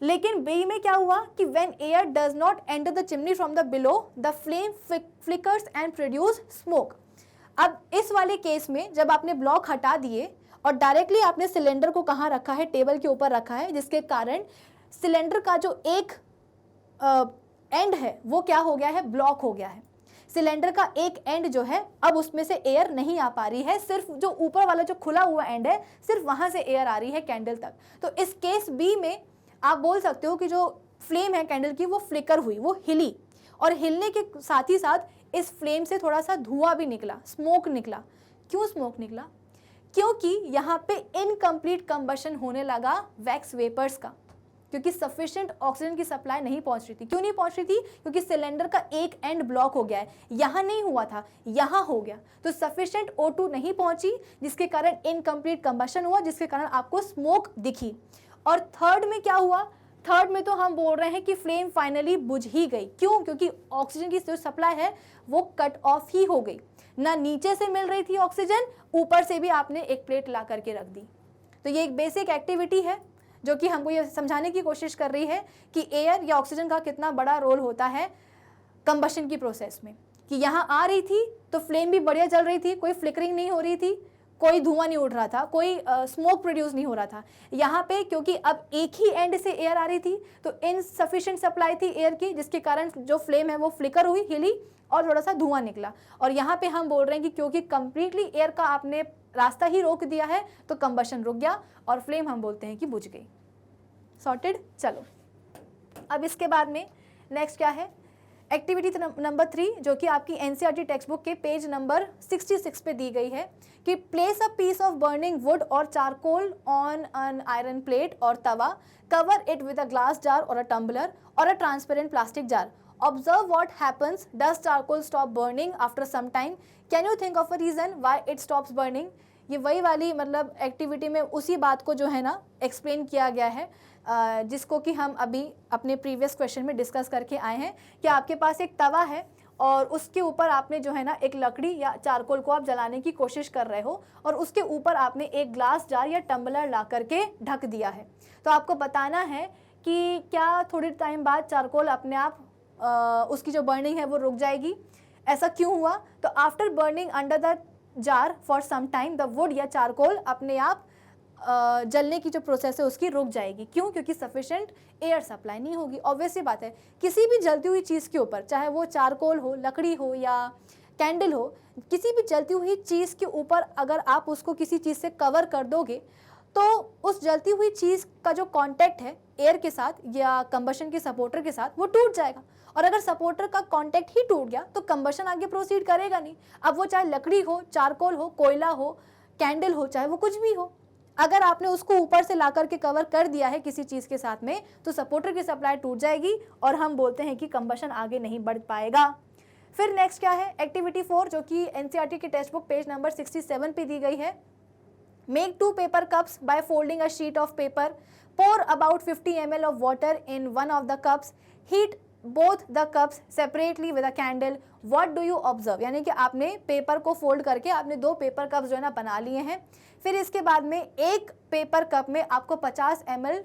लेकिन बी में क्या हुआ कि when air does not enter the chimney from the below the flame flickers and produce smoke. अब इस वाले केस में जब आपने ब्लॉक हटा दिए और डायरेक्टली आपने सिलेंडर को कहाँ रखा है, टेबल के ऊपर रखा है, जिसके कारण सिलेंडर का जो एक एंड है वो क्या हो गया है, ब्लॉक हो गया है। सिलेंडर का एक एंड जो है अब उसमें से एयर नहीं आ पा रही है, सिर्फ जो ऊपर वाला जो खुला हुआ एंड है सिर्फ वहां से एयर आ रही है कैंडल तक। तो इस केस बी में आप बोल सकते हो कि जो फ्लेम है कैंडल की वो फ्लिकर हुई, वो हिली, और हिलने के साथ ही साथ इस फ्लेम से थोड़ा सा धुआं भी निकला, स्मोक निकला। क्यों स्मोक निकला? क्योंकि यहाँ पे इनकम्प्लीट कंबशन होने लगा वैक्स वेपर्स का, क्योंकि सफिशिएंट ऑक्सीजन की सप्लाई नहीं पहुंच रही थी। क्यों नहीं पहुंच रही थी? क्योंकि सिलेंडर का एक एंड ब्लॉक हो गया है, यहाँ नहीं हुआ था, यहाँ हो गया, तो सफिशिएंट O2 नहीं पहुंची, जिसके कारण इनकम्प्लीट कंबशन हुआ, जिसके कारण आपको स्मोक दिखी। और थर्ड में क्या हुआ? थर्ड में तो हम बोल रहे हैं कि फ्लेम फाइनली बुझ ही गई। क्यों? क्योंकि ऑक्सीजन की जो सप्लाई है वो कट ऑफ ही हो गई, ना नीचे से मिल रही थी ऑक्सीजन, ऊपर से भी आपने एक प्लेट ला करके रख दी। तो ये एक बेसिक एक्टिविटी है जो कि हमको ये समझाने की कोशिश कर रही है कि एयर या ऑक्सीजन का कितना बड़ा रोल होता है कंबशन की प्रोसेस में। कि यहाँ आ रही थी तो फ्लेम भी बढ़िया जल रही थी, कोई फ्लिकरिंग नहीं हो रही थी, कोई धुआं नहीं उड़ रहा था, कोई स्मोक प्रोड्यूस नहीं हो रहा था। यहाँ पे क्योंकि अब एक ही एंड से एयर आ रही थी तो इनसफिशिएंट सप्लाई थी एयर की, जिसके कारण जो फ्लेम है वो फ्लिकर हुई, हिली और थोड़ा सा धुआं निकला। और यहाँ पे हम बोल रहे हैं कि क्योंकि कंप्लीटली एयर का आपने रास्ता ही रोक दिया है तो कंबशन रुक गया और फ्लेम हम बोलते हैं कि बुझ गई। सॉर्टेड। चलो अब इसके बाद में नेक्स्ट क्या है, एक्टिविटी नंबर 3, जो कि आपकी एनसीईआरटी टेक्स्ट बुक के पेज नंबर 66 पे दी गई है कि place a piece of burning wood और charcoal on an iron plate और tawa, cover it with a glass jar और अ टम्बलर और a transparent plastic jar, observe what happens, does charcoal stop burning after some time, can you think of a reason why it stops burning. ये वही वाली मतलब activity में उसी बात को जो है ना एक्सप्लेन किया गया है जिसको कि हम अभी अपने प्रीवियस क्वेश्चन में डिस्कस करके आए हैं कि आपके पास एक तवा है और उसके ऊपर आपने जो है ना एक लकड़ी या चारकोल को आप जलाने की कोशिश कर रहे हो और उसके ऊपर आपने एक ग्लास जार या टम्बलर ला करके ढक दिया है। तो आपको बताना है कि क्या थोड़ी टाइम बाद चारकोल अपने आप उसकी जो बर्निंग है वो रुक जाएगी। ऐसा क्यों हुआ? तो after burning under the jar for some time the wood या चारकोल अपने आप जलने की जो प्रोसेस है उसकी रुक जाएगी। क्यों? क्योंकि सफिशिएंट एयर सप्लाई नहीं होगी। ऑब्वियस सी बात है, किसी भी जलती हुई चीज़ के ऊपर, चाहे वो चारकोल हो, लकड़ी हो या कैंडल हो, किसी भी जलती हुई चीज़ के ऊपर अगर आप उसको किसी चीज़ से कवर कर दोगे तो उस जलती हुई चीज़ का जो कांटेक्ट है एयर के साथ या कंबशन के सपोर्टर के साथ वो टूट जाएगा। और अगर सपोर्टर का कांटेक्ट ही टूट गया तो कंबशन आगे प्रोसीड करेगा नहीं। अब वो चाहे लकड़ी हो, चारकोल हो, कोयला हो, कैंडल हो, चाहे वो कुछ भी हो, अगर आपने उसको ऊपर से ला करके कवर कर दिया है किसी चीज़ के साथ में तो सपोर्टर की सप्लाई टूट जाएगी और हम बोलते हैं कि कंबशन आगे नहीं बढ़ पाएगा। फिर नेक्स्ट क्या है, एक्टिविटी 4, जो कि एनसीईआरटी की टेक्स्ट बुक पेज नंबर 67 पे दी गई है। Make 2 paper cups by folding a sheet of paper, pour about 50 ml of water in one of the cups, heat both the cups separately with a candle, what do you observe। यानी कि आपने paper को fold करके आपने 2 paper cups जो है ना बना लिए हैं। फिर इसके बाद में एक पेपर कप में आपको 50 ml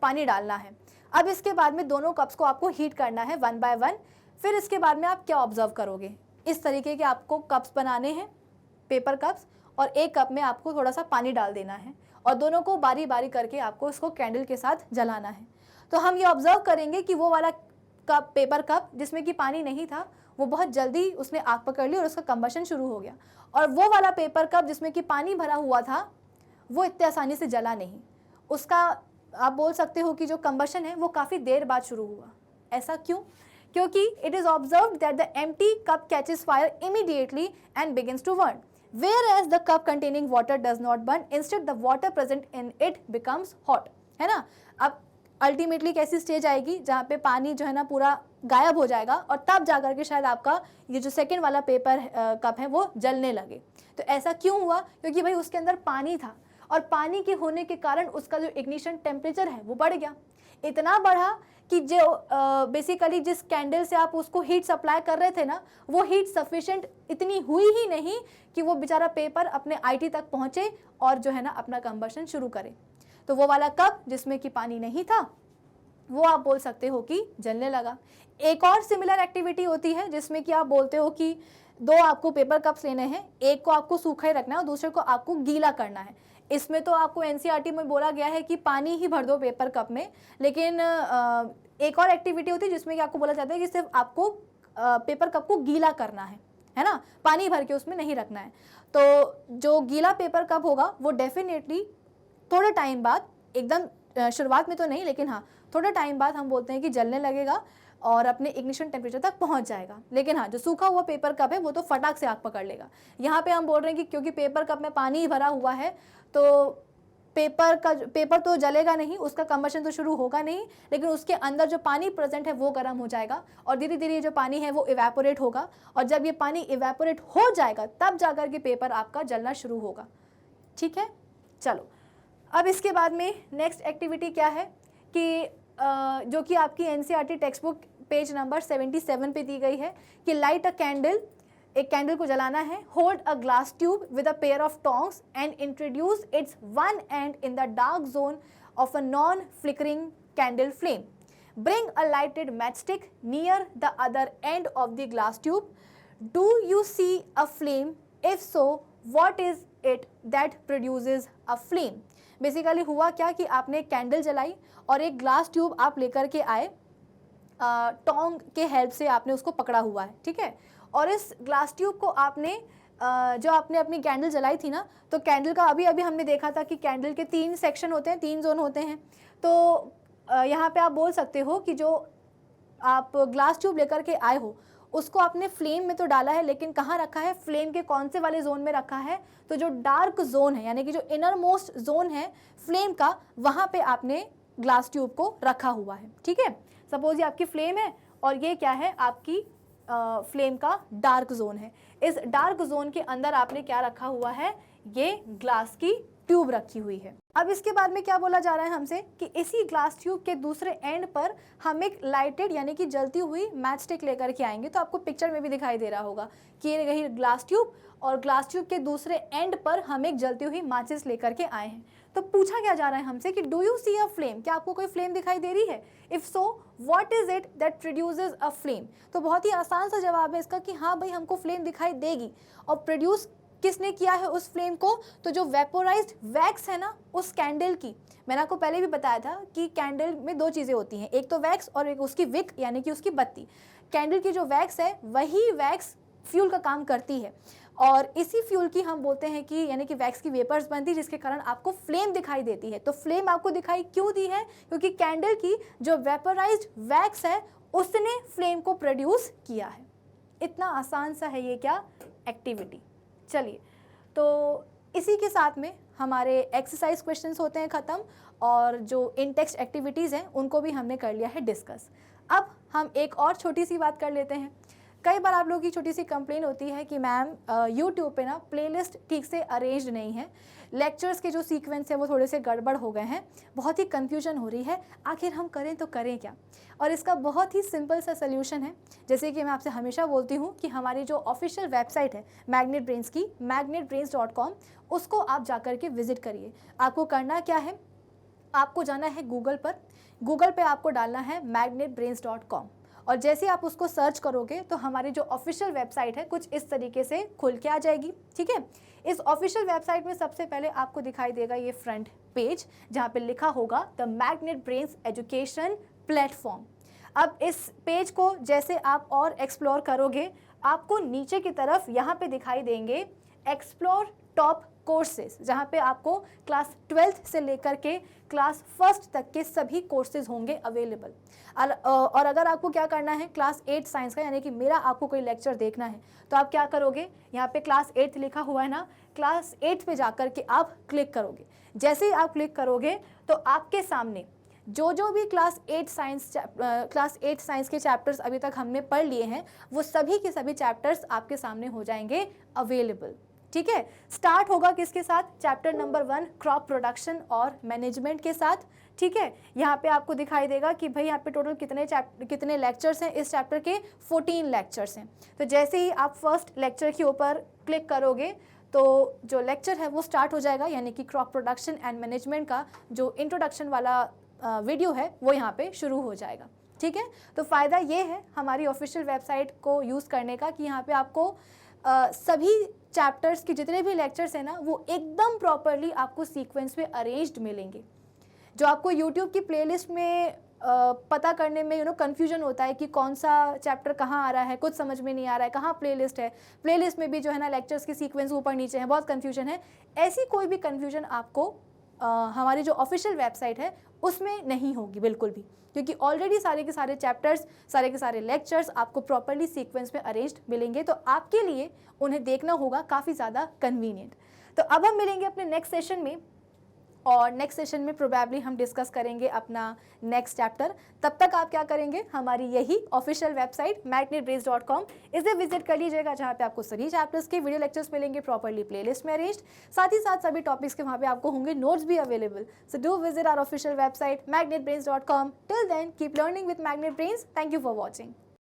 पानी डालना है। अब इसके बाद में दोनों कप्स को आपको हीट करना है 1 by 1। फिर इसके बाद में आप क्या ऑब्जर्व करोगे, इस तरीके के आपको कप्स बनाने हैं, पेपर कप्स, और एक कप में आपको थोड़ा सा पानी डाल देना है और दोनों को बारी बारी करके आपको इसको कैंडल के साथ जलाना है। तो हम ये ऑब्जर्व करेंगे कि वो वाला कप, पेपर कप जिसमें कि पानी नहीं था, वो बहुत जल्दी उसने आग पकड़ ली और उसका कंबशन शुरू हो गया। और वो वाला पेपर कप जिसमें कि पानी भरा हुआ था वो इतने आसानी से जला नहीं। उसका आप बोल सकते हो कि जो कंबशन है वो काफ़ी देर बाद शुरू हुआ। ऐसा क्यों? क्योंकि it is observed that the empty cup catches fire immediately and begins to burn, whereas the cup containing water does not burn, instead the water present in it becomes hot, है ना। अब अल्टीमेटली कैसी stage आएगी जहाँ पे पानी जो है ना पूरा गायब हो जाएगा और तब जाकर के शायद आपका ये जो सेकंड वाला पेपर कप है वो जलने लगे। तो ऐसा क्यों हुआ? क्योंकि भाई उसके अंदर पानी था और पानी के होने के कारण उसका जो इग्निशन टेम्परेचर है वो बढ़ गया, इतना बढ़ा कि जो बेसिकली जिस कैंडल से आप उसको हीट सप्लाई कर रहे थे ना, वो हीट सफिशिएंट इतनी हुई ही नहीं कि वो बेचारा पेपर अपने आईटी तक पहुंचे और जो है ना अपना कंबशन शुरू करे। तो वो वाला कप जिसमें कि पानी नहीं था वो आप बोल सकते हो कि जलने लगा। एक और सिमिलर एक्टिविटी होती है जिसमें कि आप बोलते हो कि दो आपको पेपर कप्स लेने हैं, एक को आपको सूखा ही रखना है और दूसरे को आपको गीला करना है। इसमें तो आपको एनसीईआरटी में बोला गया है कि पानी ही भर दो पेपर कप में, लेकिन एक और एक्टिविटी होती है जिसमें कि आपको बोला जाता है कि सिर्फ आपको पेपर कप को गीला करना है ना, पानी भर के उसमें नहीं रखना है। तो जो गीला पेपर कप होगा वो डेफिनेटली थोड़े टाइम बाद, एकदम शुरुआत में तो नहीं लेकिन हाँ थोड़े टाइम बाद हम बोलते हैं कि जलने लगेगा और अपने इग्निशन टेम्परेचर तक पहुंच जाएगा। लेकिन हाँ जो सूखा हुआ पेपर कप है वो तो फटाक से आग पकड़ लेगा। यहाँ पे हम बोल रहे हैं कि क्योंकि पेपर कप में पानी ही भरा हुआ है तो पेपर तो जलेगा नहीं, उसका कंबशन तो शुरू होगा नहीं, लेकिन उसके अंदर जो पानी प्रेजेंट है वो गर्म हो जाएगा और धीरे धीरे जो पानी है वो इवेपोरेट होगा और जब ये पानी इवेपोरेट हो जाएगा तब जाकर के पेपर आपका जलना शुरू होगा। ठीक है, चलो अब इसके बाद में नेक्स्ट एक्टिविटी क्या है कि जो कि आपकी NCERT text book page number 77 पे दी गई है कि लाइट अ कैंडल, एक कैंडल को जलाना है, hold a glass tube with a pair of tongs and introduce its one end in the dark zone of a non flickering candle flame, bring a lighted matchstick near the other end of the glass tube, do you see a flame, if so what is it that produces a flame. Basically हुआ क्या कि आपने एक candle जलाई और एक glass tube आप लेकर के आए, टोंग के हेल्प से आपने उसको पकड़ा हुआ है, ठीक है। और इस ग्लास ट्यूब को आपने जो आपने अपनी कैंडल जलाई थी ना, तो कैंडल का अभी अभी हमने देखा था कि कैंडल के 3 सेक्शन होते हैं, 3 जोन होते हैं। तो यहाँ पे आप बोल सकते हो कि जो आप ग्लास ट्यूब लेकर के आए हो उसको आपने फ्लेम में तो डाला है, लेकिन कहाँ रखा है, फ्लेम के कौन से वाले जोन में रखा है, तो जो डार्क जोन है यानी कि जो इनर मोस्ट जोन है फ्लेम का, वहाँ पे आपने ग्लास ट्यूब को रखा हुआ है। ठीक है, सपोज ये आपकी फ्लेम है और ये क्या है, आपकी फ्लेम का डार्क जोन है। इस डार्क जोन के अंदर आपने क्या रखा हुआ है, ये ग्लास की ट्यूब रखी हुई है। अब इसके बाद में क्या बोला जा रहा है हमसे कि इसी ग्लास ट्यूब के दूसरे एंड पर हम एक लाइटेड यानी कि जलती हुई मैच स्टिक लेकर के आएंगे। तो आपको पिक्चर में भी दिखाई दे रहा होगा कि ये रही ग्लास ट्यूब और ग्लास ट्यूब के दूसरे एंड पर हम एक जलती हुई माचिस लेकर के आए हैं। तो पूछा क्या जा रहा है हमसे कि do you see a flame, क्या आपको कोई फ्लेम दिखाई दे रही है, if so what is it that produces a flame. तो बहुत ही आसान सा जवाब है इसका कि हाँ भाई हमको फ्लेम दिखाई देगी। और प्रोड्यूस किसने किया है उस फ्लेम को, तो जो वेपोराइज्ड वैक्स है ना उस कैंडल की, मैंने आपको पहले भी बताया था कि कैंडल में 2 चीज़ें होती हैं, एक तो वैक्स और एक उसकी विक यानी कि उसकी बत्ती। कैंडल की जो वैक्स है वही वैक्स फ्यूल का काम करती है और इसी फ्यूल की हम बोलते हैं कि यानी कि वैक्स की वेपर्स बनती है जिसके कारण आपको फ्लेम दिखाई देती है। तो फ्लेम आपको दिखाई क्यों दी है, क्योंकि कैंडल की जो वेपोराइज्ड वैक्स है उसने फ्लेम को प्रोड्यूस किया है। इतना आसान सा है ये क्या एक्टिविटी। चलिए, तो इसी के साथ में हमारे एक्सरसाइज क्वेश्चंस होते हैं ख़त्म और जो इन टेक्स्ट एक्टिविटीज़ हैं उनको भी हमने कर लिया है डिस्कस। अब हम एक और छोटी सी बात कर लेते हैं। कई बार आप लोगों की छोटी सी कंप्लेन होती है कि मैम यूट्यूब पे ना प्लेलिस्ट ठीक से अरेंज नहीं है, लेक्चर्स के जो सीक्वेंस है वो थोड़े से गड़बड़ हो गए हैं, बहुत ही कन्फ्यूजन हो रही है, आखिर हम करें तो करें क्या। और इसका बहुत ही सिंपल सा सल्यूशन है। जैसे कि मैं आपसे हमेशा बोलती हूँ कि हमारी जो ऑफिशियल वेबसाइट है मैग्नेट ब्रेन्स की, magnetbrains.com, उसको आप जाकर के विजिट करिए। आपको करना क्या है, आपको जाना है गूगल पे आपको डालना है magnetbrains.com और जैसे आप उसको सर्च करोगे तो हमारी जो ऑफिशियल वेबसाइट है कुछ इस तरीके से खुल के आ जाएगी। ठीक है, इस ऑफिशियल वेबसाइट में सबसे पहले आपको दिखाई देगा ये फ्रंट पेज जहाँ पे लिखा होगा the magnet brains education platform. अब इस पेज को जैसे आप और एक्सप्लोर करोगे आपको नीचे की तरफ यहाँ पे दिखाई देंगे एक्सप्लोर टॉप कोर्सेज, जहाँ पे आपको क्लास 12th से लेकर के क्लास 1st तक के सभी कोर्सेज होंगे अवेलेबल। और अगर आपको क्या करना है क्लास 8 साइंस का, यानी कि मेरा आपको कोई लेक्चर देखना है, तो आप क्या करोगे, यहाँ पे क्लास 8 लिखा हुआ है ना, क्लास 8 पे जाकर के आप क्लिक करोगे। जैसे ही आप क्लिक करोगे तो आपके सामने जो भी क्लास 8 साइंस के चैप्टर्स अभी तक हमने पढ़ लिए हैं, वो सभी के सभी चैप्टर्स आपके सामने हो जाएंगे अवेलेबल। ठीक है, स्टार्ट होगा किसके साथ, चैप्टर नंबर 1 क्रॉप प्रोडक्शन और मैनेजमेंट के साथ। ठीक है, यहाँ पे आपको दिखाई देगा कि भाई यहाँ पे टोटल कितने लेक्चर्स हैं, इस चैप्टर के 14 लेक्चर्स हैं। तो जैसे ही आप फर्स्ट लेक्चर के ऊपर क्लिक करोगे तो जो लेक्चर है वो स्टार्ट हो जाएगा, यानी कि क्रॉप प्रोडक्शन एंड मैनेजमेंट का जो इंट्रोडक्शन वाला वीडियो है वो यहाँ पे शुरू हो जाएगा। ठीक है, तो फ़ायदा ये है हमारी ऑफिशियल वेबसाइट को यूज़ करने का कि यहाँ पे आपको सभी चैप्टर्स के जितने भी लेक्चर्स हैं ना, वो एकदम प्रॉपरली आपको सीक्वेंस में अरेंज्ड मिलेंगे। जो आपको यूट्यूब की प्लेलिस्ट में पता करने में कन्फ्यूजन होता है कि कौन सा चैप्टर कहाँ आ रहा है, कुछ समझ में नहीं आ रहा है, कहाँ प्लेलिस्ट है, प्लेलिस्ट में भी जो है ना लेक्चर्स के सीक्वेंस ऊपर नीचे है, बहुत कन्फ्यूजन है। ऐसी कोई भी कन्फ्यूजन आपको हमारी जो ऑफिशियल वेबसाइट है उसमें नहीं होगी बिल्कुल भी, क्योंकि ऑलरेडी सारे के सारे चैप्टर्स, सारे के सारे लेक्चर्स आपको प्रॉपरली सीक्वेंस में अरेंज्ड मिलेंगे, तो आपके लिए उन्हें देखना होगा काफ़ी ज़्यादा कन्वीनियंट। तो अब हम मिलेंगे अपने नेक्स्ट सेशन में, और नेक्स्ट सेशन में प्रोबेबली हम डिस्कस करेंगे अपना नेक्स्ट चैप्टर। तब तक आप क्या करेंगे, हमारी यही ऑफिशियल वेबसाइट magnetbrains.com इसे विजिट कर लीजिएगा, जहाँ पे आपको सभी चैप्टर्स के वीडियो लेक्चर्स मिलेंगे प्रॉपरली प्लेलिस्ट में अरेंज्ड, साथ ही साथ सभी टॉपिक्स के वहाँ पे आपको होंगे नोट्स भी available. So do visit our official website magnetbrains.com। Till then keep learning with Magnet Brains. Thank you for watching.